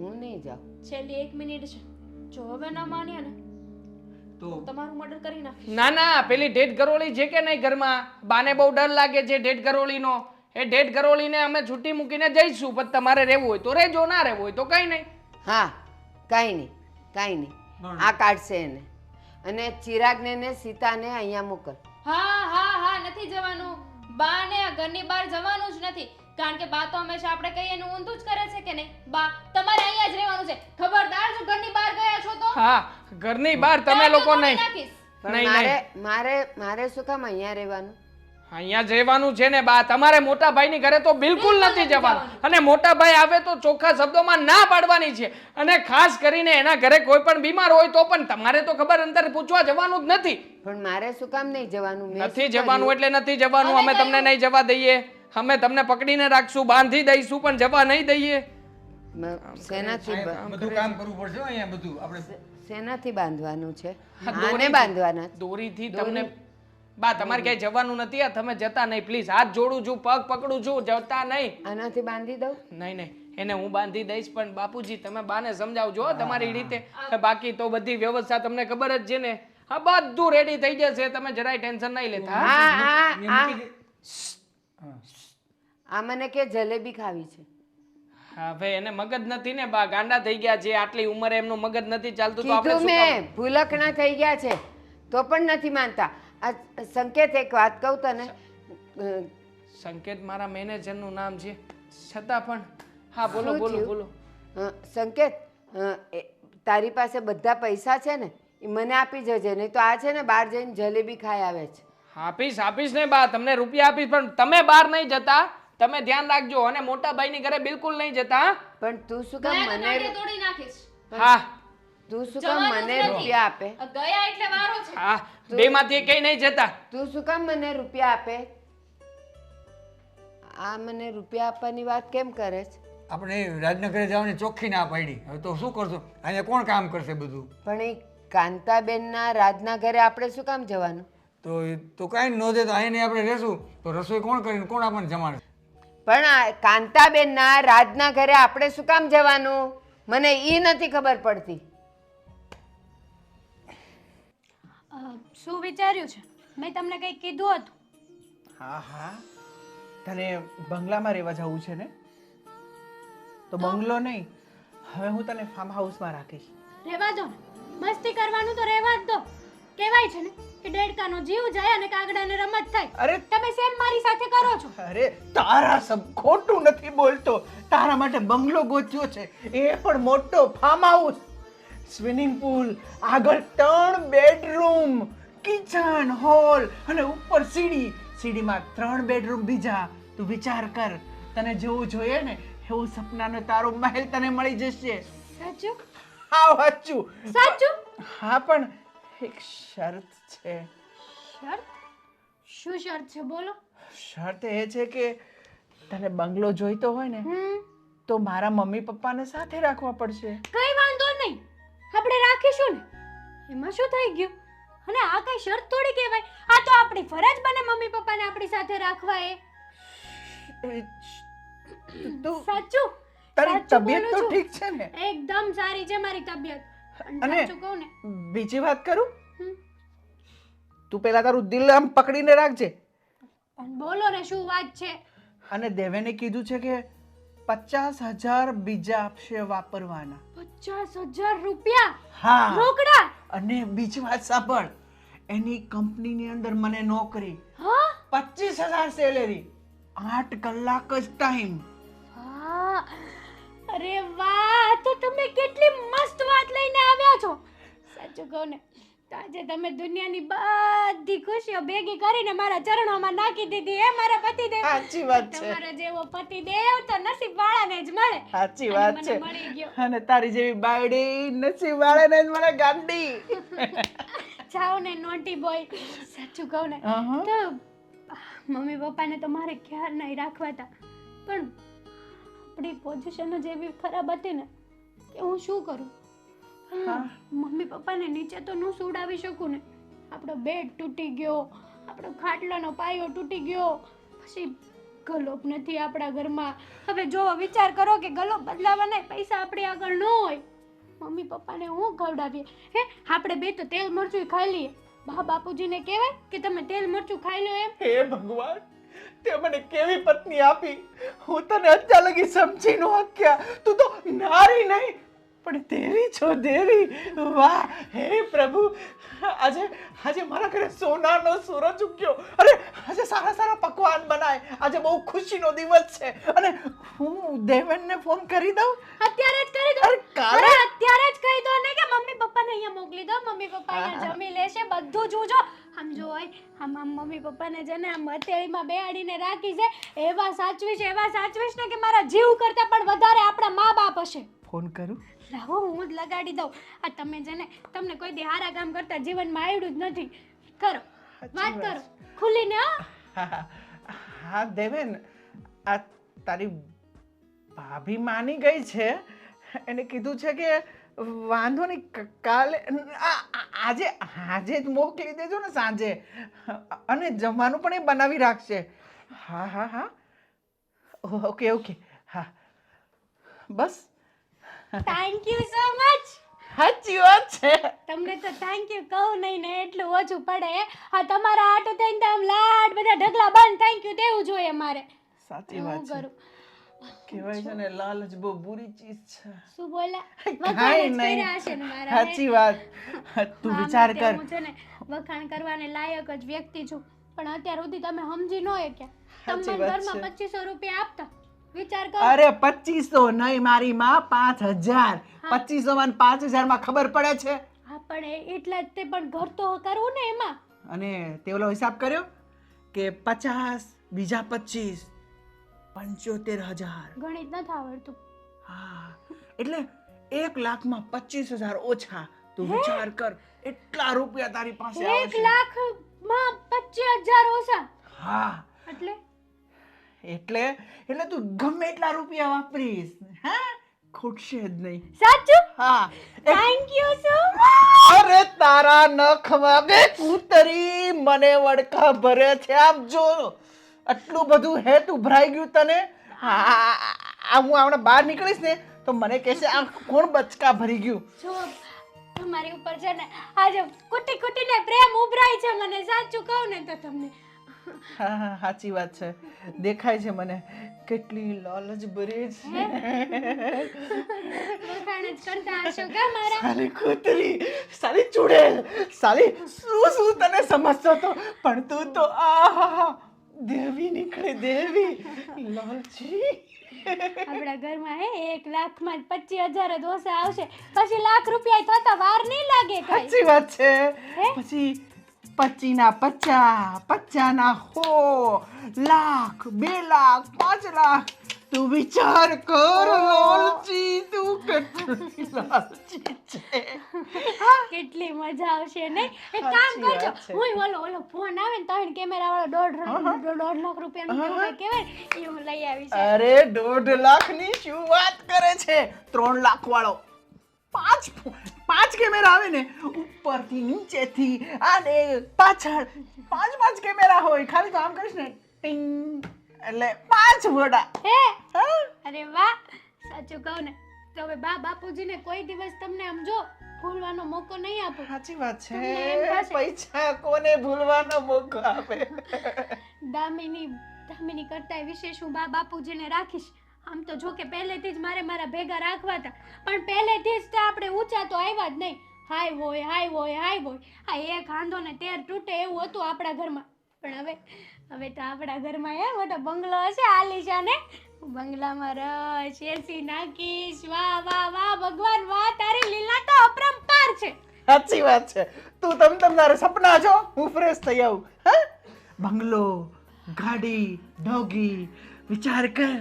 હું નહીં જાઉં. છેલ્લી 1 મિનિટ છે, જો હવે ના માન્યા ને તો તમારું મર્ડર કરી નાખીશ. ના ના, પેલી ઢેઢ ગરોળી છે કે નહીં ઘરમાં, બાને બહુ ડર લાગે છે ઢેઢ ગરોળીનો. એ ઢેઢ ગરોળીને અમે છૂટી મૂકીને જઈશું, પણ તમારે રહેવું હોય તો રહેજો, ના રહેવું હોય તો કઈ નહીં. હા, કાંઈ નહીં, કાંઈ નહીં. આ કાઢશે એને. અને ચિરાગને ને સીતાને અહીંયા મોકલ. હા હા હા, નથી જવાનું, બા ને આ ઘરની બહાર જવાનું જ નથી. કારણ કે બા તો હંમેશા આપણે કહીએ એનું ઊંધું જ કરે છે કે નહીં? બા તમારે અહીંયા જ રહેવાનું છે, ખબરદાર જો ઘરની બહાર ગયા છો તો હા, ઘરની બહાર તમે લોકો નહીં. નાખીશ. પણ નહીં, મારે મારે મારે શું કામ અહીંયા રહેવાનું? અહીંયા જ રહેવાનું છે ને બા. તમારે મોટા ભાઈની ઘરે તો બિલકુલ નથી જવાનું. અને મોટા ભાઈ આવે તો ચોખ્ખા શબ્દોમાં ના પાડવાની છે. અને ખાસ કરીને એના ઘરે કોઈ પણ બીમાર હોય તો પણ તમારે તો ખબર અંદર પૂછવા જવાનું જ નથી. પણ મારે શું કામ નહીં જવાનું? મેં નથી શું જવાનું કર્યું? એટલે નથી જવાનું. અમે તમને નહીં જવા દઈએ. અમે તમને પકડીને રાખશું, બાંધી દઈશું, પણ જવા નહીં દઈએ. શેનાથી બધું કામ કરવું પડશે હો અહીંયા બધું આપણે. શેનાથી બાંધવાનું છે? હા, આને દોરીથી. બાંધવાના છે. દોરીથી તમને બા તમારે ક્યાંય જવાનું નથી. આ તમે જતા નહીં પ્લીઝ. હાથ જોડું છું, પગ પકડું છું, જતા નહીં. આનાથી બાંધી દઉં? નહીં નહીં, એને હું બાંધી દઈશ, પણ બાપુજી તમે બાને સમજાવજો હો તમારી રીતે. બાકી તો બધી વ્યવસ્થા તમને ખબર જ છે ને. હા, બધું રેડી થઈ જશે, તમે જરાય ટેન્શન નહીં લેતા. હા? આ મને કે જલેબી ખાવી છે. હા ભાઈ, એને મગજ નથી ને બા, ગાંડા થઈ ગયા છે. આટલી ઉંમરે એમનું મગજ નથી ચાલતું તો આપણે કીધું શું કામ? મેં, ભૂલકણા થઈ ગયા છે તો પણ નથી માનતા. આ સંકેત, એક વાત કહું તને. સંકેત મારા મેનેજરનું નામ છે, છતાં પણ હા બોલો શું બોલો થયું? બોલો. સંકેત, તારી પાસે બધા પૈસા છે ને, એ મને આપી જજે, નહીં તો આ છે ને બહાર જઈને જલેબી ખાઈ આવે છે. આપીશ આપીશ ને બા, તમને રૂપિયા આપીશ, પણ તમે બહાર નહીં જતા. તમે ધ્યાન રાખજો. અને મોટા ભાઈની ઘરે બિલકુલ નહીં જતા. પણ તું શું કામ ગયા તો મને દાઢીએ તોડી નાખીશ. હા તું શું કામ જવાનું જ મને નથી. રૂપિયા આપે? ગયા એટલે વારો છે. હા, બે માંથી કઈ નહીં જતા. તું શું કામ મને રૂપિયા આપે? આ મને રૂપિયા આપવાની વાત કેમ કરે છે? આપણે રાજનગરે જવાની ચોખ્ખી ના પાડી. હવે તો શું કરશો? અહીંયા કોણ કામ કરશે બધું? પણ એ કાંતાબેનના રાજના ઘરે આપણે શું કામ જવાનું? તો કાંઈ ન દે તો અહીંયા આપણે રહેશું તો રસોઈ કોણ કરીને કોણ આપણને જમાડે? પણ આ કાંતાબેનના રાજના ઘરે આપણે શું કામ જવાનું? મને ઈ નથી ખબર પડતી. શું વિચાર્યું છે? મેં તમને કંઈક કીધું હતું. હા હા, તને બંગલામાં રહેવા જવું છે ને? તો બંગલો નહીં, હવે હું તને ફાર્મ હાઉસમાં રાખીશ. રહેવા દો ને, મસ્તી કરવાનું તો રહેવા જ દો. કહેવાય છે ને કે દેડકાનો જીવ જાય અને કાગડાને રમત થાય. અરે તમે સેમ મારી સાથે કરો છો. અરે તારા સબ ખોટું નથી બોલતો. તારા માટે બંગલો ગોત્યો છે, એ પણ મોટો ફાર્મ હાઉસ, સ્વિમિંગ પુલ, આગળ 3 બેડરૂમ, કિચન, હોલ અને ઉપર સીડી. સીડીમાં 3 બેડરૂમ બીજા. તું વિચાર કર, તને જેવું જોઈએ ને એવું સપનાનો તારો મહેલ તને મળી જશે. સાચું? હા સાચું. સાચું? હા, પણ એક શરત છે. શરત? શું શરત છે? બોલો. શરત એ છે કે તને બંગલો જોઈતો હોય ને તો મારા મમ્મી પપ્પાને સાથે રાખવા પડશે. કઈ વાંધો નહીં, આપણે રાખીશું ને. એમાં શું થઈ ગયું? અને આ કઈ શરત થોડી કહેવાય. આ તો આપણી ફરજ બને મમ્મી પપ્પાને આપણી સાથે રાખવા. તું સાચું? તારી સાચું તબિયત બોલું તો છું. ઠીક છે ને? એકદમ સારી છે મારી તબિયત. પણ અને સાચું કહું ને, બીજી વાત કરું, હમ. તું પેલા તારું દિલ આમ પકડીને રાખજે. પણ બોલો ને શું વાત છે? અને દેવેને કીધું છે કે 50,000 બીજા આપશે વાપરવાના. 50,000 રૂપિયા હા, રોકડા? અને બીજી વાત સાંભળ, એની કંપનીની અંદર મને નોકરી, હા 25,000 સેલેરી, 8 કલાક જ ટાઈમ. હા. અરે વાહ, તો તમે કેટલી મસ્ત વાત લઈને આવ્યા છો. સાચું કહું ને તો આજે તમે દુનિયાની બધી ખુશીઓ ભેગી કરીને મારા ચરણોમાં નાખી દીધી. એ મારા પતિદેવ. સાચી વાત છે. તમારા જેવો પતિદેવ તો નસીબ વાળાને જ મળે. સાચી અને વાત મને છે. મળી ગયો. અને તારી જેવી બાયડી નસીબ વાળાને જ મને ગાંડી. જાઓ ને નોટી બોય. સાચું કહું ને અહં. તો મમ્મી પપ્પાને તો મારે ખ્યાલ નહીં રાખવા હતા, પણ આપણી પોઝિશન જ એવી ખરાબ હતી ને કે હું શું કરું. હા. મમ્મી પપ્પાને નીચે તો ન સુડાવી શકું ને. આપણો બેડ તૂટી ગયો, આપણો ખાટલાનો પાયો તૂટી ગયો, પછી ગલોપ નથી આપણા ઘરમાં. હવે જો વિચાર કરો કે ગલોપ બદલાવાના પૈસા આપણી આગળ ન હોય, મમ્મી પપ્પાને હું ખવડાવીએ? હે, આપણે બે તો તેલ મરચું ખાઈ લઈએ. બાપુજીને કહેવાય કે તમે તેલ મરચું ખાઈ લો એમ. હે ભગવાન, તે મને કેવી પત્ની આપી. હું તને અત્યાર લગી સમજી ન શક્યા. તું તો નારી નહીં પણ દેવી છો દેવી, વાહ હે પ્રભુ, આજે આજે મારા ઘરે સોનાનો સૂરજ ઉગ્યો. અરે આજે સારા સારા પકવાન બનાય, આજે બહુ ખુશીનો દિવસ છે. અને હું દેવેનને ફોન કરી દઉં. અત્યારે જ કરી દો. અરે કાલે અરે અત્યારે જ કહી દો ને કે મમ્મી પપ્પાને અહીંયા મોકલી દો, મમ્મી પપ્પા અહીંયા જમી લેશે, બધું જોજો. આમ જો આમ મમ્મી પપ્પાને છે ને આમ હથેળીમાં બેહાડીને રાખી છે, એવા સાચવીશ ને કે મારા જીવ કરતા પણ વધારે આપણા મા બાપ હશે. ફોન કરું. લાવો હું જ લગાડી દઉં. આ તમે છે ને, તમને કોઈ દી હારા કામ કરતા જીવનમાં આવ્યું જ નથી. કરો, વાત કરો ખુલ્લીને. હા દેવેન, આ તારી ભાભી માની ગઈ છે. એને કીધું છે કે વાંધો નહીં, કાલે આજે આજે જ મોકલી દેજો ને સાંજે, અને જમવાનું પણ એ બનાવી રાખશે. હા હા હા, ઓકે ઓકે, હા બસ. Thank you so much. સાચી વાત છે. તમને તો થેન્ક યુ કહું નહીં ને એટલું ઓછું પડે. આ તમારા આટો થઈને તો આમ લાડ બધા ઢગલા બંધ થેન્ક યુ દેવું જોઈએ મારે. સાચી હું વાત છે. કરું. કહેવાય છે ને, લાલચ બહુ બુરી ચીજ છે. શું બોલા? કાંઈ વખાણ જ નહીં. કર્યા હશે ને મારા, હે? સાચી વાત. તું હા, વિચાર માટે કર. હું છે ને વખાણ કરવાને લાયક જ વ્યક્તિ છું, પણ અત્યાર સુધી તમે સમજી ન શક્યા. સાચી તમને વાત ઘરમાં છે. 2500 રૂપિયા આપતા, વિચાર કરો. અરે 2500 નહીં મારી માં, 5000. 2500 માં 5000 માં ખબર પડે છે. હા પણ એટલા જ તે, પણ ઘર તો કરવું ને એમાં. અને તે ઓલો હિસાબ કર્યો કે 50 બીજા 25 75000. ગણિત નથી આવડતું. હા, એટલે 1 લાખમાં 25000 ઓછા. તું વિચાર કર, એટલા રૂપિયા તારી પાસે 1 આવશે. લાખમાં 25000 ઓછા હા, એટલે એટલે એટલે તું ગમે એટલા રૂપિયા વાપરીશ, હા, ખૂટશે જ નહીં. સાચું? હા. Thank you so much. અરે તારા નખ વાગે કૂતરી, મને વડકા ભરે છે. આમ જો, આટલું બધું હે તું ભરાઈ ગયું તને. હું હમણાં બહાર નીકળીશ ને તો મને કહેશે આ કોણ બચકા ભરી ગયું. જો તમારી ઉપર છે ને આજે કુટી કુટીને પ્રેમ ઉભરાય છે મને, સાચું કહું ને તો તમને. હા હા, સાચી વાત છે. દેખાય છે મને કેટલી લાલચ ભરી છે. વખાણ જ કરતા હશો કા મારા? સાલી કૂતરી, સાલી ચુડેલ, સાલી શું તને સમજતો તો, પણ તું તો આહા દેવી નીકળે, દેવી લાલચી. આપણા ઘરમાં હે 1 લાખમાં 25000 જ ઓછા આવશે, પછી લાખ રૂપિયા થતા વાર નહીં લાગે કઈ. સાચી વાત છે. હે? પછી 25 ના 50, 50 ના 100, લાખ, 2 લાખ, 5 લાખ. તું વિચાર કર લાલચી, તું કેટલી લાલચી છે. કેટલી મજા આવશે ને. એક કામ સાચી કરજો, વાત છે. હું ઓલો ફોન આવે ને ત્રણ કેમેરા વાળો 1.5 લાખ રૂપિયાનો કેવું કહેવાય ને, એ હું લઈ આવીશ. અરે 1.5 લાખની શું વાત કરે છે? 3 લાખ વાળો. 5 કેમેરા આવે ને, ઉપરથી નીચેથી અને પાછળ 5 કેમેરા હોય. ખાલી તો આમ કરીશ ને ટિંગ એટલે 5 ફોટા. હે હા? અરે વાહ, સાચું કહું ને તો હવે બાપુજીને કોઈ દિવસ તમને આમ જો ભૂલવાનો મોકો નહીં આપો. સાચી વાત તમને એમ છે. થશે. પૈસા કોને ભૂલવાનો મોકો આપે? દામિની કરતા વિશેષ હું બાપુજીને રાખીશ. આમ તો જો કે પહેલેથી જ મારા ભેગા રાખવા હતા, પણ પહેલેથી જ તે આપણે ઊંચા તો આવ્યા જ નહીં. હાય હોય આ એક હાંધો ને 13 તૂટે એવું હતું આપણા ઘરમાં. પણ હવે તો આપણા ઘરમાં મોટો બંગલો હશે આલીશાન, ને બંગલામાં રહીશ, એસી નાખીશ. વાહ વાહ વાહ ભગવાન, વાહ તારી લીલા તો અપરંપાર છે. સાચી વાત છે. તું તારે સપના જો, હું ફ્રેશ થઈ આવું. હા, બંગલો, ગાડી, ડોગી, વિચાર કર.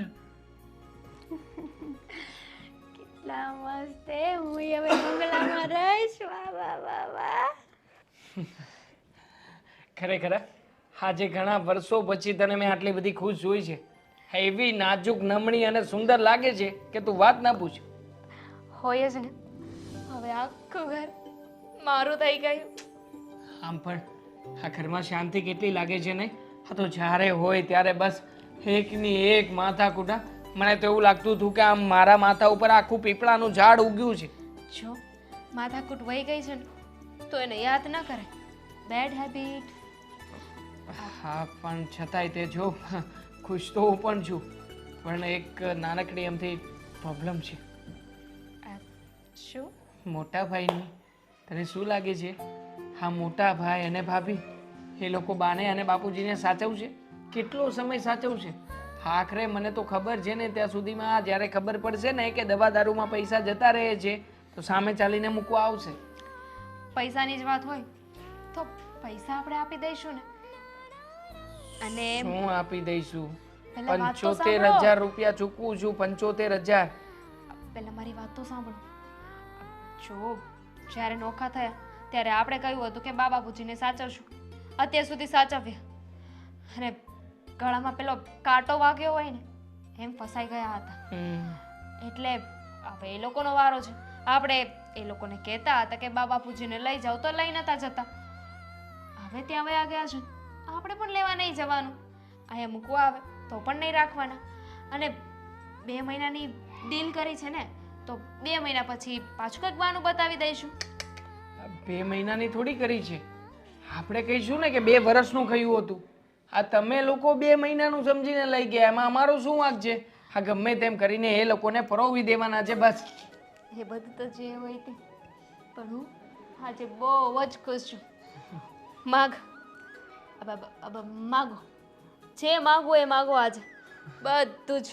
કેટલા મસ્ત હે. હું હવે બંગલામાં રહીશ. વાહ વાહ વાહ વાહ. ખરેખર આજે ઘણા વર્ષો પછી તને મેં આટલી બધી ખુશ જોઈ છે. એવી નાજુક, નમણી અને સુંદર લાગે છે કે તું વાત ના પૂછ. હોય જ ને, હવે આખું ઘર મારું થઈ ગયું. આમ પણ આ ઘરમાં શાંતિ કેટલી લાગે છે ને. આ તો જ્યારે હોય ત્યારે બસ એકની એક માથાકૂટા. મને તો એવું લાગતું હતું કે આમ મારા માથા ઉપર આખું પીપળાનું ઝાડ ઉગ્યું છે. જો માથાકૂટ વહી ગઈ છે ને તો એને યાદ ના કરે. Bad habit. હા, પણ છતાંય તે જો ખુશ તો હું પણ છું, પણ એક નાનકડી એમથી પ્રોબ્લેમ છે. શું? મોટા ભાઈની તને શું લાગે છે હા મોટા ભાઈ અને ભાભી એ લોકો બાને અને બાપુજીને સાચવશે? કેટલો સમય સાચવશે? આખરે મને તો ખબર છે ને ત્યાં સુધીમાં જ્યારે ખબર પડશે ને કે દવા દારૂમાં પૈસા જતા રહે છે તો સામે ચાલીને મૂકવા આવશે. પૈસાની જ વાત હોય તો પૈસા આપણે આપી દઈશું ને. અને શું આપી દઈશું? પહેલા વાત તો 75,000 રૂપિયા ચૂકવું છું. 75,000. પહેલા મારી વાત તો સાંભળો. જો જ્યારે નોખા થયા ત્યારે આપણે કહ્યું હતું કે બા બાપુજીને સાચવશું. અત્યાર સુધી સાચવ્યા અને ગળામાં પેલો કાંટો વાગ્યો હોય ને એમ ફસાઈ ગયા હતા. એટલે હવે એ લોકોનો વારો છે. આપણે એ લોકોને કહેતા હતા કે બા બાપુજીને લઈ જાઓ તો લઈ નતા જતા. હવે ત્યાં વયા ગયા છે, આપણે પણ લેવા નહીં જવાનું. અહીંયા મૂકવા આવે તો પણ નહીં રાખવાના. અને 2 મહિનાની ડીલ કરી છે ને તો 2 મહિના પછી પાછું કંઈક બહાનું બતાવી દઈશું. 2 મહિનાની થોડી કરી છે. આપણે કહીશું ને કે 2 વર્ષનું કહ્યું હતું. આ તમે લોકો 2 મહિનાનું સમજીને લઈ ગયા, એમાં અમારો શું વાંક છે? આ ગમે તેમ કરીને એ લોકોને પરોવી દેવાના છે બસ. એ બધું તો જે હોય તે, પણ હું આજે બહુ જ ખુશ છું. માગ માગો, જે માગો એ માગો આજે બધું જ.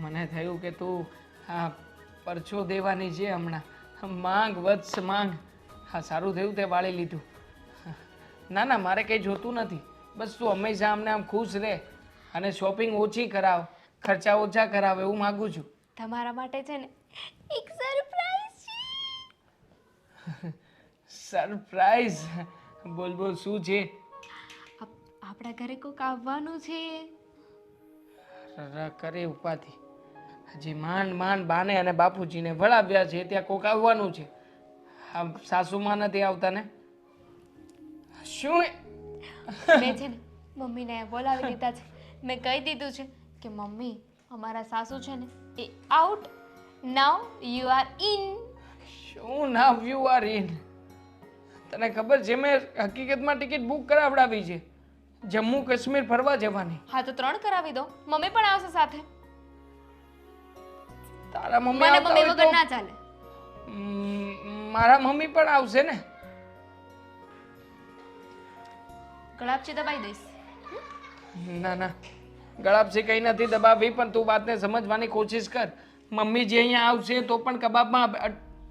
મને થયું કે તું આ પરચો દેવાની છે હમણાં. માંગ વત્સ માંગ. હા સારું થયું તે વાળી લીધું. ના ના મારે કંઈ જોતું નથી. બસ તું હંમેશા અમને આમ ખુશ રહે અને શોપિંગ ઓછી કરાવ, ખર્ચા ઓછા કરાવ એવું માગું છું. તમારા માટે છે ને એક સરપ્રાઈઝ છે. સરપ્રાઈઝ? બોલ બોલ શું છે? આપણા ઘરે કોક આવવાનું છે. કરે ઉપાધિ. હજી માંડ બાને અને બાપુજીને વળાવ્યા છે ત્યાં કોક આવવાનું છે. આ સાસુમાં નથી આવતા ને? શું? મેં છે ને મમ્મીને બોલાવી દીધા છે. મેં કહી દીધું છે કે મમ્મી અમારા સાસુ છે ને એ out, now you are in. શું નાવ યુ આર ઇન? તને ખબર છે મેં હકીકતમાં ટિકિટ બુક કરાવડાવી છે જમ્મુ કાશ્મીર ફરવા જવાની. હા તો 3 કરાવી દો, મમ્મી પણ આવશે સાથે. તારા મમ્મી મને આવતા મમ્મી હોય વગર તો ના ચાલે. મારા મમ્મી પણ આવશે ને. ગળાપચી દબાઈ દઈશ. ના ના ગળાપસી કઈ નથી દબાવી, પણ તું વાતને સમજવાની કોશિશ કર. મમ્મી જે અહીંયા આવશે તો પણ કબાબમાં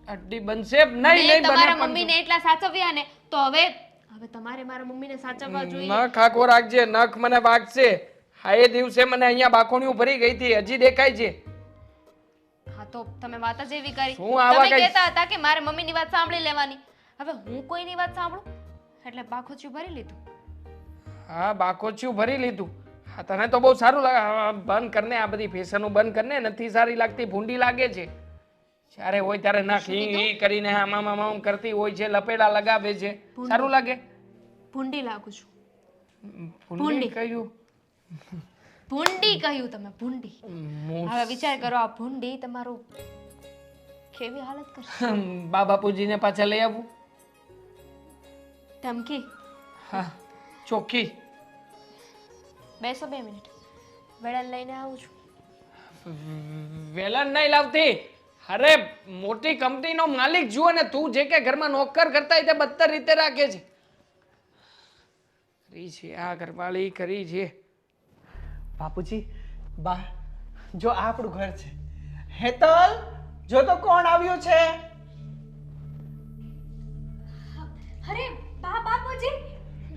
હડ્ડી બનશે નહીં. નહીં તમારા બને. મમ્મીને એટલા સાચવ્યા ને તો હવે તમારે મારા મમ્મીને સાચવવા જોઈએ. નખ આખો રાખજે, નખ મને વાગશે. હા એ દિવસે મને અહીંયા બાકોણીઓ ભરી ગઈ હતી, હજી દેખાય છે. હા તો તમે વાત જ એવી કરી. શું આવા તમે કઈ- કહેતા હતા કે મારે મમ્મીની વાત સાંભળી લેવાની. હવે હું કોઈની વાત સાંભળું એટલે બાખોચિયું ભરી લીધું. હા બાકોચ્યું ભરી લીધું. હા તને તો બહુ સારું લાગે. બંધ કરને આ બધી ફેશનો બંધ કરને, નથી સારી લાગતી, ભૂંડી લાગે છે. જ્યારે હોય ત્યારે નાખ ઈ કરીને આમ કરતી હોય છે, લપેડા લગાવે છે. સારું લાગે? ભૂંડી લાગુ છું. ભૂંડી કહ્યું? ભૂંડી કહ્યું તમે, ભૂંડી. હવે વિચાર કરો આ ભૂંડી તમારું કેવી હાલત કરશે. બા બાપુજીને પાછા લઈ આવું? ધમકી. હા ચોખ્ખી. બેસો 2 મિનિટ, વેળા લઈને આવું છું. વેલણ નહીં લાવતી. અરે મોટી કંપનીનો માલિક જુઓ ને તું જે કે ઘરમાં નોકર કરતા હોય તે બદતર રીતે રાખે છે. કરી છે આ ઘરવાળી કરી છે. બાપુજી, બા, જો આ આપણું ઘર છે. હેતલ, જો તો કોણ આવ્યું છે. અરે બાપુજી,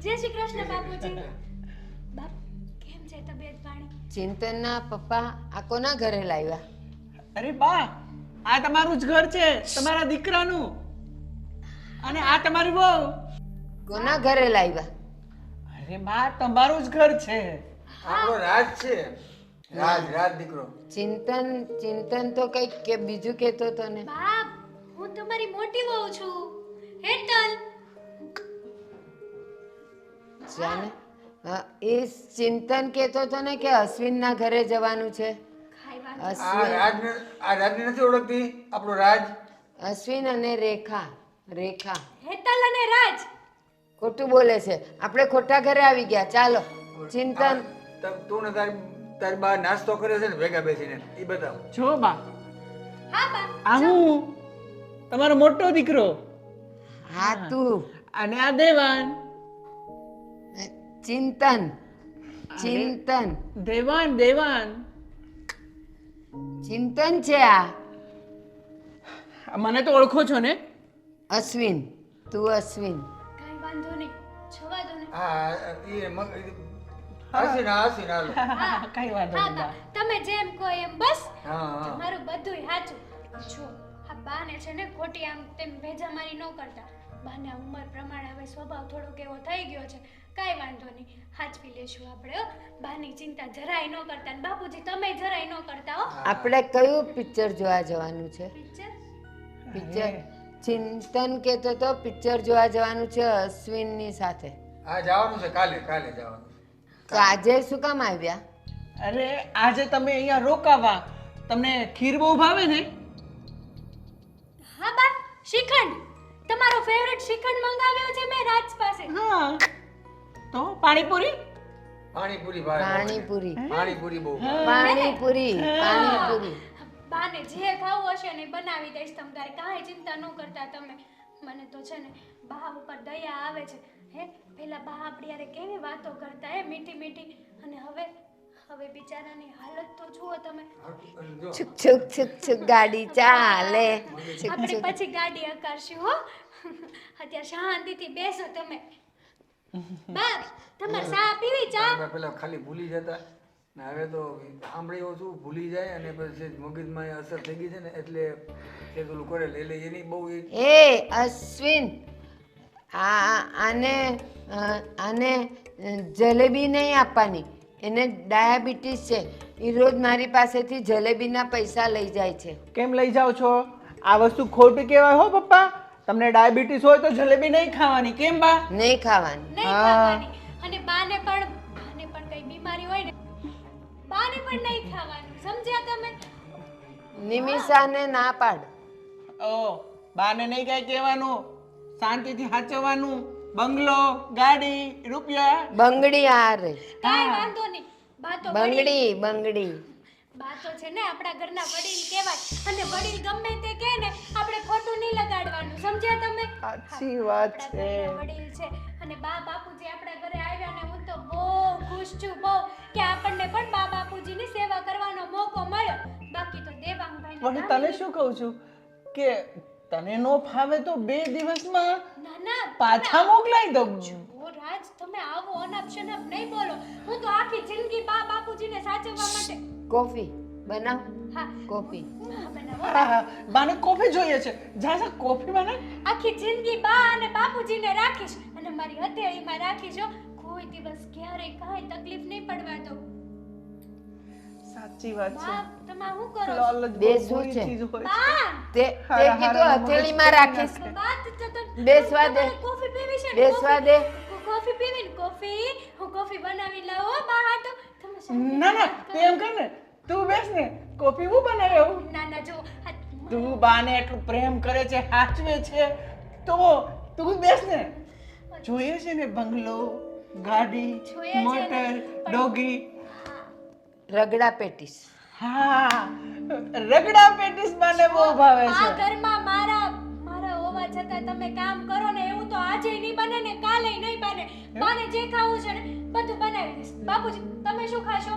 જય શ્રી કૃષ્ણ બાપુજી. બાપ કેમ છે તબિયત પાણી? ચિંતનના પપ્પા આ કોના ઘરે લાવ્યા? અરે બા, આ તમારું જ ઘર છે, તમારા દીકરાનું. અને આ તમારી બહુ. કોના ઘરે લાવ્યા? અરે બા, તમારું જ ઘર છે. આપણો રાજ છે. રાજ દીકરો. ચિંતન તો કઈક કે બીજું કહેતો હતો ને. બાપ, હું તમારી મોટી વહુ છું, હેતલ. જાને એ ચિંતન કહેતો હતો ને કે અશ્વિનના ઘરે જવાનું છે. આ રાજને નથી ઓળખતી? આપણો રાજ. અશ્વિન અને રેખા. હેતલ અને રાજ. ખોટું બોલે છે. આપણે ખોટા ઘરે આવી ગયા. ચાલો ચિંતન. તું ને તારી બા નાસ્તો કરે છે ને ભેગા બેસીને, એ બતાવ. જો બા, હા બા આ હું તમારો મોટો દીકરો હા તું અને આ દેવાન. ચિંતન ચિંતન દેવાન દેવાન ચિંતન છે આ. મને તો ઓળખો છો ને? અશ્વિન, તું અશ્વિન. કઈ વાંધો નહીં, જવા દો ને. હા હસીને હાલો. કઈ વાંધો હા નહીં બા, બા. તમે જેમ કહો એમ બસ. હા હા તમારું બધુંય સાચું. જો આ બાને છે ને ખોટી આમ તેમ ભેજામારી ન કરતા. બાને આ ઉંમર પ્રમાણે હવે સ્વભાવ થોડોક એવો થઈ ગયો છે. કાંઈ વાંધો નહીં, હાચવી લેશું આપણે હો. બાની ચિંતા જરાય ન કરતા. ને બાપુજી તમે જરાય ન કરતા હો. આપણે કયું પિક્ચર જોવા જવાનું છે? પિક્ચર પિક્ચર ચિંતન કહેતો તો પિક્ચર જોવા જવાનું છે અશ્વિનની સાથે. હા જવાનું છે, કાલે જવાનું. તો આજે શું કામ આવ્યા? અરે આજે તમે અહીંયા રોકાવા. તમને ખીર બહુ ભાવે ને? હા બા, શ્રીખંડ. તમારો ફેવરેટ શ્રીખંડ મંગાવ્યો છે મેં રાજ પાસે. હા. તો પાણીપુરી? પાણીપુરી ભાવે. પાણીપુરી પાણીપુરી બહુ ભાવે. પાણીપુરી પાણીપુરી. બાને જે ખાવું હશે ને એ બનાવી દઈશ. તમ તારે કાંઈ ચિંતા ન કરતા તમે. મને તો છે ને બા ઉપર દયા આવે છે. હે પેલા બા આપણી હારે કેવી વાતો કરતા હે, મીઠી મીઠી. અને હવે બિચારાની હાલત તો જુઓ તમે. છુક છુક છુક છુક ગાડી ચાલે. છુક આપણે છુક. પછી ગાડી હકારશું હો. અત્યારે શાંતિથી બેસો તમે. બા તમારે ચા પીવી? ચા અમે પેલા ખાલી ભૂલી જતા ને હવે તો સાંભળ્યો છું ભૂલી જાય અને પછી મગજમાં અસર થઈ ગઈ છે ને એટલે તે પેલું કરે એટલે એની બહુ એ અશ્વિન, આને જલેબી નહીં આપવાની. એને ડાયાબિટીસ છે. એ રોજ મારી પાસેથી જલેબીના પૈસા લઈ જાય છે. કેમ લઈ જાઓ છો? આ વસ્તુ ખોટી કહેવાય હો પપ્પા. તમને ડાયાબિટીસ હોય તો જલેબી નહીં ખાવાની. કેમ બા? નહીં ખાવાની. નહીં ખાવાની. અને બાને પણ કઈ બીમારી હોય ને બાને પણ નહીં ખાવાનું. સમજ્યા તમે? નિમિષાને ના પાડ. ઓ બાને નહીં કઈ કહેવાનું. શાંતિથી સાચવવાનું. બંગલો, ગાડી, રૂપિયા. બંગડી હારે. કાંઈ વાંધો નહીં. બા તો બંગડી બંગડી. બા તો છે ને આપણા ઘરના વડીલ કહેવાય. અને વડીલ ગમે તે કહે ને આપણે ખોટું નહીં લગાડવાનું. સમજ્યા તમે? સાચી વાત આપણા છે. ઘરના વડીલ છે. અને બા બાપુજી આપણા ઘરે આવ્યા ને હું તો બહુ ખુશ છું બહુ કે આપણને પણ બા બાપુજીની સેવા કરવાનો મોકો મળ્યો. બાકી તો દેવાંગભાઈ પણ તને શું કહું છું કે તને નો ફાવે તો 2 દિવસમાં ના ના પાછા મોકલાઈ દઉં. ઓ રાજ તમે આવો અનાપ શનાપ નહીં બોલો. હું તો આખી જિંદગી બા બાપુજીને સાચવવા માટે. કોફી બનાવ. હા કોફી. હા બનાવો. હા, બાને કોફી જોઈએ છે. જા જા કોફી બને. આખી જિંદગી બા અને બાપુજીને રાખીશ અને મારી હથેળીમાં રાખીશ હો. કોઈ દિવસ ક્યારેય કાંઈ તકલીફ નહીં પડવા દઉં. સાચી વાત છે. બા તમે શું કરો છો? લાલ જ બે બહુ શું બુરી છે? ચીજ હોય છે. બા તે કીધું હથેળીમાં રાખીશ. બા બેસવા દે. કોફી પીવી છે ને? બેસવા દે. કોફી પીવી ને? કોફી હું કોફી બનાવી લાવો બા હાટુ. તમે શાંતિ ના ના તું એમ કર ને, તું બેસ ને. કોફી હું બનાવ્યો. ના ના જો તું બાને એટલું પ્રેમ કરે છે, સાચવે છે, તો તું બેસ ને. જોઈએ છે ને બંગલો, ગાડી, જોઈએ છે ને, મોટર, પણ- ડોગી. રગડા પેટીસ. હા, રગડા પેટીસ બાને બહુ ભાવે આ છે. ઘરમાં મારા હોવા છતાં તમે કામ કરો ને એવું તો આજે નહીં બને ને કાલે નહીં બને. બાને જે ખાવું છે ને બધું બનાવી દઈશ. બાપુજી તમે શું ખાશો?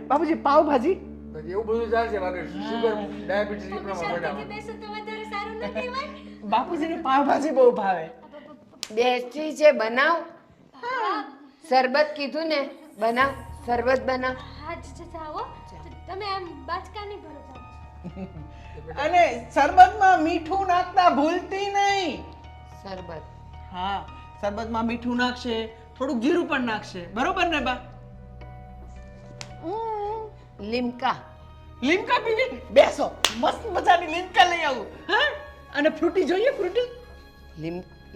બાપુજી પાવભાજી. પછી એવું બધું ચાલશે બાકી શુગર ડાયાબિટીસ તમે પ્રમાણ શાંતિથી ઘટાડો. બેસો તો વધારે સારું ન કહેવાય? બાપુજીને પાવભાજી બહુ ભાવે. બેસ્ટી છે બનાવ. શરબત કીધું ને બનાવ. શરબત બનાવ. હા જાઓ. તમે આમ બાચકા નહીં ભરો જાઓ. અને શરબતમાં મીઠું નાખતા ભૂલતી નહીં. શરબત. હા, શરબતમાં મીઠું નાખશે, થોડુંક જીરું પણ નાખશે. બરોબર ને બા? લીમકા. લીમકા પીવી? બેસો, મસ્ત મજાની લીમકા લઈ આવું. હા, અને ફ્રૂટી જોઈએ? ફ્રૂટી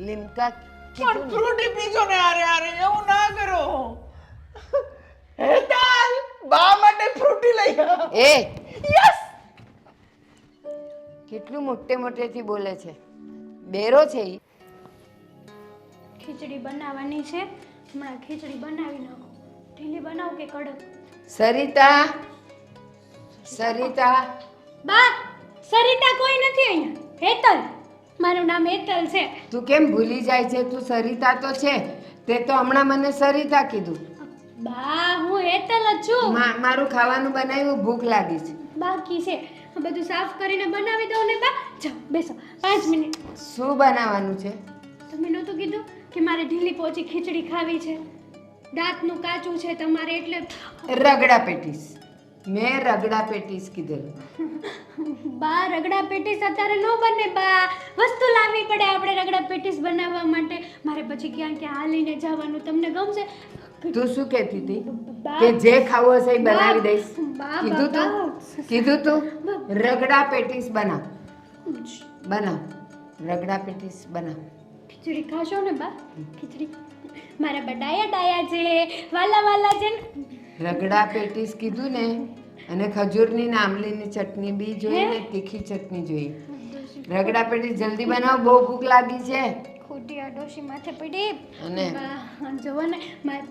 લીમકા પણ કીધું ને. ફ્રૂટી પીજો ને. અરે એવું ના કરો. હેતાલ, બા માટે ફ્રૂટી લઈ આવ. એ યસ. કેટલું મોટેથી બોલે છે. બેરો છે ઈ. ખીચડી બનાવવાની છે. હમણાં ખીચડી બનાવી નાખો. ઢીલી બનાવ કે કડક? સરિતા, સરિતા, બા સરિતા કોઈ નથી અહીંયા, હેતલ. મારું નામ હેતલ છે. તું કેમ ભૂલી જાય છે? તું સરિતા તો છે. તે તો હમણાં મને સરિતા કીધું. બા હું હેતલ જ છું. મારું ખાવાનું બનાવ્યું, ભૂખ લાગી છે. બાકી છે આ બધું સાફ કરીને બનાવી દઉં ને બા. જાઓ બેસો 5 મિનિટ. શું બનાવવાનું છે? તમે નહોતું કીધું કે મારે ઢીલી પોચી ખીચડી ખાવી છે? દાંતનું કાચું છે તમારે એટલે રગડા પેટીસ. મેં રગડા પેટીસ કીધેલું. બા રગડા પેટીસ અત્યારે ન બને બા. વસ્તુ લાવવી પડે આપણે રગડા પેટીસ બનાવવા માટે. મારે પછી ક્યાં ક્યાં હાલીને જવાનું. તમને ગમશે? તું શું કહેતી હતી? બા- કે જે ખાવું હશે એ બનાવી દઈશ. બા- કીધું તું? બા- કીધું તું? રગડા પેટીસ બનાવ. બનાવ. રગડા પેટીસ બનાવ. ખીચડી ખાશો ને બા? ખીચડી મારા બા ડાયા છે, વાલા વાલા છે ને. રગડા પેટીસ કીધું ને, અને ખજૂરની ને આમલીની ચટણી બી જોઈએ ને, તીખી ચટણી જોઈએ. રગડા પેટીસ જલ્દી બનાવ, બહુ ભૂખ લાગી છે. ખોટી આ ડોશી માથે પડી. અને બા, જુઓ ને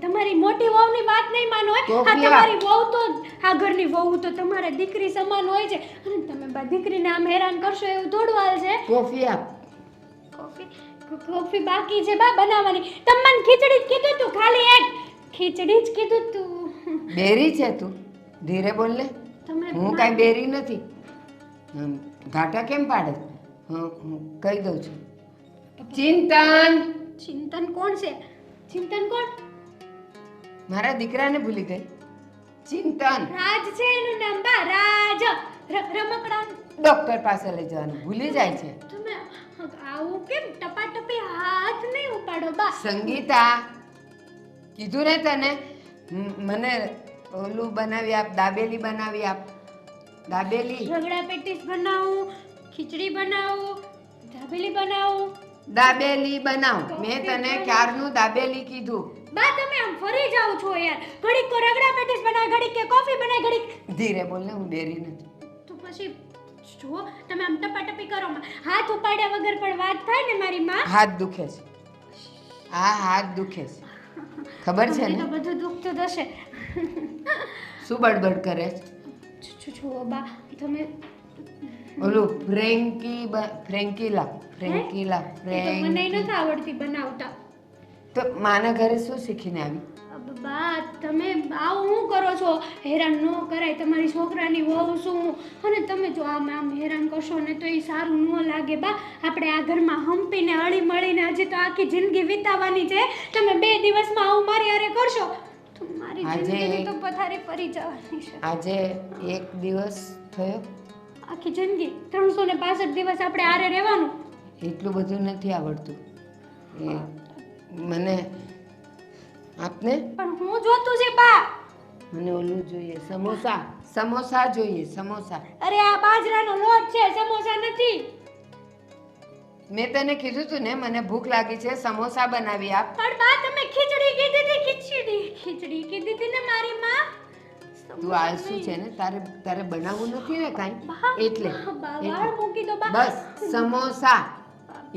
તમારી મોટી વહુની વાત નહીં માનો હોય. આ કોફી તમારી વહુ તો આ ઘરની વહુ તો તમારે દીકરી સમાન હોય છે, અને તમે બા દીકરીને આમ હેરાન કરશો એવું થોડું છે. કોફી આપ. કોફી બાકી છે બા બનાવવાની. તમે મને ખીચડી જ કીધું તું, ખાલી એક ખીચડી જ કીધું તું. બેરી છે તું? ધીરે બોલ ને. તમે હું કાંઈ બેરી નથી. ઘાટા કેમ પાડે? હું કહી દઉં છું. ચિંતન. ચિંતન કોણ છે? ચિંતન કોણ? મારા દીકરાને ભૂલી ગઈ. ચિંતન રાજ છે એનું નામ બા. રાજ રમકડા. ડોક્ટર પાસે લઈ જવાનું ભૂલી જાય છે. તમે આવું કેમ ટપાટપી હાથ નહીં ઉપાડો બા? સંગીતા, કીધું ને તને, મને ઓલું બનાવી આપ, દાબેલી બનાવી આપ. દાબેલી. રગડા પેટીસ બનાવું, ખીચડી બનાવું, દાબેલી બનાવું. દાબેલી બનાવ. મેં તને ક્યારનું દાબેલી કીધું. બા તમે આમ ફરી જાવ છો યાર. ઘડીક કો રગડા પેટીસ બનાવે, ઘડીક કે કોફી બનાવે, ઘડીક. ધીરે બોલ ને, હું બેરી નથી. તો પછી જુઓ તમે આમ ટપાટપી કરો. હાથ ઉપાડ્યા વગર પણ વાત થાય ને મારી માં. હાથ દુખે છે. આ હાથ દુખે છે, ખબર છે તમને તો ને? બધું દુખતું જ હશે. શું બડબડ કરે છે? જુઓ બા તમે ઓલું ફ્રેન્કીલા ફ્રેન્કીલા એ તો મને નથી આવડતી બનાવતા. તો માના ઘરે શું શીખીને આવી? બા તમે આવું શું કરો છો? હેરાન ન કરાય તમારી છોકરાની વહુ શું. અને તમે જો આમ આમ હેરાન કરશો ને તો એ સારું ન લાગે બા. આપણે આ ઘરમાં હંપીને હળી મળીને હજી તો આખી જિંદગી વિતાવવાની છે. તમે 2 દિવસમાં આવું મારી હારે કરશો તો મારી જિંદગીની તો પથારી ફરી જવાની છે. આજે એક દિવસ થયો. આખી જિંદગી 365 દિવસ આપણે હારે રહેવાનું. એટલું બધું નથી આવડતું એ મને. આપને પણ હું જોતું છે બા. મને ઓલું જોઈએ, સમોસા. સમોસા જોઈએ, સમોસા. અરે આ બાજરાનો લોટ છે, સમોસા નથી. મેં તને કીધું તું ને, મને ભૂખ લાગી છે, સમોસા બનાવી આપ. પણ બા તમે ખીચડી કીધી હતી. ખીચડી કીધી હતી ને મારી માં. તું આળસુ છે ને, તારે બનાવવું નથી ને કાંઈ, એટલે વાળ મૂકી દો બા. બસ સમોસા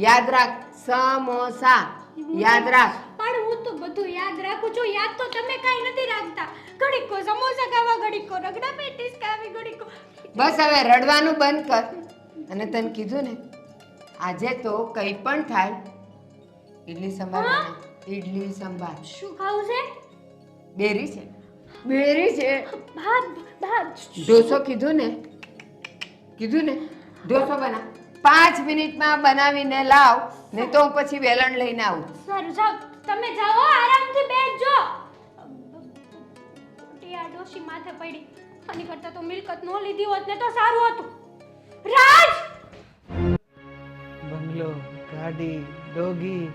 યાદ રાખ. સમોસા યાદ રાખ. પણ હું તો બધું યાદ રાખું છું. યાદ તો તમે કાંઈ નથી રાખતા. ઘડીક કો સમોસા ખાવા, ઘડીક કો રગડા પેટીસ ખાવી, ઘડીક કો. બસ હવે રડવાનું બંધ કર. અને તને કીધું ને, આજે તો કંઈ પણ થાય, ઇડલી સંભાર બને. ઇડલી સંભાર. શું ખાવું છે? બેરી છે, બેરી છે. ભાત. ઢોસો કીધું ને, ઢોસો બનાવ. 5 મિનિટમાં બનાવીને લાવ, નહીં તો હું પછી વેલણ લઈને આવું. સારું જાઓ, તમે જાઓ આરામથી બેસજો. ખોટી આ ડોશી માથે પડી. આની કરતા તો મિલકત નો લીધી હોત ને તો સારું હતું. રાજ! બંગલો, ગાડી, ડોગી,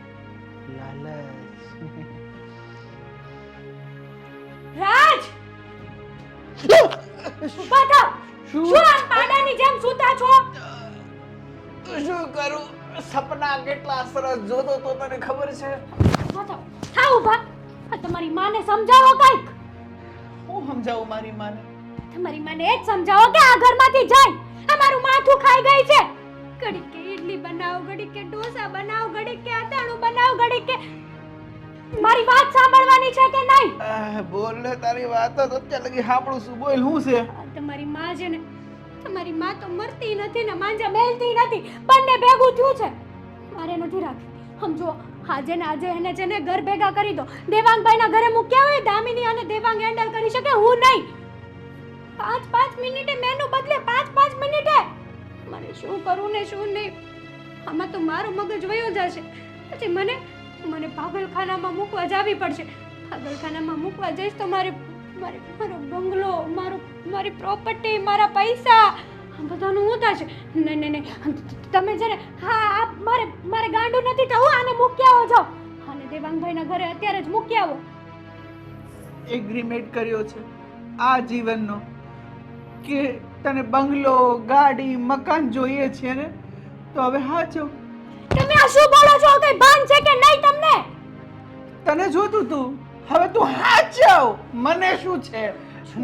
લાલચ. રાજ! ઊભા થાવ. શું આમ પાડાની જેમ સૂતા છો? શું કરું? સપના કેટલા સરસ જોતો તો તને ખબર છે? ઊભા થાવ. થાવ ઊભા. આ તમારી માને સમજાવો કંઈક. હું સમજાવું મારી માને? તમારી માને એ જ સમજાવો કે આ ઘરમાંથી જાય. આ મારું માથું ખાઈ ગઈ છે. ઘડીક કે ઇડલી બનાવ, ઘડીક કે ઢોસા બનાવ, ઘડીક કે અથાણું બનાવ, ઘડીક કે. મારી વાત સાંભળવાની છે કે નહીં? બોલ ને, તારી વાત તો અત્યાર લગી સાંભળું છું. બોલ શું છે? તમારી માં છે ને તમારી માં તો મરતી નથી ને માંજા મેલતી નથી, બંને ભેગું થયું છે. મારે નથી રાખવી. સમજો આજે ને આજે એને છે ને ઘર ભેગા કરી દો. દેવાંગભાઈના ઘરે મૂક્યા હોય દામિની અને દેવાંગ હેન્ડલ કરી શકે, હું નહીં. 5 મિનિટે મેનુ બદલે 5 મિનિટે. મને શું કરું ને શું નહીં, આમાં તો મારું મગજ વયો જશે. પછી મને પાગલખાનામાં મૂકવા જવી પડશે. પાગલખાનામાં મૂકવા જઈશ તો મારો બંગલો, મારી પ્રોપર્ટી, મારા પૈસા બધાનું હું થશે. નહીં તમે છે ને હા મારે ગાંડું નથી થવું. આને મૂકી આવો જાઓ અને દેવાંગભાઈના ઘરે અત્યારે જ મૂકી આવો. એગ્રીમેન્ટ કર્યો છે આ જીવનનો કે તને બંગલો, ગાડી, મકાન જોઈએ છે ને, તો હવે હા છો. તમે આ શું બોલો છો? કઈ ભાન છે કે નહીં તમને? તને જોતું તું, હવે તું હા જાવ. મને શું છે?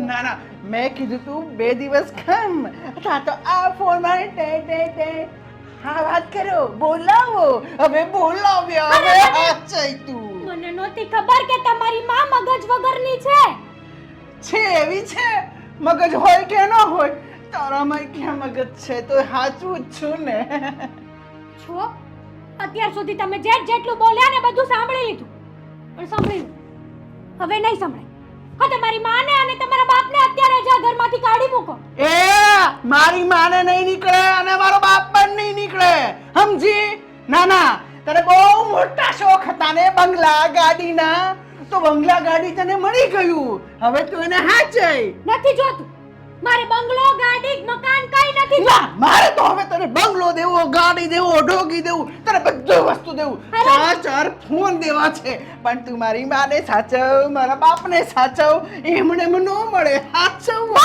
ના મેં કીધું તું 2 દિવસ ખમ અથવા તો આ ફોન માં હા વાત કરો, બોલાવો. હવે બોલાવ્યા, હવે હા જઈ તું. મને નહોતી ખબર કે તમારી માં મગજ વગરની છે. એવી છે. મગજ હોય કે ન હોય, તારામાં ક્યાં મગજ છે? તો સાચું જ છું ને. છો અત્યાર સુધી તમે જેટલું બોલ્યા ને બધું સાંભળી લીધું, પણ સાંભળ્યું હવે નહીં સાંભળે. હા, તમારી માને અને તમારા બાપને અત્યારે જ આ ઘરમાંથી કાઢી મૂકો. મારી માને નહીં નીકળે અને મારો બાપ પણ નહીં નીકળે, સમજી? ના તને બહુ મોટા શોખ હતા ને બંગલા ગાડીના, તો બંગલા ગાડી તને મળી ગયું. હવે તું એને હાચય નથી જોતું. મારે બંગલો, ગાડી, મકાન કઈ નથી. ના, મારે તો હવે તને બંગલો દેવો, ગાડી દેવો, ઢોકી દેવું, તને બધું વસ્તુ દેવું, 4 ફોન દેવા છે. પણ તું મારી માને સાચવ, મારા બાપને સાચવ. એમણે ન મળે, સાચવ.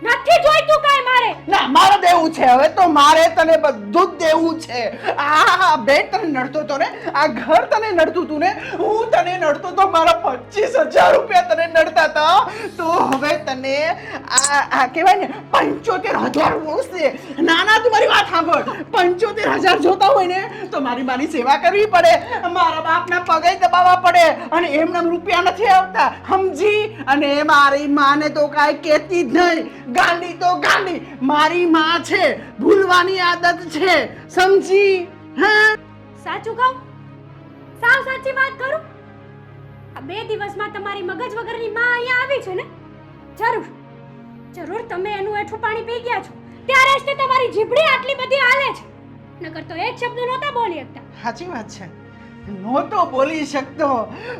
નથી જોઈતું કાઈ મારે. ના, મારે દેવું છે. હવે તો મારે તને બધું જ દેવું છે. આ બેટ તને નડતો તો ને, આ ઘર તને નડતું તું ને, હું તને નડતો તો, મારા 25,000 રૂપિયા તને નડતા હતા. તો હવે તને આ કહેવાય ને 75,000 મળશે. ના તું મારી વાત સાંભળ. 75,000 જોતા હોય ને તો મારી સેવા કરવી પડે, મારા બાપના પગે દબાવવા પડે, અને એમના રૂપિયા નથી આવતા, સમજી? અને મારી માને તો કાંઈ કહેતી જ નહીં. ગાંડી તો ગાંડી, મારી માં છે, ભૂલવાની આદત છે, સમજી? હા, સાચું કહું, સાવ સાચી વાત કરું. આ 2 દિવસમાં તમારી મગજ વગરની માં અહીંયા આવી છે ને, જરૂર તમે એનું એઠું પાણી પી ગયા છો, ત્યારે જ તે તમારી જીભડી આટલી બધી હાલે છે. નકર તો એક શબ્દ નહોતા બોલી શકતા. સાચી વાત છે, નહોતો બોલી શકતો,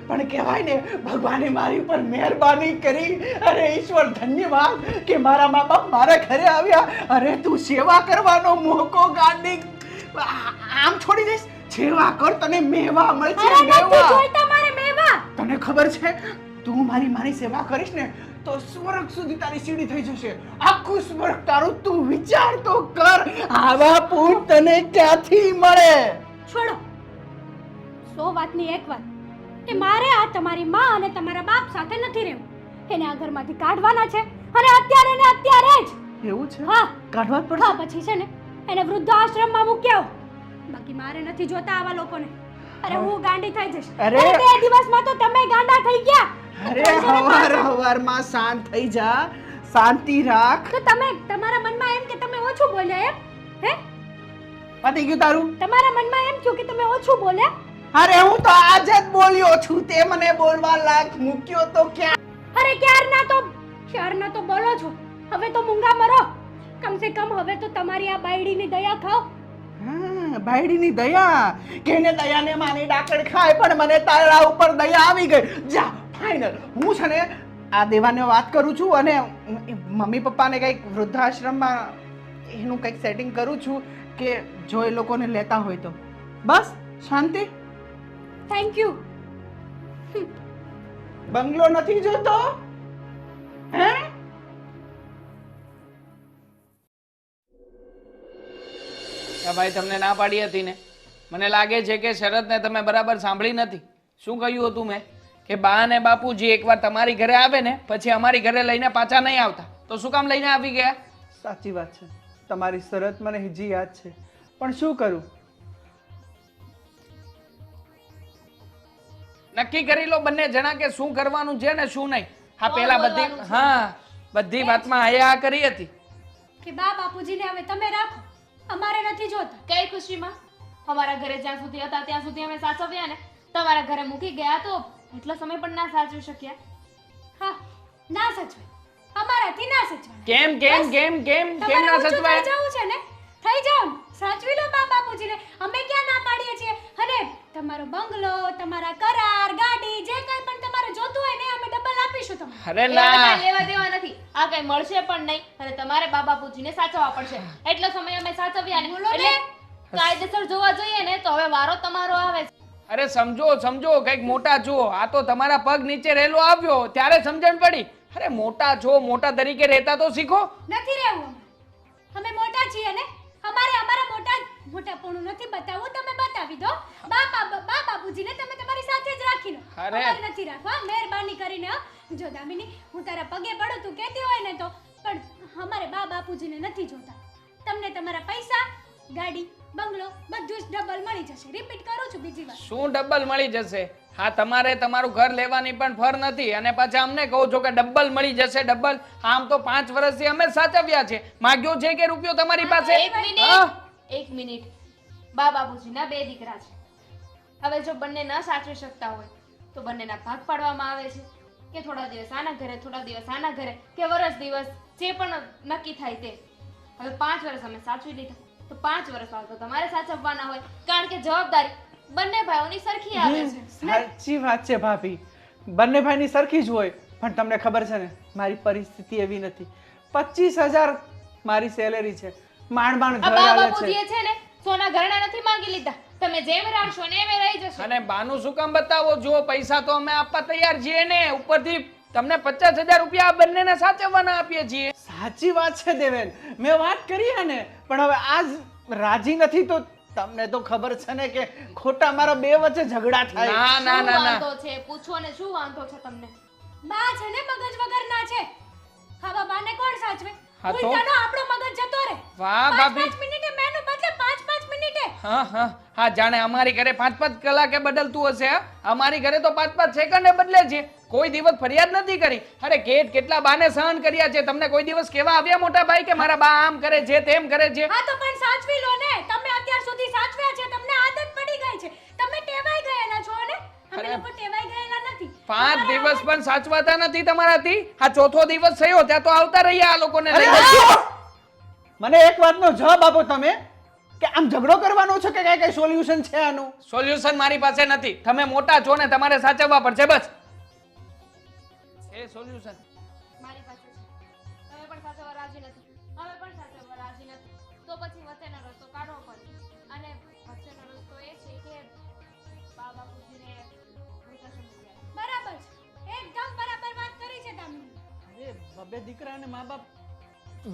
પણ કહેવાય ને ભગવાને મારી ઉપર મહેરબાની કરી. અરે ઈશ્વર, ધન્યવાદ કે મારા મા બાપ મારા ઘરે આવ્યા. અરે તું સેવા કરવાનો મોકો ગાંડી આમ છોડી દઈશ? સેવા કર, તને મેવા મળશે. મેવા તને ખબર છે, તું મારી સેવા કરીશ ને તો સ્વર્ગ સુધી તારી સીડી થઈ જશે. આખું સ્વર્ગ તારું. તું વિચાર તો કર, આવા પૂત તને ક્યાંથી મળે? છોડો 100 વાતની એક વાત કે મારે આ તમારી માં અને તમારા બાપ સાથે નથી રહેવું. એને આ ઘરમાંથી કાઢવાના છે, અને અત્યારે ને અત્યારે જ. એવું છે? હા, કાઢવા જ હા, પડશે. પછી છે ને એને વૃદ્ધાશ્રમમાં મૂકી આવો. બાકી મારે નથી જોતા આવા લોકોને. અરે હું ગાંડી થઈ જઈશ. અરે 2 દિવસમાં તો તમે ગાંડા થઈ ગયા. અરે હવારમાં શાંત થઈ જા, શાંતિ રાખ. તો તમે તમારા મનમાં એમ કે તમે ઓછું બોલ્યા એમ? હે, પતી ગયું તારું? તમારા મનમાં એમ થયું કે તમે ઓછું બોલ્યા? અરે હું તો આજે જ બોલ્યો છું, તે મને બોલવા લાગ મૂક્યો તો ક્યાં? અરે ક્યારના તો બોલો છો. હવે તો મૂંગા મરો. કમસે કમ હવે તો તમારી આ બાયડીની દયા ખાઓ. હા, બાયડીની દયા. કેને દયાને માની ડાકડ ખાય, પણ મને તારા ઉપર દયા આવી ગઈ. જા, ફાઇનલ. હું છે ને આ દેવાને વાત કરું છું, અને મમ્મી પપ્પાને કંઈક વૃદ્ધાશ્રમમાં એનું કંઈક સેટિંગ કરું છું કે જો એ લોકોને લેતા હોય તો. બસ શાંતિ. Thank you. બંગલો નથી જોતો? હે? ભાઈ તમને ના પાડી હતી ને, મને લાગે છે કે શરતને તમે બરાબર સાંભળી નથી. શું કહ્યું હતું મેં કે બા અને બાપુજી એકવાર તમારી ઘરે આવે ને પછી અમારી ઘરે લઈને પાછા નહીં આવતા, તો શું કામ લઈને આવી ગયા? સાચી વાત છે, તમારી શરત મને હજી યાદ છે, પણ શું કરું? નક્કી કરી લો બંને જણા કે શું કરવાનું છે ને શું નહીં. હા, પેલા બધી, હા બધી વાતમાં આયા આ કરી હતી કે બા બાપુજીને હવે તમે રાખો, અમારે નથી જોતા. કઈ ખુશીમાં? અમારા ઘરે જ્યાં સુધી હતા ત્યાં સુધી અમે સાચવ્યા ને. તમારા ઘરે મૂકી ગયા તો એટલો સમય પણ ના સાચવી શક્યા. હા, ના સચવે, અમારાથી ના સચવાય. કેમ કેમ કેમ કેમ કેમ ના સચવાય? જવું છે ને, થઈ જાવ, સાચવી લો બા બાપુજીને. અમે ક્યાં ના પાડીએ છીએ? અને તમારો બંગલો, તમારા કરાર, ગાડી, જે કંઈ પણ તમારે જોતું હોય ને અમે ડબલ આપીશું તમને. અરે એ ના, બધા લેવા દેવા નથી. આ કઈ મળશે પણ નહીં અને તમારે બા બાપુજીને સાચવવા પડશે. એટલો સમય અમે સાચવ્યા ને બોલો ને. એટલે કાયદેસર જોવા જઈએ ને તો હવે વારો તમારો આવે છે. અરે સમજો સમજો, કઈક મોટા છો. આ તો તમારા પગ નીચે રહેલો આવ્યો ત્યારે સમજણ પડી. અરે મોટા છો, મોટા તરીકે રહેતા તો શીખો. નથી રહેવું અમે મોટા છીએ ને, અમારે અમારા મોટાપણું નથી બતાવવું, તમે બતાવી દો. બા બાપુજીને તમે તમારી સાથે જ રાખી લો. અરે. અમારે નથી રાખવા, મહેરબાની કરીને. હા? જો દામિની, હું તારા પગે પડું, તું કહેતી હોય ને તો, પણ અમારે બા બાપુજીને નથી જોતા. તમને તમારા પૈસા, ગાડી, બંગલો બધું જ ડબલ મળી જશે. રિપીટ કરું છું બીજી વાર. શું ડબલ મળી જશે? હા, તમારે તમારું ઘર લેવાની પણ ફર નથી અને પાછા અમને કહો છો કે ડબલ મળી જશે. ડબલ આમ તો 5 વર્ષથી અમે સાચવ્યા છે. માગ્યો છે કે રૂપિયો તમારી પાસે? એક મિનિટ. બા બાપુજીના 2 દીકરા છે. હવે જો બંને ન સાચવી શકતા હોય તો બંનેના ભાગ પાડવામાં આવે છે કે થોડા દિવસ આના ઘરે, થોડા દિવસ આના ઘરે, કે વર્ષ દિવસ જે પણ નક્કી થાય તે. હવે 5 વર્ષ અમે સાચવી લીધા તો 5 વર્ષ બાદ તો તમારે સાચવવાના હોય, કારણ કે જવાબદારી બંને ભાઈઓની સરખી આવે છે. સાચી વાત છે ભાભી, બંને ભાઈની સરખી જ હોય. પણ તમને ખબર છે ને, મારી પરિસ્થિતિ એવી નથી. 25,000 મારી સેલેરી છે, માંડ માંડ આ ઘર બા હાલે છે. બાપુજીએ છે ને સોના ઘરેણા નથી માંગી લીધા. તમે જેમ રાખશો ને એમ રહી જશે. અને બાનું શું કામ બતાવો? જો પૈસા તો અમે આપવા તૈયાર છીએ ને, ઉપરથી તમને 50,000 રૂપિયા આ બંનેને સાચવવાના આપીએ છીએ. સાચી વાત છે દેવેન, મેં વાત કરી હે ને, પણ હવે આજ રાજી નથી તો તમને તો ખબર છે ને કે ખોટા મારા બે વચ્ચે ઝઘડા થાય. ના ના શું ના ના, વાંધો છે? પૂછો ને શું વાંધો છે તમને? બા છે ને મગજ વગરના છે. હા, બાને કોણ સાચવે? હા તો? ઉલટાનો આપણો મગજ જતો રહે. વાહ ભાભી. 5 મિનિટે મેનુ બદલે 5 મિનિટે. હા હા હા, જાણે અમારી ઘરે 5 કલાકે બદલતું હશે. હા, અમારી ઘરે તો 5 સેકન્ડે બદલે છે. કોઈ દિવસ ફરિયાદ નથી કરી. અરે કેટલા બાને સહન કર્યા છે. તમને કોઈ દિવસ કેવા આવ્યા મોટા ભાઈ કે મારા બા આમ કરે છે, તેમ કરે છે? હા તો પણ સાચવી લો ને. તમે અત્યાર સુધી સાચવ્યા છે, તમને આદત પડી ગઈ છે, તમે ટેવાઈ ગયેલા છો ને. અમે લોકો ટેવાઈ ગયેલા નથી. 5 દિવસ પણ સાચવાતા નથી તમારાથી. આ ચોથો દિવસ થયો ત્યાં તો આવતા રહ્યા આ લોકોને અરે લઈને. હસી! મને એક વાતનો જવાબ આપો તમે, કે આમ ઝઘડો કરવાનો છે કે કઈ સોલ્યુશન છે આનું? સોલ્યુશન મારી પાસે નથી. તમે મોટા છો ને, તમારે સાચવવા પડશે બસ. એ સોલ્યુશન મારી પાસે છે. તમે પણ સાચવવા રાજી નથી, અમે પણ સાચવવા રાજી નથી. તો પછી વચ્ચેનો રસ્તો કાઢવો પડે. અને વચ્ચેનો રસ્તો એ છે કે બા બાપુજીને વૃદ્ધાશ્રમ મોકલ્યા. બરાબર છે, એકદમ બરાબર વાત કરી છે તમે. અરે બબે દીકરા અને મા બાપ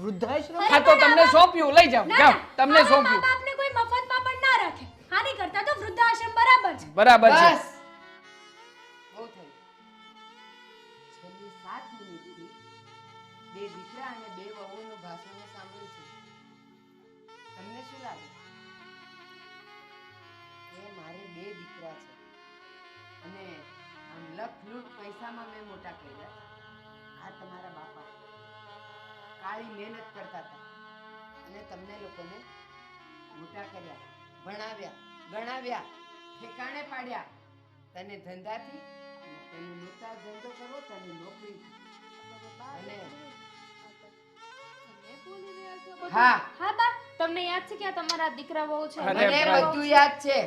વૃદ્ધાશ્રમ. હા તો તમને સોંપ્યું, લઈ જાઓ. જાઓ, તમને મા સોંપ્યું. બાપને કોઈ મફતમાં પણ ના રાખે. આની કરતા તો વૃદ્ધાશ્રમ બરાબર છે. બરાબર છે. બસ બહુ થયું. છેલ્લી 7 મિનિટથી 2 દીકરા અને 2 વહુનું ભાષણ સાંભળું છું. તમને શું લાગે કે મારે 2 દીકરા છે અને આમ લખલૂટ પૈસામાં મેં મોટા કર્યા? આ તમારા બાપા કાળી મહેનત કરતા હતા અને તમને લોકોને મોટા કર્યા, ભણાવ્યા, ગણાવ્યા, ઠેકાણે પાડ્યા. તને ધંધાથી, તને મોટા ધંધો કરવો, તને નોકરી. અને તમે બોલી રહ્યા છો બધું? હા, હા બા, તમને યાદ છે કે આ તમારા દીકરા વહુ છે? અરે મને બરાબર. બધું યાદ છે,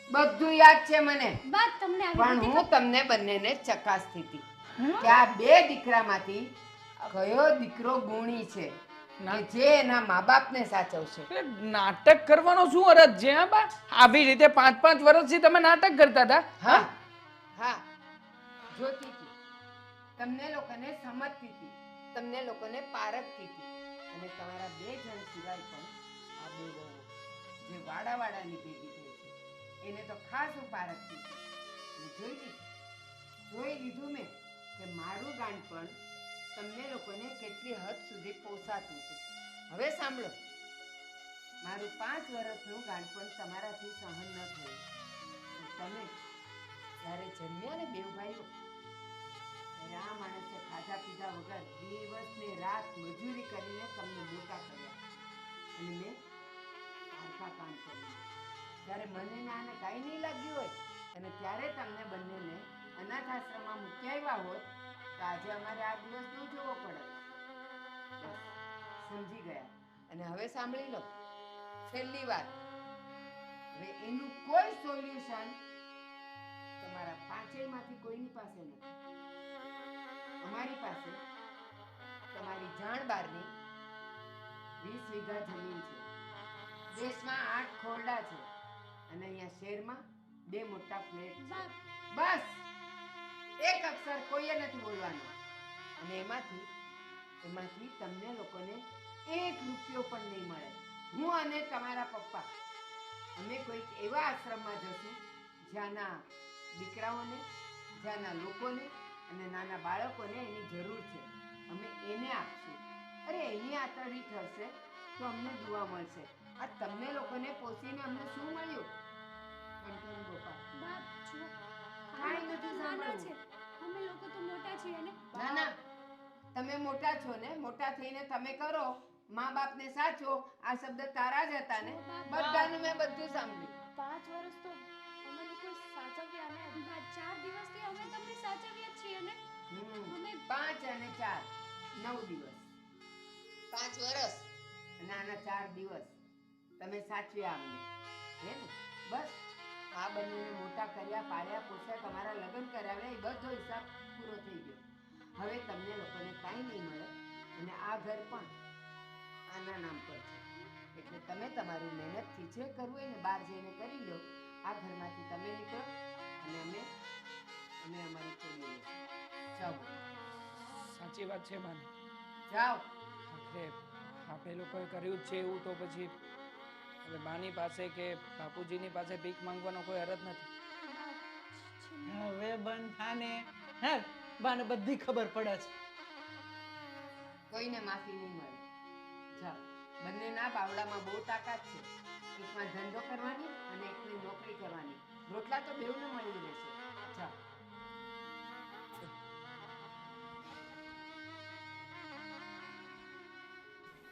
બધું યાદ છે મને. વાત તમને આવી પણ બધી હું તમને બંનેને ચકાસતી હતી કે આ 2 દીકરામાંથી કયો દીકરો ગુણી છે કે જે એના મા બાપને સાચવશે. અરે, નાટક કરવાનો શું અરજ છે? હા બા, આવી રીતે 5 વર્ષથી તમે નાટક કરતા હતા. હા હા, જોતી હતી, તમને લોકોને સમજતી હતી, તમને લોકોને પારખતી હતી. અને તમારા 2 જણ સિવાય પણ આ 2 વહુ જે વાડાની ભેગી થઈ છે એને તો ખાસ હું પારખતી હતી. અને જોઈ લીધું મેં કે મારું ગાંડપણ તમને લોકોને કેટલી હદ સુધી પોસાતું હતું. હવે સાંભળો, મારું 5 વર્ષનું ગાંડપણ તમારાથી સહન ન થયું. તમે જ્યારે જન્મ્યા ને 2 ભાઈઓ, અરે આ માણસે ખાધા પીધા વગર દિવસ ને રાત મજૂરી કરીને તમને મોટા કર્યા અને મેં હરખા કામ કર્યું. જ્યારે મને ને આને કાંઈ નહીં લાગ્યું હોય અને ત્યારે તમને બંનેને અનાથ આશ્રમમાં મૂકી આવ્યા હોત તો આજે અમારે આ દિવસ ન જોવો પડે. બસ, સમજી ગયા. અને હવે સાંભળી લો છેલ્લી વાત. હવે એનું કોઈ સોલ્યુશન તમારા પાંચેયમાંથી કોઈની પાસે નથી. અમારી પાસે તમારી જાણ બહારની 20 વીઘા જમીન છે. દેશમાં 8 ખોરડા છે અને અહીંયા શહેરમાં 2 મોટા ફ્લેટ છે. બસ એક અક્ષર કોઈએ નથી બોલવાનો. અને એમાંથી તમને લોકોને 1 રૂપિયો પણ નહીં મળે. હું અને તમારા પપ્પા અમે કોઈક એવા આશ્રમમાં જશું જ્યાંના દીકરાઓને, જ્યાંના લોકોને અને નાના બાળકોને એની જરૂર છે. અમે એને આપશું. અરે એની આતરડી થશે તો અમને દુઆ મળશે. આ તમને લોકોને પોષીને અમને શું મળ્યું? કંઠન ગોપાલ, બાપ જો કાંઈ નથી નાના છે, સાંભળવું. અમે લોકો તો મોટા છીએ ને. ના ના, તમે મોટા છો ને, મોટા થઈને તમે કરો મા બાપને સાચો. આ શબ્દ તારા જ હતા ને? બધાનું મેં બધું સાંભળ્યું. 5 વર્ષ તો અમે લોકો સાચવ્યા ને. બા 4 દિવસથી અમે તમને સાચવ્યા જ છીએ ને. અમે 5 અને 4 9 દિવસ, 5 વર્ષ અને આના 4 દિવસ તમે સાચવ્યા અમને, હે ને? બસ આ બંનેને મોટા કર્યા, પાળ્યા, પોસ્યા, તમારા લગ્ન કરાવ્યા, એ બધો હિસાબ પૂરો થઈ ગયો. હવે તમને લોકોને કાંઈ નહીં મળે અને આ ઘર પણ આના નામ પર છે. એટલે તમે તમારું મહેનતથી જે કરવું હોય ને બહાર જઈને કરી લો. આ ઘરમાંથી તમે નીકળો અને અમે અમારી છોડી લઈશું. જાઓ, સાચી વાત છે માને. જાઓ. આપણે લોકોએ કર્યું જ છે એવું તો પછી હવે બાની પાસે કે બાપુજીની પાસે ભીખ માંગવાનો કોઈ અરજ નથી. હવે બંધ થાને. હે બાને બધી ખબર પડે છે. કોઈને માફી નહીં મળે. જાઓ, બંનેના બાવડામાં બહુ તાકાત છે. એકમાં ધંધો કરવાની અને એકની નોકરી કરવાની. રોટલા તો બેઉને મળી રહેશે. જાઓ.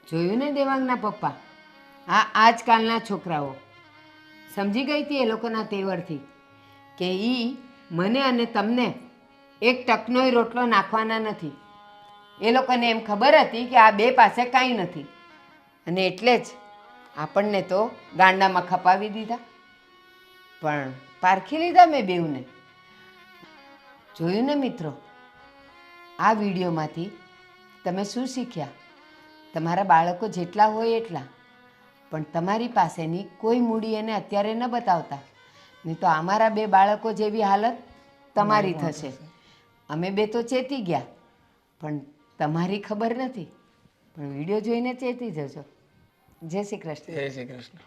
જોયું ને દેવાંગના પપ્પા? આ આજકાલના છોકરાઓ સમજી ગઈ હતી એ લોકોના તેવરથી કે મને અને તમને એક ટકનોય રોટલો નાખવાના નથી. એ લોકોને એમ ખબર હતી કે આ બે પાસે કાંઈ નથી અને એટલે જ આપણને તો ગાંડામાં ખપાવી દીધા. પણ પારખી લીધા મેં બેઉને. જોયું ને મિત્રો? આ વિડીયોમાંથી તમે શું શીખ્યા? તમારા બાળકો જેટલા હોય એટલા, પણ તમારી પાસેની કોઈ મૂડી એને અત્યારે ન બતાવતા, નહીં તો અમારા 2 બાળકો જેવી હાલત તમારી થશે. અમે 2 તો ચેતી ગયા, પણ તમારી ખબર નથી. પણ વિડીયો જોઈને ચેતી જજો. જય શ્રી કૃષ્ણ. જય શ્રી કૃષ્ણ.